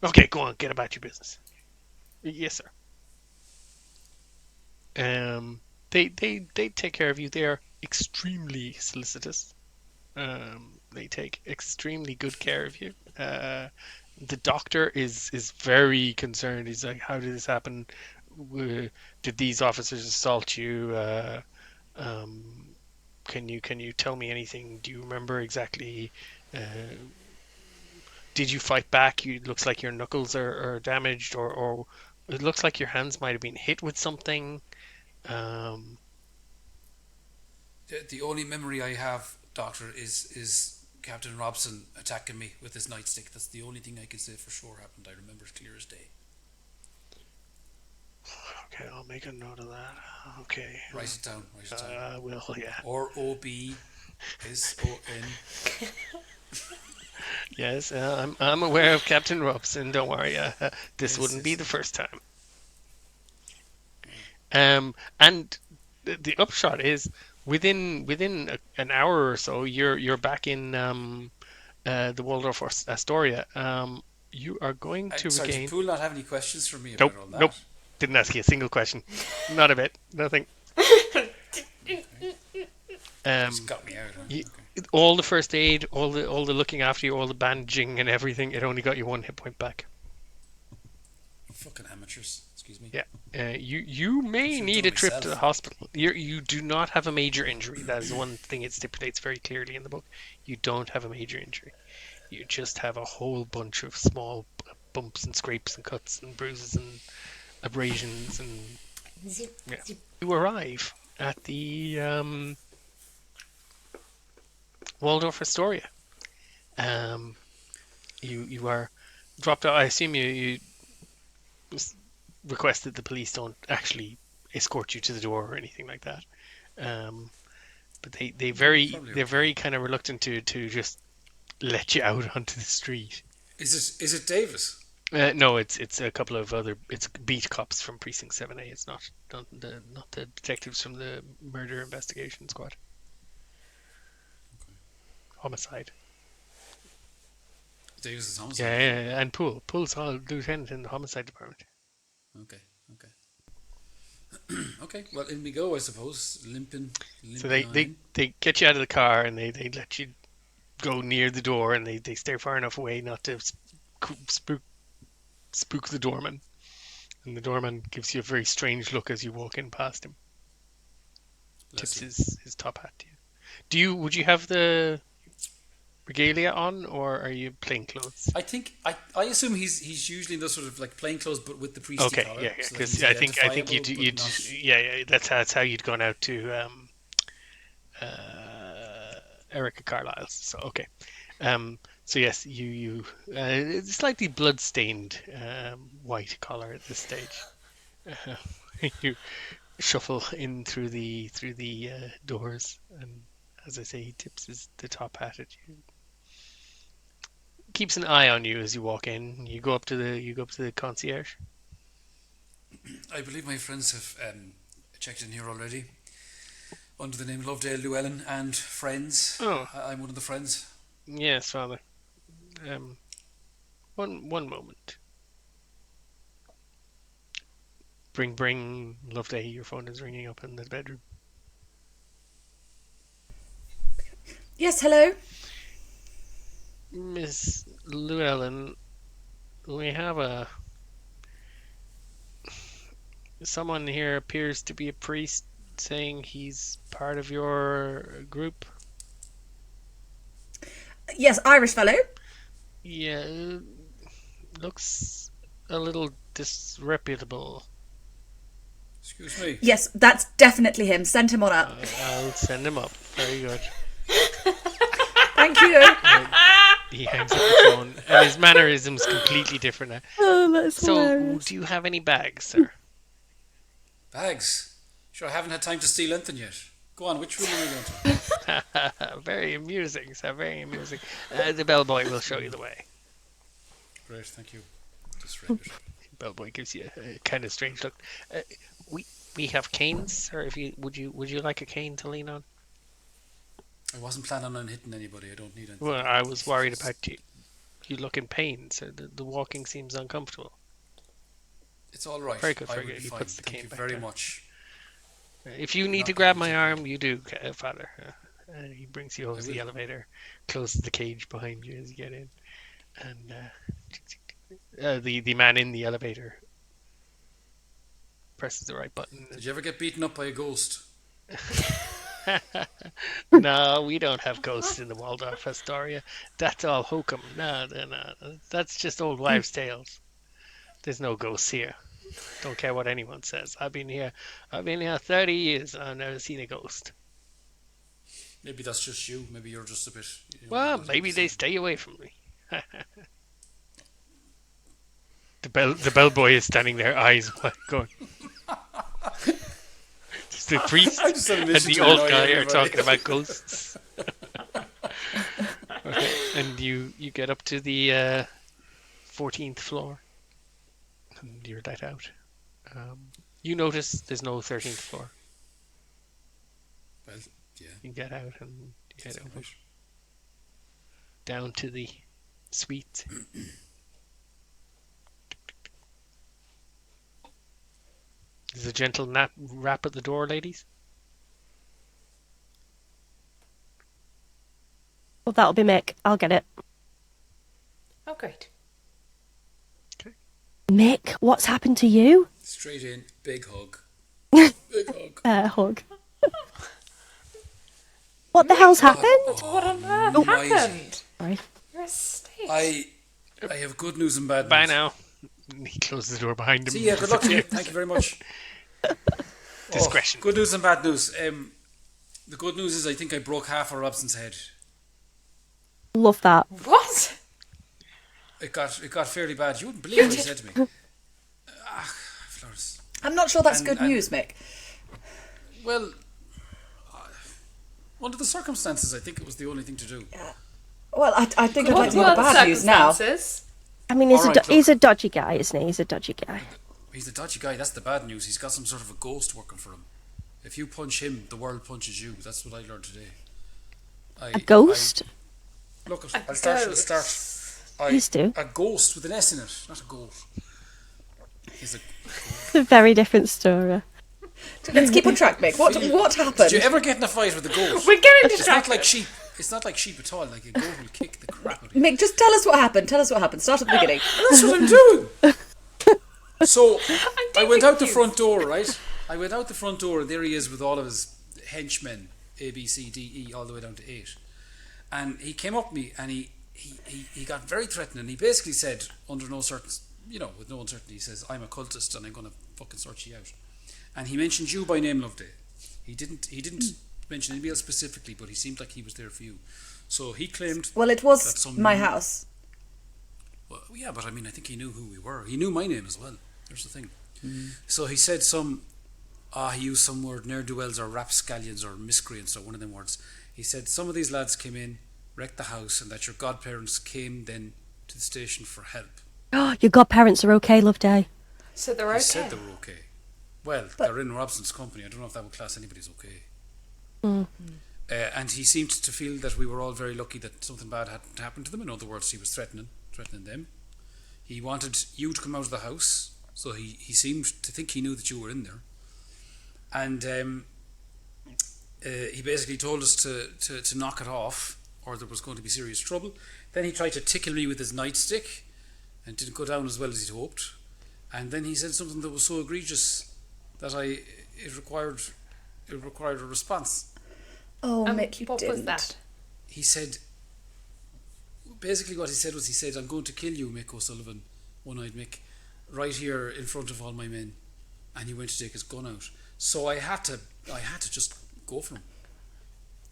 Okay, go on, get about your business. Yes, sir. They take care of you. They are extremely solicitous. They take extremely good care of you. The doctor is very concerned. He's like, "How did this happen? Did these officers assault you? Can you tell me anything? Do you remember exactly? Did you fight back? It looks like your knuckles are damaged, or it looks like your hands might have been hit with something." Um, The only memory I have, Doctor, is Captain Robson attacking me with his nightstick. That's the only thing I can say for sure happened. I remember it clear as day. okay, I'll make a note of that. Okay. Write it down. I will, yeah. ROB is ON. Yes, I'm aware of Captain Robson. Don't worry. This Yes, wouldn't be yes. the first time. And the upshot is within an hour or so, you're back in the Waldorf Astoria. You are going to Sorry, regain. does Poole not have any questions for me Nope, about all that? nope. Didn't ask you a single question. Not a bit. Nothing. Just got me out. Huh? You, Okay. all the first aid, all the looking after you, all the bandaging and everything, it only got you 1 hit point back. Fucking amateurs. Excuse me. Yeah. You may should've need done a trip myself. to the hospital. You do not have a major injury. That is one thing it stipulates very clearly in the book. You don't have a major injury. You just have a whole bunch of small bumps and scrapes and cuts and bruises and abrasions and yeah. You arrive at the Waldorf Astoria. You are dropped out. I assume you request that the police don't actually escort you to the door or anything like that. But they're Probably very kind of reluctant to just let you out onto the street. Is it Davis? No, it's a couple of other. It's beat cops from Precinct 7A. It's not the detectives from the murder investigation squad. Homicide. Davis is homicide. Yeah, and Poole's lieutenant in the homicide department. Okay. Okay. Well, in we go, I suppose. Limping So on in. they get you out of the car and they let you go near the door and they stay far enough away not to spook the doorman. And the doorman gives you a very strange look as you walk in past him. Bless Tips you. his top hat to you. Would you have the regalia on, or are you plain clothes? I think I assume he's usually in those sort of like plain clothes, but with the priestly Okay, collar. yeah, so that because he's I think identifiable, you'd but not- yeah, that's how you'd gone out to Erica Carlyle's. So okay, so yes, you slightly blood-stained white collar at this stage. You shuffle in through the doors, and as I say, he tips the top hat at you. Keeps an eye on you as you walk in. You go up to the concierge. I believe my friends have checked in here already under the name Loveday, Llewellyn, and friends. Oh. I'm one of the friends. Yes, Father. One moment. Bring Loveday. Your phone is ringing up in the bedroom. Yes, hello. Miss Llewellyn, we have someone here appears to be a priest, saying he's part of your group. Yes, Irish fellow. Yeah, looks a little disreputable. Excuse me. Yes, that's definitely him. Send him on up. I'll send him up. Very good. Thank you. He hangs up the phone, and his mannerism's completely different now. Oh, that's So, hilarious. do you have any bags, sir? Bags. Sure, I haven't had time to steal anything yet. Go on, which room are we going to? Very amusing, sir. Very amusing. The bellboy will show you the way. Great, thank you. Just read it. Bellboy gives you a kind of strange look. We have canes, sir. If you would you like a cane to lean on? I wasn't planning on hitting anybody. I don't need anything. Well, I was worried about you. You look in pain, so the walking seems uncomfortable. It's all right. Very good, I very will good. be He fine. puts the Thank cane you back very down. much. If you need Not to grab going my to arm, you do, Father. And he brings you over I the will. elevator, closes the cage behind you as you get in, and the man in the elevator presses the right button. Did you ever get beaten up by a ghost? No, we don't have ghosts in the Waldorf Astoria. That's all hokum. No. That's just old wives' tales. There's no ghosts here. Don't care what anyone says. I've been here 30 years and I've never seen a ghost. Maybe that's just you. Maybe you're just a bit... Well, maybe they stay away from me. The bellboy is standing there, eyes wide, going. Just the priest I just had a and mission the to old annoy guy are everybody. talking about ghosts. Okay, and you get up to the 14th floor, and you're let out. You notice there's no 13th floor. Well, yeah. You get out and you head That's over right. down to the suite. There's a gentle rap at the door, ladies. Well, that'll be Mick. I'll get it. Oh, great. Mick, what's happened to you? Straight in, big hug. Big hug. Hug. What the hell's happened? What on earth Almighty. happened? Sorry. You're a state. I have good news and bad news. Bye now. He closes the door behind him. See ya, good luck to you. Thank you very much. Discretion. Oh, good news and bad news. The good news is I think I broke half of Robson's head. Love that. What? It got fairly bad. You wouldn't believe what he said to me. Florence. I'm not sure that's And- good and- news, Mick. Well, under the circumstances, I think it was the only thing to do. Well, I think I'd What like to were hear the the bad news now. circumstances? I mean, he's, All right, look. he's a dodgy guy, isn't he? He's a dodgy guy. He's a dodgy guy. That's the bad news. He's got some sort of a ghost working for him. If you punch him, the world punches you. That's what I learned today. A ghost? Look, I'll start from the start. Please do. A ghost with an S in it, not a ghost. He's a. It's a very different story. Let's keep on track, Mick. What happened? Did you ever get in a fight with a ghost? We're getting It's not distracted. like sheep. It's not like sheep at all. Like a goat will kick the crap out of you. Mick, just tell us what happened. Tell us what happened. Start at the beginning. That's what I'm doing. So I went out the confused. front door, right? I went out the front door, and there he is with all of his henchmen, A, B, C, D, E, all the way down to 8. And he came up to me and he got very threatening. He basically said, under no certain, with no uncertainty, he says, I'm a cultist and I'm going to fucking sort you out. And he mentioned you by name, Loveday. He didn't mention anybody else specifically, but he seemed like he was there for you. So he claimed... Well, it was my house. Well, yeah, but I mean, I think he knew who we were. He knew my name as well. There's the thing. So he said he used some word, ne'er-do-wells or rapscallions or miscreants or one of them words. He said some of these lads came in, wrecked the house, and that your godparents came then to the station for help. Oh, your godparents are okay, Loveday. So they're okay. He said they were okay. Well, they're in Robson's company. I don't know if that would class anybody's okay. And he seemed to feel that we were all very lucky that something bad hadn't happened to them. In other words, he was threatening them. He wanted you to come out of the house, so he seemed to think he knew that you were in there. And he basically told us to knock it off, or there was going to be serious trouble. Then he tried to tickle me with his nightstick, and didn't go down as well as he'd hoped. And then he said something that was so egregious that it required a response. Oh, Mick, what didn't. was that? He said, basically what he said, I'm going to kill you, Mick O'Sullivan, one-eyed Mick, right here in front of all my men. And he went to take his gun out. So I had to just go for him.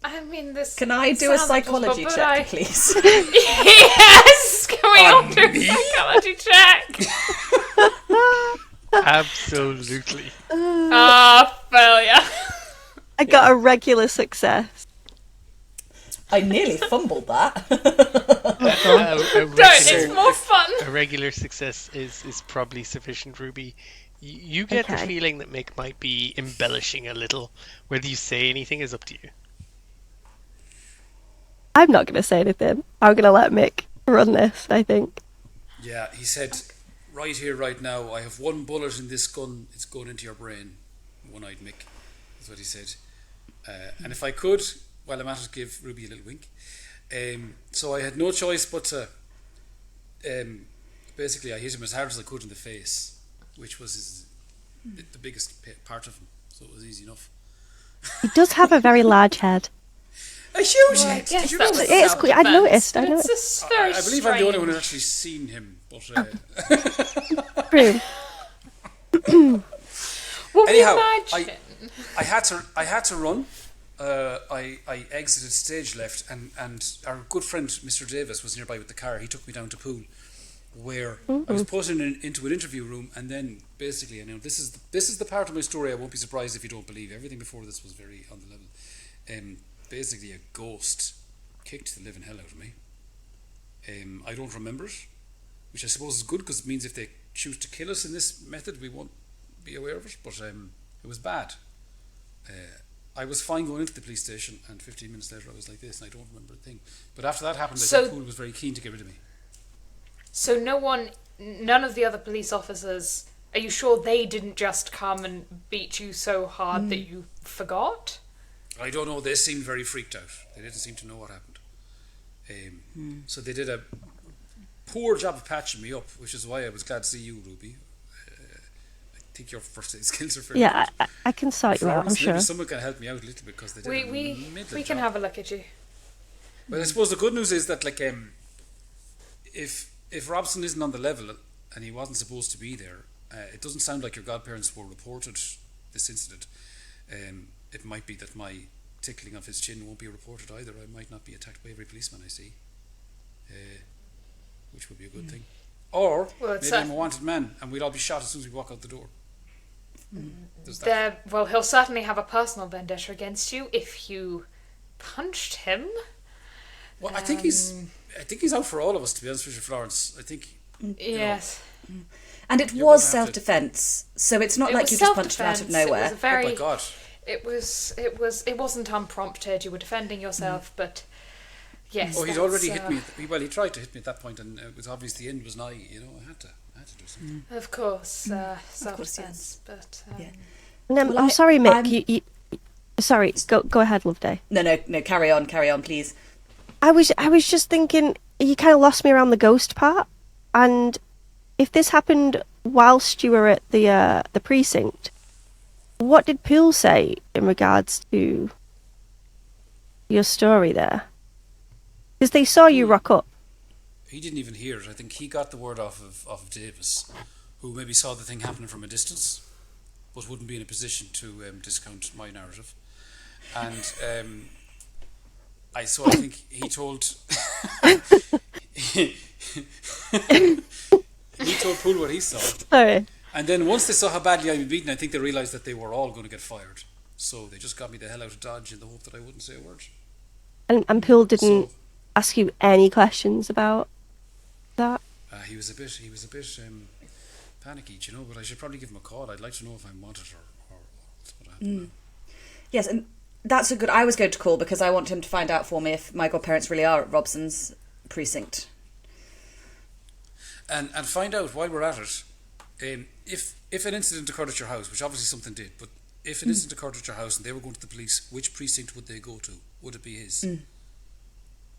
I mean, this. Can I do a psychology check, please? Yes! Can we all do a psychology check? Absolutely. Failure. I got a regular success. I nearly fumbled that. It's more fun. A regular success is probably sufficient, Ruby. You get the feeling that Mick might be embellishing a little. Whether you say anything is up to you. I'm not going to say anything. I'm going to let Mick run this, I think. Yeah, he said, right here, right now, I have one bullet in this gun. It's going into your brain, one-eyed Mick. That's what he said. And if I could, well, I might have to give Ruby a little wink. So I had no choice but to... basically, I hit him as hard as I could in the face, which was the biggest part of him. So it was easy enough. He does have a very large head. A huge head! Yes, Did you notice It's that? quite, I noticed. It's very I believe I'm the only one who's actually seen him. But True. Well, anyhow, imagine. I had to run. I exited stage left, and our good friend Mr. Davis was nearby with the car. He took me down to Poole, where I was put into an interview room, and then basically, this is the part of my story I won't be surprised if you don't believe. Everything before this was very on the level. Basically, a ghost kicked the living hell out of me. I don't remember it, which I suppose is good because it means if they choose to kill us in this method, we won't be aware of it. But it was bad. I was fine going into the police station, and 15 minutes later I was like this, and I don't remember a thing. But after that happened, I think Poole was very keen to get rid of me. So none of the other police officers, are you sure they didn't just come and beat you so hard that you forgot? I don't know, they seemed very freaked out. They didn't seem to know what happened. So they did a poor job of patching me up, which is why I was glad to see you, Ruby. I think your first aid skills are fairly good. I can sort you out, I'm sure. Maybe someone can help me out a little bit because they did We can have a look at you. But I suppose the good news is that if Robson isn't on the level and he wasn't supposed to be there, it doesn't sound like your godparents were reported this incident. It might be that my tickling of his chin won't be reported either. I might not be attacked by every policeman I see, which would be a good thing. Or maybe I'm a wanted man and we'll all be shot as soon as we walk out the door. Well, he'll certainly have a personal vendetta against you if you punched him. Well, I think he's out for all of us, to be honest with you, Florence. I think. Yes. And it was self-defense, so it's not like you just punched him out of nowhere. It was very, oh my God. It wasn't unprompted. You were defending yourself, but yes. Oh, he'd already hit me. He tried to hit me at that point, and it was obvious the end was nigh. I had to do something. Of course, self-defense, but. No, I'm sorry, Mick. Sorry, go ahead, Loveday. No, carry on, please. I was just thinking, you kind of lost me around the ghost part, and if this happened whilst you were at the precinct, what did Poole say in regards to your story there? Because they saw you rock up. He didn't even hear it. I think he got the word off of Davis, who maybe saw the thing happening from a distance, but wouldn't be in a position to discount my narrative. And I think he told he told Poole what he saw. Sorry. And then once they saw how badly I'd been beaten, I think they realised that they were all going to get fired. So they just got me the hell out of Dodge in the hope that I wouldn't say a word. And Poole didn't ask you any questions about that? He was a bit panicky, you know, but I should probably give him a call. I'd like to know if I'm wanted or what happened. Yes, and that's a good... I was going to call because I want him to find out for me if my godparents really are at Robson's precinct. And find out, while we're at it, if an incident occurred at your house, which obviously something did, but if an incident occurred at your house and they were going to the police, which precinct would they go to? Would it be his?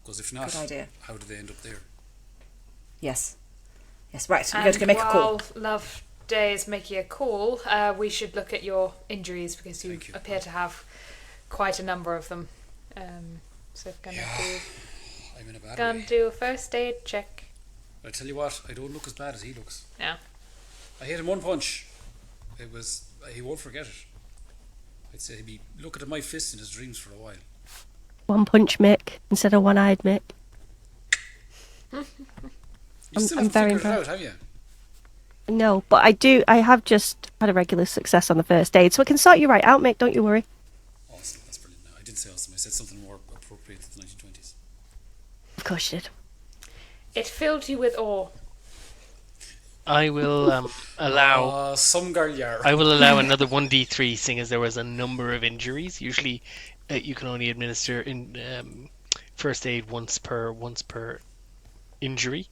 Because if not, Good idea. how did they end up there? Yes. Yes, right. I'm going to go make a call. While Loveday is making a call, we should look at your injuries because you appear to have quite a number of them. So I'm in a bad gonna way. do a first aid check. I tell you what, I don't look as bad as he looks. Yeah. I hit him one punch. He won't forget it. I'd say he'd be looking at my fist in his dreams for a while. One punch Mick instead of one-eyed Mick. You still I'm haven't very figured it out, impressed. have you? No, but I have just had a regular success on the first aid, so I can sort you right out, Mick, don't you worry. Awesome, that's brilliant. No, I didn't say awesome, I said something more appropriate to the 1920s. Of course you did. It filled you with awe. I will allow. Some girl yar. I will allow another 1d3, seeing as there was a number of injuries. Usually, you can only administer in first aid once per injury,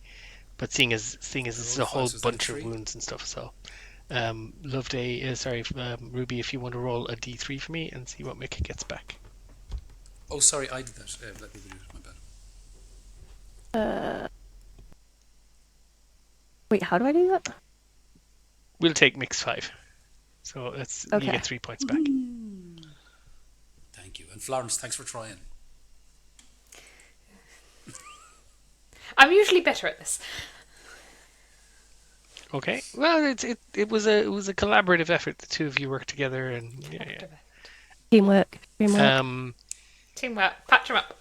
but seeing as it's a whole bunch of wounds and stuff, so Loveday, Ruby, if you want to roll a d3 for me and see what Mick gets back. Oh, sorry, I did that. Let me do it. My bad. Wait, how do I do that? We'll take Mick's 5, so that's you Okay. get 3 points back. Thank you. And Florence, thanks for trying. I'm usually better at this. Okay. Well, it was a collaborative effort. The two of you worked together, and yeah. Teamwork. Teamwork. Patch them up.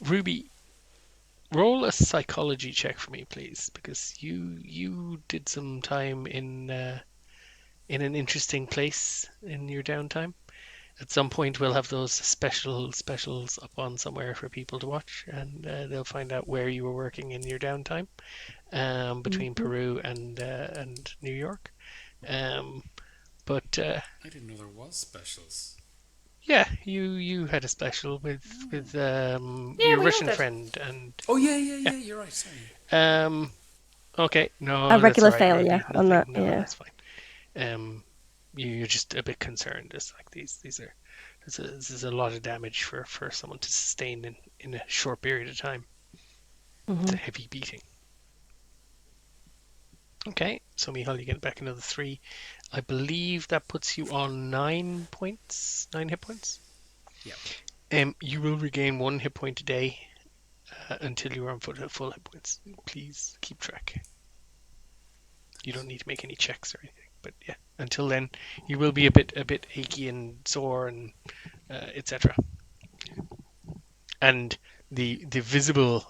Ruby, roll a psychology check for me, please, because you did some time in an interesting place in your downtime. At some point, we'll have those specials up on somewhere for people to watch, and they'll find out where you were working in your downtime, between Peru and New York. But I didn't know there was specials. yeah, you had a special with your we Russian all did. friend, and Oh, yeah, you're right, sorry. okay, no, A regular that's all right, failure Ruby, on that, no, yeah. that's fine. You're just a bit concerned. It's like this is a lot of damage for someone to sustain in a short period of time. It's a heavy beating. Okay, so Michal, you get back another 3. I believe that puts you on 9 hit points. Yeah. You will regain 1 hit point a day until you are on full hit points. Please keep track. You don't need to make any checks or anything, but yeah, until then, you will be a bit achy and sore and etc. And the visible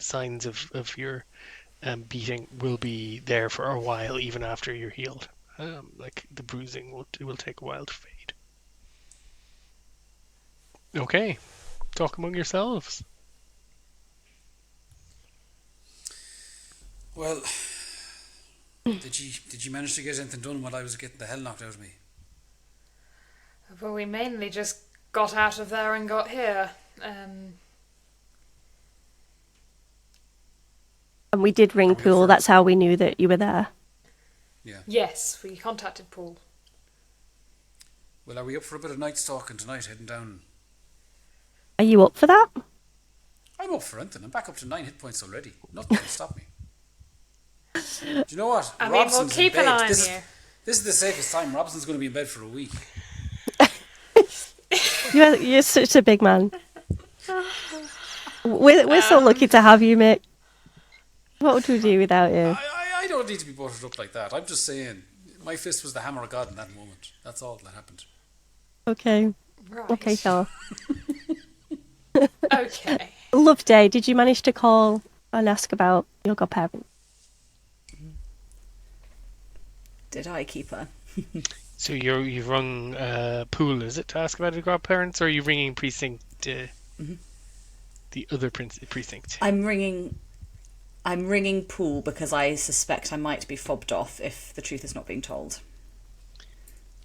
signs of your beating will be there for a while, even after you're healed. Like the bruising will take a while to fade. Okay, talk among yourselves. Well, did you manage to get anything done while I was getting the hell knocked out of me? Well, we mainly just got out of there and got here. And we did ring Are we Poole. first? That's how we knew that you were there. Yeah. Yes, we contacted Poole. Well, are we up for a bit of night stalking tonight, heading down? Are you up for that? I'm up for anything. I'm back up to 9 hit points already. Nothing can stop me. Do you know what? I mean, we'll Robson's keep in an bed. eye on This you. is the safest time. Robson's going to be in bed for a week. You're such a big man. We're so lucky to have you, Mick. What would we do without you? I don't need to be buttered up like that. I'm just saying, my fist was the hammer of God in that moment. That's all that happened. Okay. Right. Okay, Thor. Okay. Loveday, did you manage to call and ask about your godparents? Did I, Keeper? So you've rung Poole, is it, to ask about the godparents, or are you ringing Precinct, the other precinct? I'm ringing Poole because I suspect I might be fobbed off if the truth is not being told.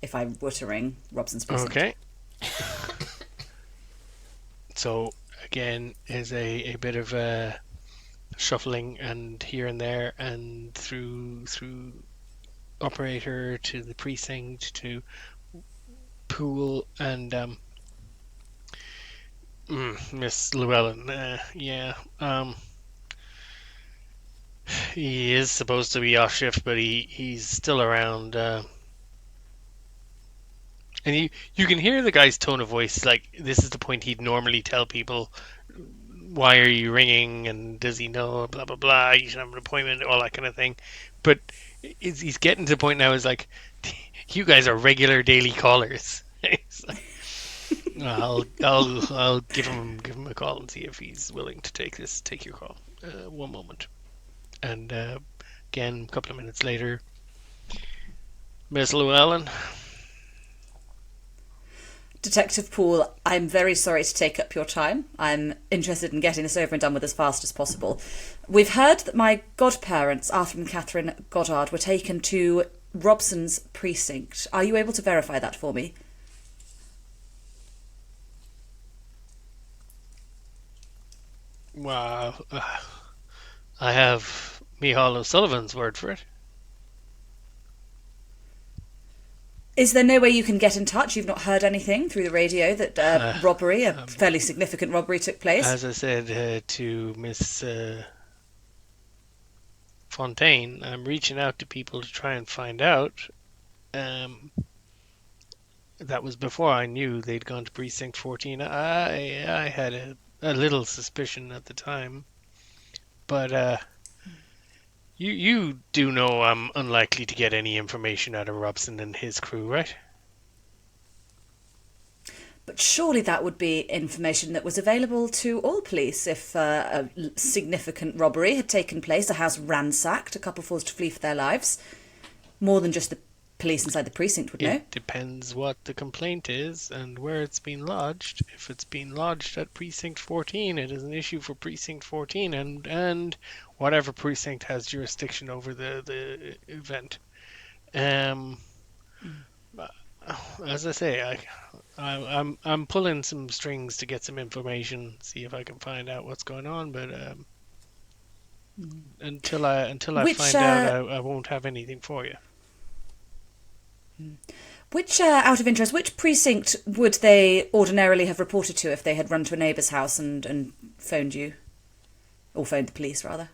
If I were to ring Robson's precinct. Okay. So again, is a bit of shuffling and here and there and through operator to the precinct to Poole and Miss Llewellyn. He is supposed to be off shift, but he's still around. And you can hear the guy's tone of voice, like this is the point he'd normally tell people, why are you ringing, and does he know, blah, blah, blah, you should have an appointment, all that kind of thing. But he's getting to the point now, is like, you guys are regular daily callers. Like, I'll give him a call and see if he's willing to take your call. One moment. And again, a couple of minutes later, Miss Llewellyn. Detective Poole, I'm very sorry to take up your time. I'm interested in getting this over and done with as fast as possible. We've heard that my godparents, Arthur and Catherine Goddard, were taken to Robson's precinct. Are you able to verify that for me? Well, I have Micheál O'Sullivan's word for it. Is there no way you can get in touch? You've not heard anything through the radio that a fairly significant robbery took place? As I said to Miss Fontaine, I'm reaching out to people to try and find out. That was before I knew they'd gone to Precinct 14. I had a little suspicion at the time. But you do know I'm unlikely to get any information out of Robson and his crew, right? But surely that would be information that was available to all police if a significant robbery had taken place, a house ransacked, a couple forced to flee for their lives. More than just the police inside the precinct would know. It depends what the complaint is and where it's been lodged. If it's been lodged at Precinct 14, it is an issue for Precinct 14 and whatever precinct has jurisdiction over the event. As I say, I'm pulling some strings to get some information, see if I can find out what's going on. But until I find out, I won't have anything for you. Which, out of interest, which precinct would they ordinarily have reported to if they had run to a neighbour's house and phoned you? Or phoned the police, rather?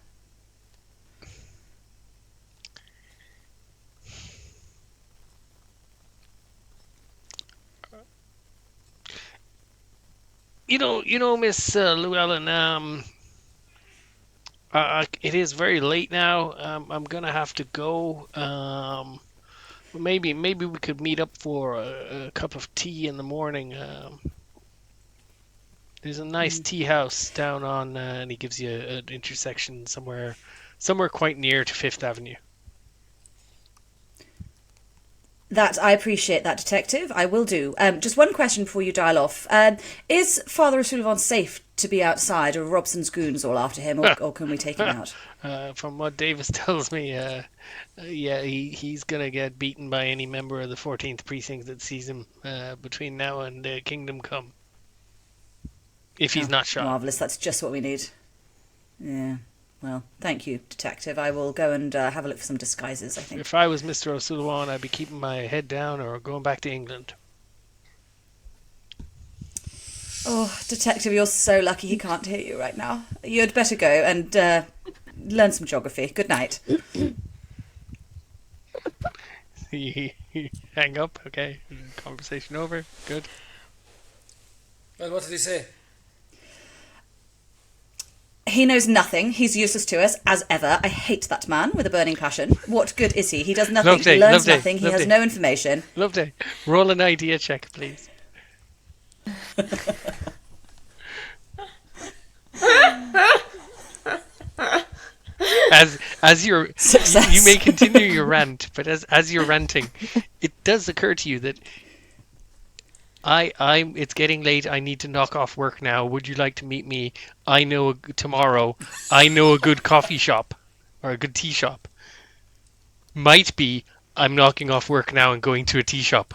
You know, Miss Llewellyn, it is very late now. I'm gonna have to go. Maybe we could meet up for a cup of tea in the morning. There's a nice tea house down on, and he gives you an intersection somewhere quite near to Fifth Avenue. That I appreciate that, Detective. I will do. Just one question before you dial off. Is Father O'Sullivan safe to be outside, or Robson's goons all after him, or can we take him out? From what Davis tells me, he's gonna get beaten by any member of the 14th precinct that sees him between now and Kingdom Come. If he's not shot. Marvellous, that's just what we need. Yeah. Well, thank you, Detective. I will go and have a look for some disguises, I think. If I was Mr. O'Sullivan, I'd be keeping my head down or going back to England. Oh, Detective, you're so lucky he can't hear you right now. You'd better go and learn some geography. Good night. You hang up, okay? Conversation over. Good. Well, what did he say? He knows nothing. He's useless to us, as ever. I hate that man with a burning passion. What good is he? He does nothing. Loveday, he learns Loveday, nothing. He Loveday. has no information. Loveday, roll an idea check, please. As you're, Success. you may continue your rant, but as you're ranting, it does occur to you that it's getting late. I need to knock off work now. Would you like to meet me? Tomorrow. I know a good coffee shop or a good tea shop. Might be I'm knocking off work now and going to a tea shop.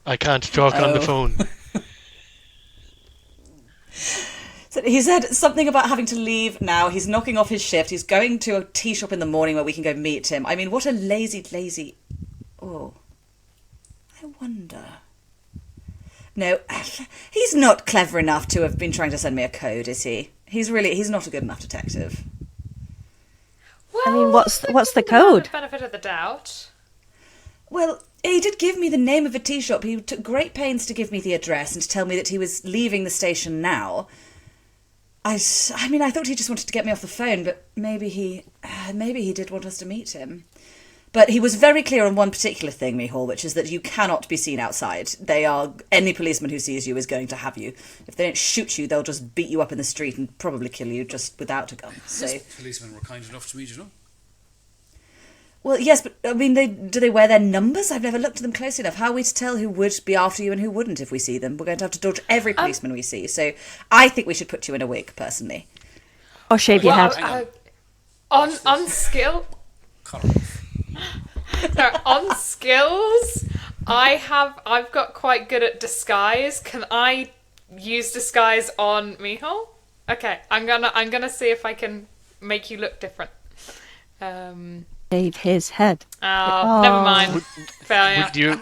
I can't talk on the phone. So he said something about having to leave now. He's knocking off his shift. He's going to a tea shop in the morning where we can go meet him. I mean, what a lazy... Oh. I wonder... No, he's not clever enough to have been trying to send me a code, is he? He's not a good enough detective. Well, I mean, what's the give him code? the benefit of the doubt. Well, he did give me the name of a tea shop. He took great pains to give me the address and to tell me that he was leaving the station now. I thought he just wanted to get me off the phone, but maybe he did want us to meet him. But he was very clear on one particular thing, Mihal, which is that you cannot be seen outside. Any policeman who sees you is going to have you. If they don't shoot you, they'll just beat you up in the street and probably kill you just without a gun. So, These policemen were kind enough to me, well, yes, but I mean, do they wear their numbers? I've never looked at them closely enough. How are we to tell who would be after you and who wouldn't if we see them? We're going to have to dodge every policeman we see. So I think we should put you in a wig, personally. Or shave your head. On skill. No, on skills, I've got quite good at disguise. Can I use disguise on Mihal? Okay, I'm gonna see if I can make you look different. Shave his head. Oh, never mind. Failure. Would you?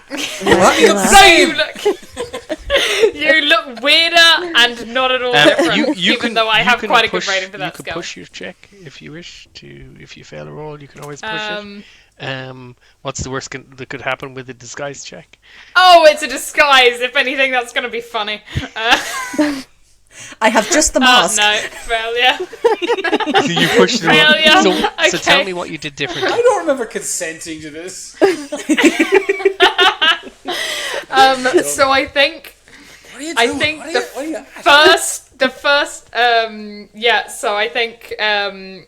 You look weirder and not at all different. Even though I have quite a good rating for that skill. You can push your check if you wish to. If you fail a roll, you can always push it. What's the worst that could happen with a disguise check? Oh, it's a disguise. If anything, that's going to be funny. I have just the mask. No, failure. So you pushed the Failure. So tell me what you did differently. I don't remember consenting to this. So I think. What are you doing? I think so I think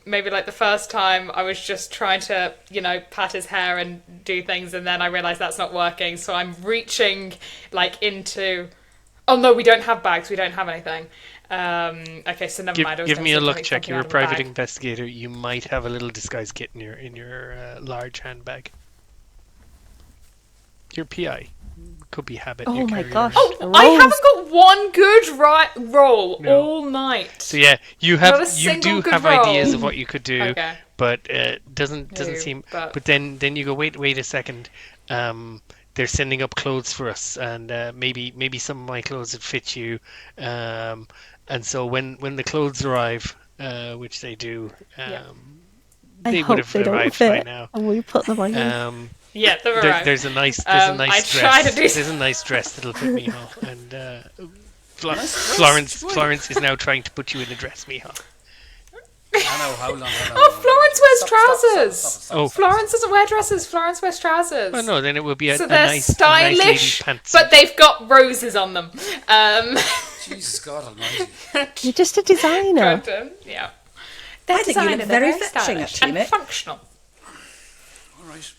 maybe like the first time I was just trying to, pat his hair and do things, and then I realised that's not working, so I'm reaching like into... Oh no, we don't have bags, we don't have anything. Okay, so never mind. Give me a luck check. You're a private investigator. You might have a little disguise kit in your large handbag. Your PI. Could be habit. Oh my gosh. Oh, I haven't got one good roll all night. So yeah, you do have ideas of what you could do, okay. But doesn't seem. But then you go, wait a second. They're sending up clothes for us, and maybe some of my clothes would fit you. And so when the clothes arrive, which they do, they would have arrived by now. And we put them on you. Yeah, they've arrived. There's a nice dress. There's a nice dress that'll fit Mihal, and Florence is now trying to put you in a dress, Mihal. I know how long. Florence wears trousers. Stop. Florence doesn't wear dresses. Florence wears trousers. Oh no, then it would be so a they're nice stylish, pantsuit. but they've got roses on them. Jesus God Almighty! You're just a designer. Yeah, I think you look very fetching, stylish actually, and Mick. functional. All right.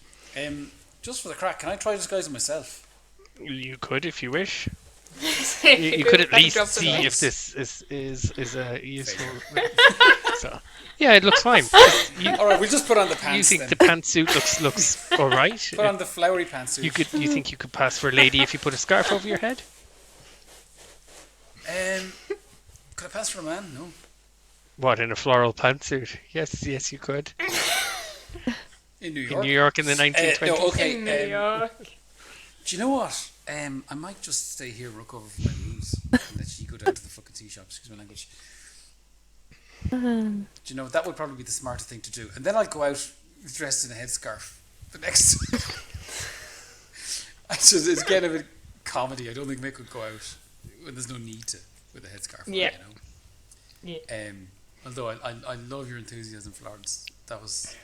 Just for the crack, can I try disguising myself? You could if you wish. You could at least see if this is a useful. So, yeah, it looks fine. All right, we'll just put on the pants. You think then. the pantsuit looks all right? Put on the flowery pantsuit. You think you could pass for a lady if you put a scarf over your head? Could I pass for a man? No. What, in a floral pantsuit? Yes, you could. In New York. In New York in the 1920s. No, okay. In New York. Do you know what? I might just stay here and recover from my wounds and let you go down to the fucking tea shop. Excuse my language. Do you know, that would probably be the smarter thing to do. And then I'd go out dressed in a headscarf the next it's kind of a comedy. I don't think Mick would go out when there's no need to with a headscarf. Yeah. On, Yeah. Although I love your enthusiasm, Florence. That was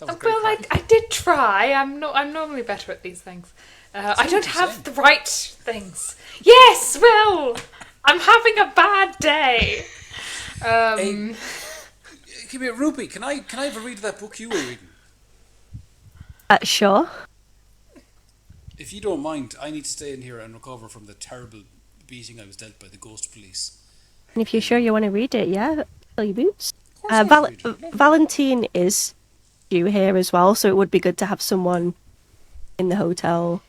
great. Well, I did try. I'm normally better at these things. I don't have the right things. Yes, well, I'm having a bad day. Hey, give me a Ruby. Can I have a read of that book you were reading? Sure. If you don't mind, I need to stay in here and recover from the terrible beating I was dealt by the ghost police. And if you're sure you want to read it, yeah, fill your boots. Of course I want to read it. Valentine is due here as well, so it would be good to have someone in the hotel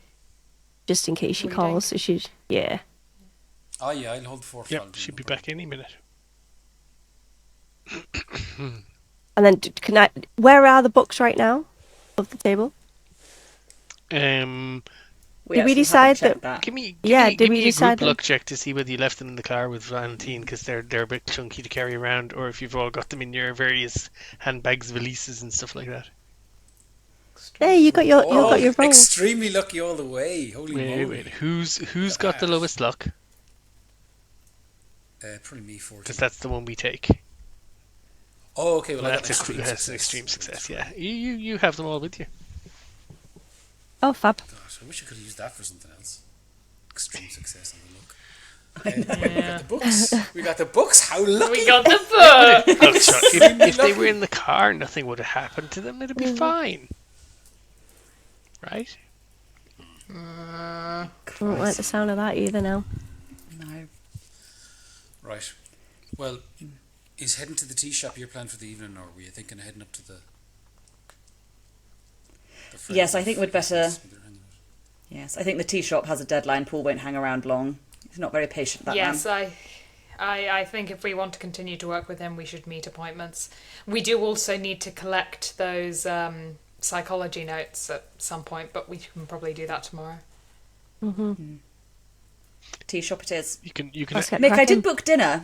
just in case she Reading. calls. So yeah. Oh yeah, I'll hold the fort. Yep, she'll be back any minute. And then where are the books right now? Of the table? Um, Did we decide that? that? Give me Did we a decide group luck check to see whether you left them in the car with Valentine, because they're a bit chunky to carry around, or if you've all got them in your various handbags, valises, and stuff like that. Hey, you got your roll. Extremely lucky all the way. Holy moly! Wait. Who's got the lowest luck? Probably me 14. Because that's the one we take. Oh, okay. Well, That's an extreme success. Yeah, you have them all with you. Oh, fab. Gosh, I wish I could have used that for something else. Extreme success on the look. We got the books. We got the books. How lucky! We got the book. If they were in the car, nothing would have happened to them. It'd be fine, right? I don't like the sound of that either now. No. Right. Well, is heading to the tea shop your plan for the evening, or were you thinking of heading up to the Yes, I think we'd better. Yes, I think the tea shop has a deadline. Poole won't hang around long. He's not very patient, that man. Yes, I think if we want to continue to work with him, we should meet appointments. We do also need to collect those psychology notes at some point, but we can probably do that tomorrow. Tea shop it is. You can. Mick, I did book dinner,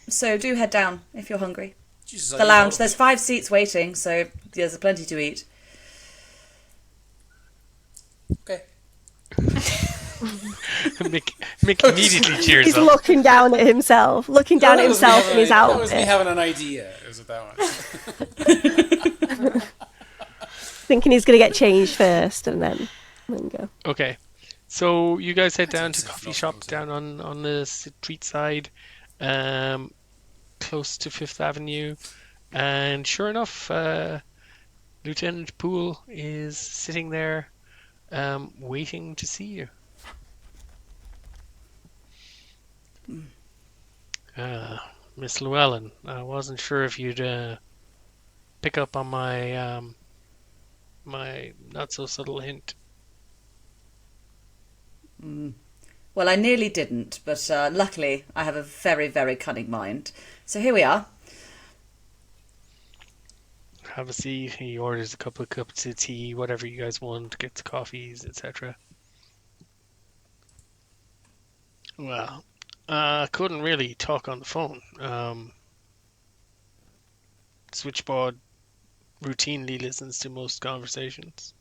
so do head down if you're hungry. Jesus, The lounge. There's 5 seats waiting, so there's plenty to eat. Okay. Mick immediately cheers He's up. looking down at himself, in his That was me outfit, having an idea. It was about thinking he's going to get changed first and then go. Okay, so you guys head down to That's coffee a shop fluff down on the street side, close to Fifth Avenue, and sure enough, Lieutenant Poole is sitting there, waiting to see you. Miss Llewellyn, I wasn't sure if you'd pick up on my my not so subtle hint. Well, I nearly didn't, but luckily I have a very, very cunning mind. So here we are. Have a seat. He orders a couple of cups of tea, whatever you guys want, gets coffees, etc. Well, couldn't really talk on the phone. Switchboard routinely listens to most conversations.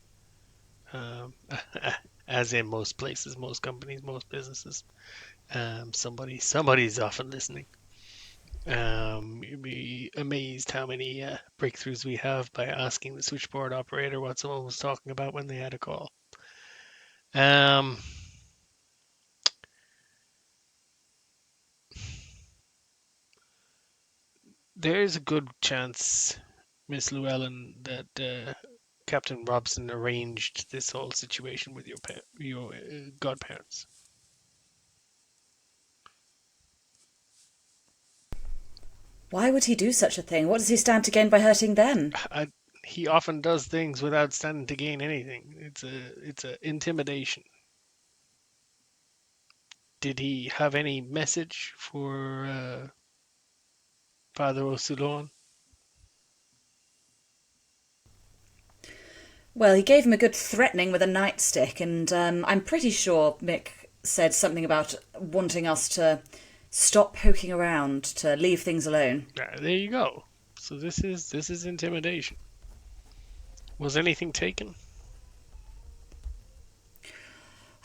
As in most places, most companies, most businesses. Somebody's often listening. You'd be amazed how many breakthroughs we have by asking the switchboard operator what someone was talking about when they had a call. There's a good chance, Miss Llewellyn, that Captain Robson arranged this whole situation with your godparents. Why would he do such a thing? What does he stand to gain by hurting them? He often does things without standing to gain anything. It's a intimidation. Did he have any message for Father O'Sullivan? Well, he gave him a good threatening with a nightstick, and I'm pretty sure Mick said something about wanting us to stop poking around, to leave things alone. There you go. So this is intimidation. Was anything taken?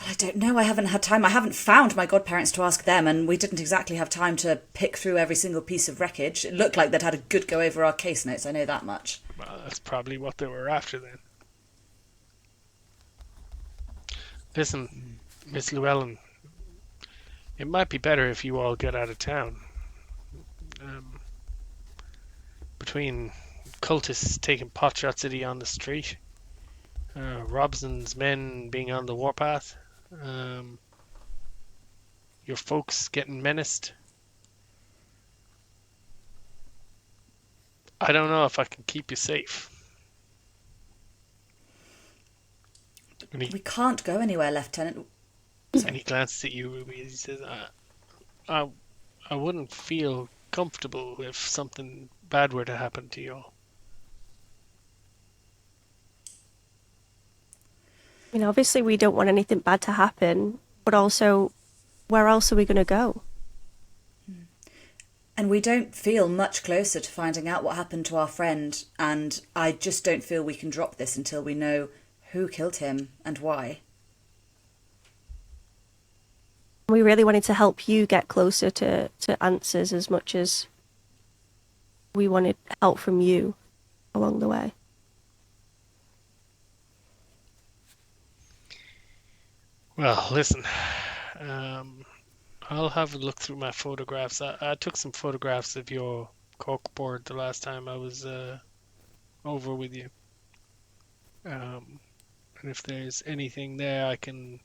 I don't know. I haven't had time. I haven't found my godparents to ask them, and we didn't exactly have time to pick through every single piece of wreckage. It looked like they'd had a good go over our case notes. I know that much. Well, that's probably what they were after then. Listen, Miss Llewellyn, it might be better if you all get out of town. Between cultists taking potshots at you on the street, Robson's men being on the warpath, your folks getting menaced. I don't know if I can keep you safe. We can't go anywhere, Lieutenant. And he glances at you, Ruby, and he says, I wouldn't feel comfortable if something bad were to happen to you all. I mean, obviously we don't want anything bad to happen, but also, where else are we going to go? And we don't feel much closer to finding out what happened to our friend, and I just don't feel we can drop this until we know who killed him and why. We really wanted to help you get closer to answers as much as we wanted help from you along the way. Well, listen, I'll have a look through my photographs. I took some photographs of your corkboard the last time I was over with you. And if there's anything there I can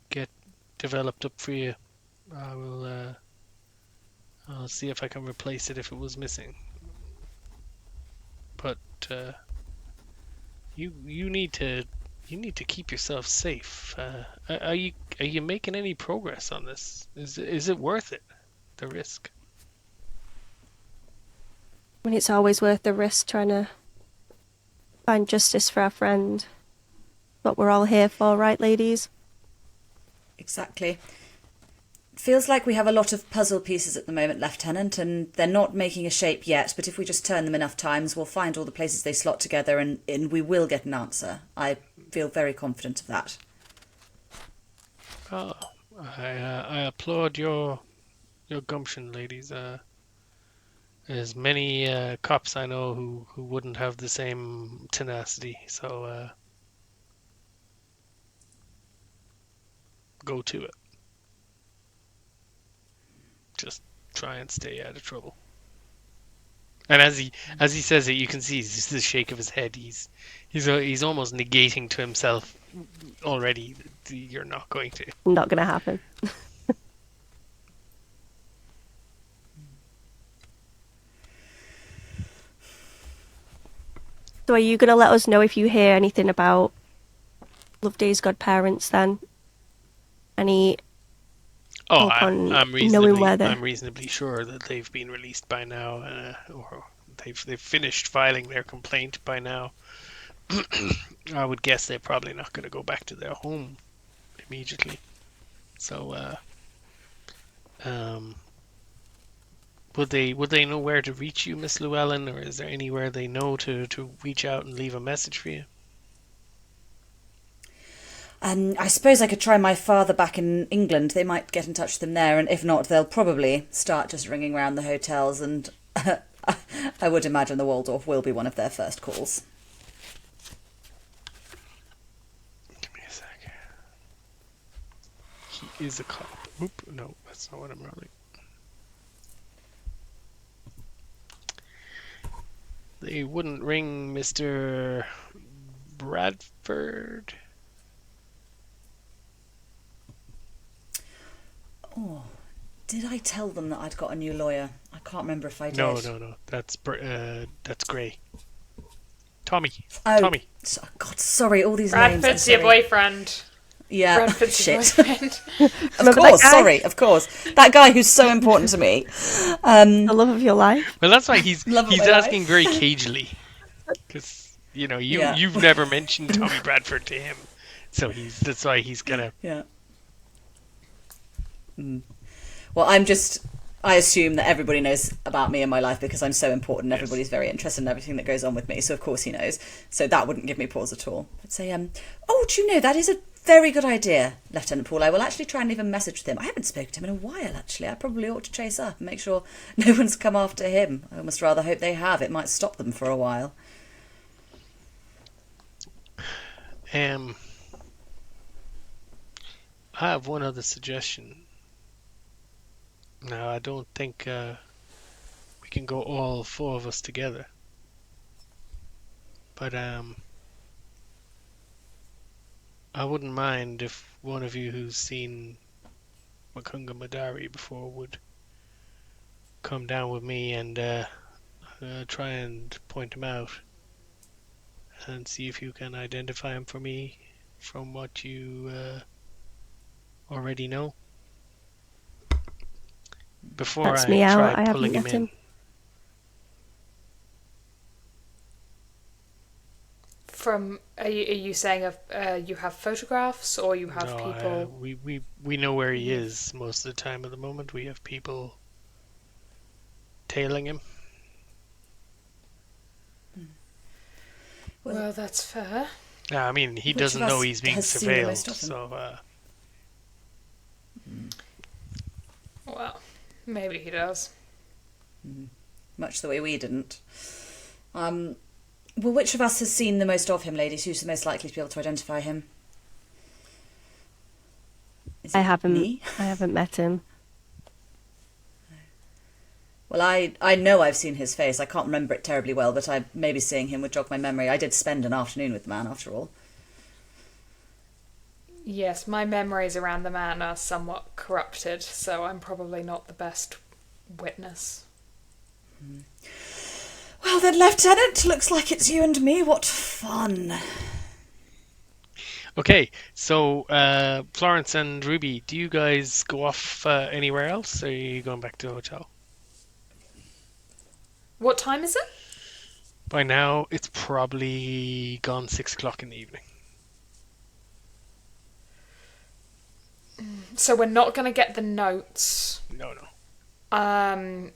get developed up for you, I will. I'll see if I can replace it if it was missing. But you need to keep yourself safe. Are you making any progress on this? Is it worth it, the risk? I mean, it's always worth the risk trying to find justice for our friend. What we're all here for, right, ladies? Exactly. Feels like we have a lot of puzzle pieces at the moment, Lieutenant, and they're not making a shape yet, but if we just turn them enough times, we'll find all the places they slot together and we will get an answer. I feel very confident of that. Oh, I applaud your gumption, ladies. There's many cops I know who wouldn't have the same tenacity, so go to it. Just try and stay out of trouble. And as he says it, you can see the shake of his head. He's almost negating to himself already that you're not going to. Not going to happen. So are you going to let us know if you hear anything about Loveday's godparents then? Any... Oh, I'm I'm reasonably sure that they've been released by now, or they've finished filing their complaint by now. I would guess they're probably not going to go back to their home immediately. So, would they know where to reach you, Miss Llewellyn, or is there anywhere they know to reach out and leave a message for you? I suppose I could try my father back in England. They might get in touch with them there, and if not, they'll probably start just ringing around the hotels, and I would imagine the Waldorf will be one of their first calls. Give me a sec. He is a cop. Oop, no, that's not what I'm rolling. They wouldn't ring Mr. Bradford? Oh, did I tell them that I'd got a new lawyer? I can't remember if I did. No. That's Gray. Tommy. Oh, Tommy. God, sorry, all these Bradford's names. your boyfriend. Yeah, Bradford's your shit. boyfriend. Of course, sorry, of course. That guy who's so important to me. the love of your life. Well, that's why he's Love of my asking life. very cagely, because you've never mentioned Tommy Bradford to him, so that's why he's gonna. Yeah. Well, I assume that everybody knows about me and my life because I'm so important. Yes. Everybody's very interested in everything that goes on with me, so of course he knows. So that wouldn't give me pause at all. I'd say, oh, do you know, that is a Very good idea, Lieutenant Poole. I will actually try and leave a message with him. I haven't spoken to him in a while, actually. I probably ought to chase up and make sure no one's come after him. I almost rather hope they have. It might stop them for a while. I have one other suggestion. Now, I don't think we can go all four of us together. But I wouldn't mind if one of you who's seen Makunga Madari before would come down with me and try and point him out and see if you can identify him for me from what you already know. Before That's I me out. try I haven't pulling him met in. him. From are you saying you have photographs or you have No, people? we know where he is most of the time at the moment. We have people tailing him. Well, that's fair. I mean, he Which doesn't of us know he's being has seen the surveilled, most of him? so Well, maybe he does. Much the way we didn't. Well, which of us has seen the most of him, ladies? Who's the most likely to be able to identify him? Is I it haven't. me? I haven't met him. Well, I know I've seen his face. I can't remember it terribly well, but maybe seeing him would jog my memory. I did spend an afternoon with the man, after all. Yes, my memories around the man are somewhat corrupted, so I'm probably not the best witness. Well then, Lieutenant, looks like it's you and me. What fun. okay. So Florence and Ruby, do you guys go off anywhere else, or are you going back to the hotel? What time is it? By now, it's probably gone 6 o'clock in the evening. So we're not going to get the notes. No. I'm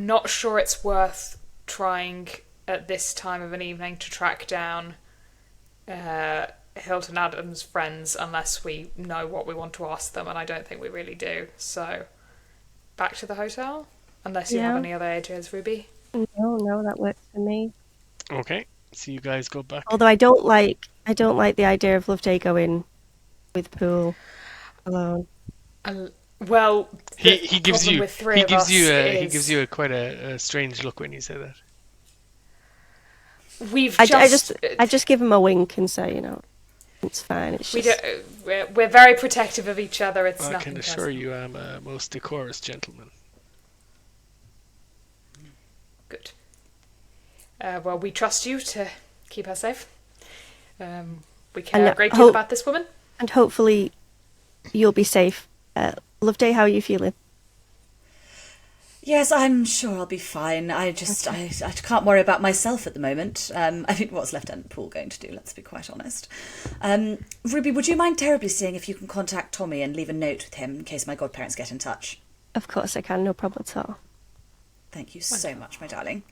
not sure it's worth trying at this time of an evening to track down Hilton Adams' friends unless we know what we want to ask them, and I don't think we really do. So back to the hotel, unless you have Yeah. any other ideas, Ruby. No, that works for me. Okay. So you guys go back. Although I don't like the idea of Loveday going with Poole alone. Well, He the gives problem you with three he of gives us you is quite a strange look when you say that. we've I just give him a wink and say, it's fine. It's just we're very protective of each other. It's I nothing can assure personal. you I'm a most decorous gentleman. Good. Well, we trust you to keep her safe. We care a great deal about this woman. and hopefully you'll be safe. Loveday, how are you feeling? Yes, I'm sure I'll be fine. I can't worry about myself at the moment. I mean, what's Lieutenant Poole going to do? Let's be quite honest. Ruby, would you mind terribly seeing if you can contact Tommy and leave a note with him in case my godparents get in touch? Of course I can, no problem at all. Thank you so much, my darling.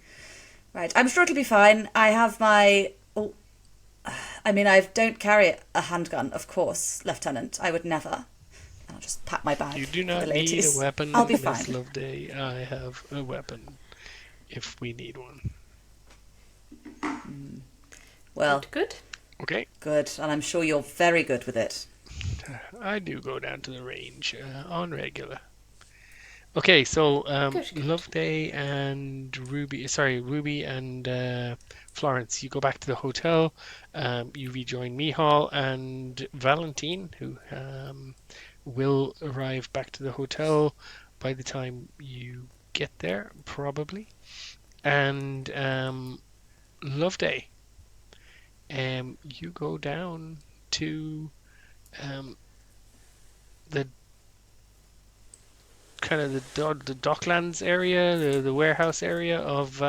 Right, I'm sure it'll be fine. I have my... Oh, I mean, I don't carry a handgun, of course, Lieutenant. I would never. I'll just pat my bag. You do for not the need ladies. a weapon, I'll be Miss fine. Loveday. I have a weapon if we need one. Well, Good. Okay. good. And I'm sure you're very good with it. I do go down to the range on regular. Okay, so Good. Loveday and Ruby and Florence, you go back to the hotel. You rejoin Mihal and Valentine, who will arrive back to the hotel by the time you get there, probably. And Loveday, you go down to the kind of the docklands area, the warehouse area of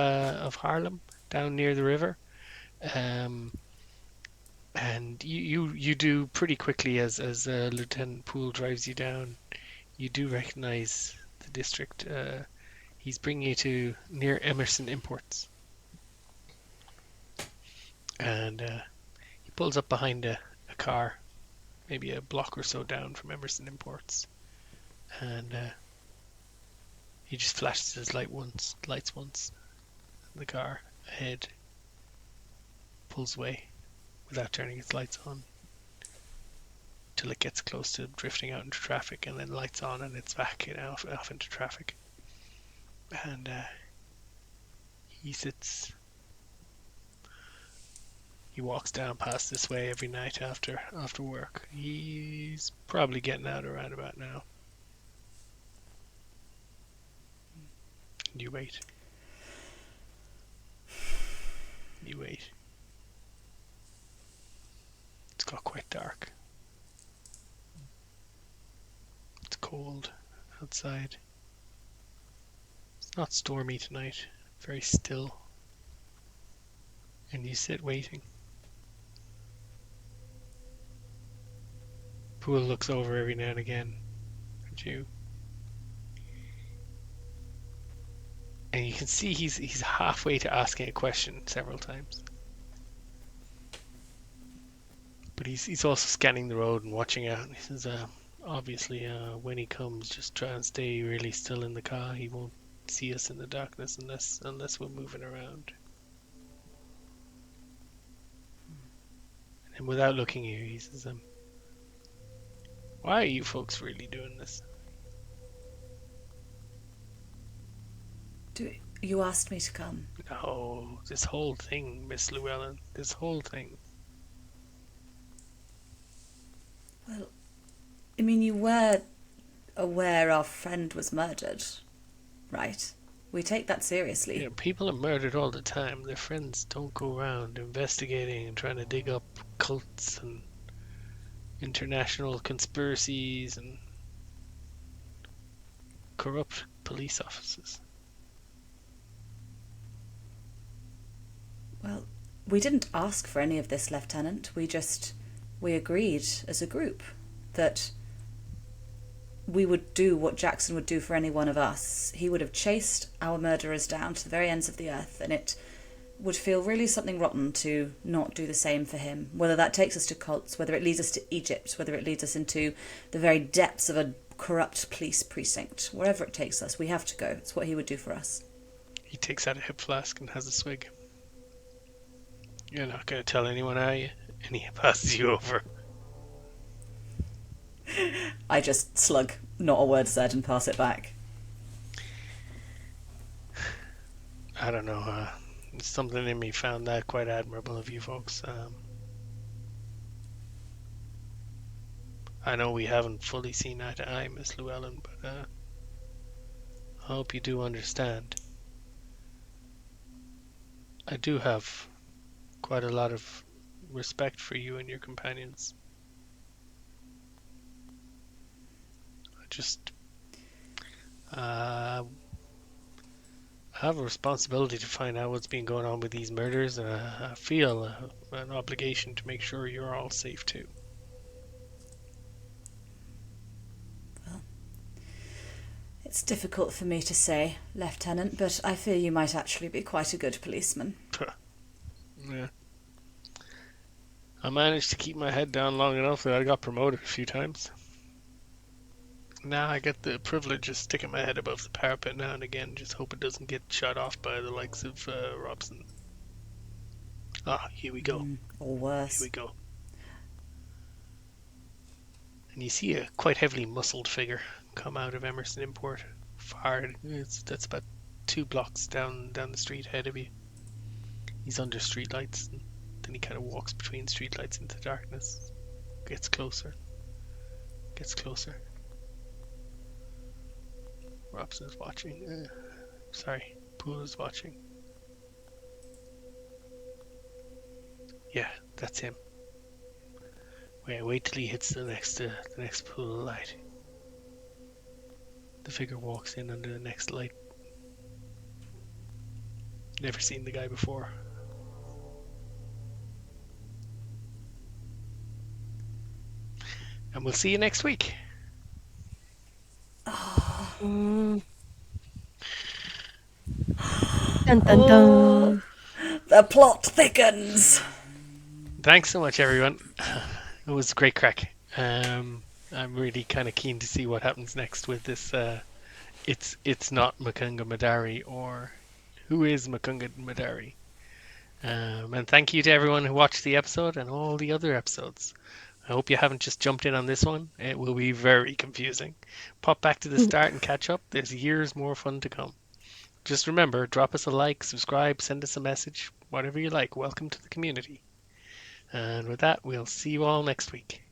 Harlem, down near the river, and you do pretty quickly as Lieutenant Poole drives you down. You do recognize the district. He's bringing you to near Emerson Imports, and he pulls up behind a car, maybe a block or so down from Emerson Imports, and he just flashes his lights once. The car ahead pulls away without turning its lights on till it gets close to drifting out into traffic, and then lights on and it's back off into traffic. And he walks down past this way every night after work. He's probably getting out around about now. You wait. It's got quite dark. It's cold outside. It's not stormy tonight. Very still. And you sit waiting. Poole looks over every now and again at you. And you can see he's halfway to asking a question several times. But he's also scanning the road and watching out. And he says, obviously, when he comes, just try and stay really still in the car. He won't see us in the darkness unless we're moving around. And without looking at you, he says, why are you folks really doing this? You asked me to come. No, this whole thing, Miss Llewellyn. This whole thing. Well, I mean, you were aware our friend was murdered, right? We take that seriously. Yeah, people are murdered all the time. Their friends don't go around investigating and trying to dig up cults and international conspiracies and corrupt police officers. Well, we didn't ask for any of this, Lieutenant. We agreed as a group that we would do what Jackson would do for any one of us. He would have chased our murderers down to the very ends of the earth, and it would feel really something rotten to not do the same for him. Whether that takes us to cults, whether it leads us to Egypt, whether it leads us into the very depths of a corrupt police precinct. Wherever it takes us, we have to go. It's what he would do for us. He takes out a hip flask and has a swig. You're not going to tell anyone, are you? And he passes you over. I just slug, not a word said, and pass it back. I don't know. Something in me found that quite admirable of you folks. I know we haven't fully seen eye to eye, Miss Llewellyn, but I hope you do understand. I do have quite a lot of respect for you and your companions. I just have a responsibility to find out what's been going on with these murders, and I feel an obligation to make sure you're all safe too. Well, it's difficult for me to say, Lieutenant, but I fear you might actually be quite a good policeman. Yeah. I managed to keep my head down long enough that I got promoted a few times. Now I get the privilege of sticking my head above the parapet now and again, just hope it doesn't get shot off by the likes of Robson. Ah, here we go. Or worse. Here we go. And you see a quite heavily muscled figure come out of Emerson Import. That's about 2 blocks down the street ahead of you. He's under streetlights, and then he kind of walks between streetlights into darkness. Gets closer. Robson's watching. Poole is watching. Yeah, that's him. Wait till he hits the next pool of light. The figure walks in under the next light. Never seen the guy before. And we'll see you next week. Dun, dun, dun. The plot thickens. Thanks so much, everyone. It was a great crack. I'm really kind of keen to see what happens next with this. It's not Makunga Madari, or who is Makunga Madari? And thank you to everyone who watched the episode and all the other episodes. I hope you haven't just jumped in on this one. It will be very confusing. Pop back to the start and catch up. There's years more fun to come. Just remember, drop us a like, subscribe, send us a message, whatever you like. Welcome to the community. And with that, we'll see you all next week.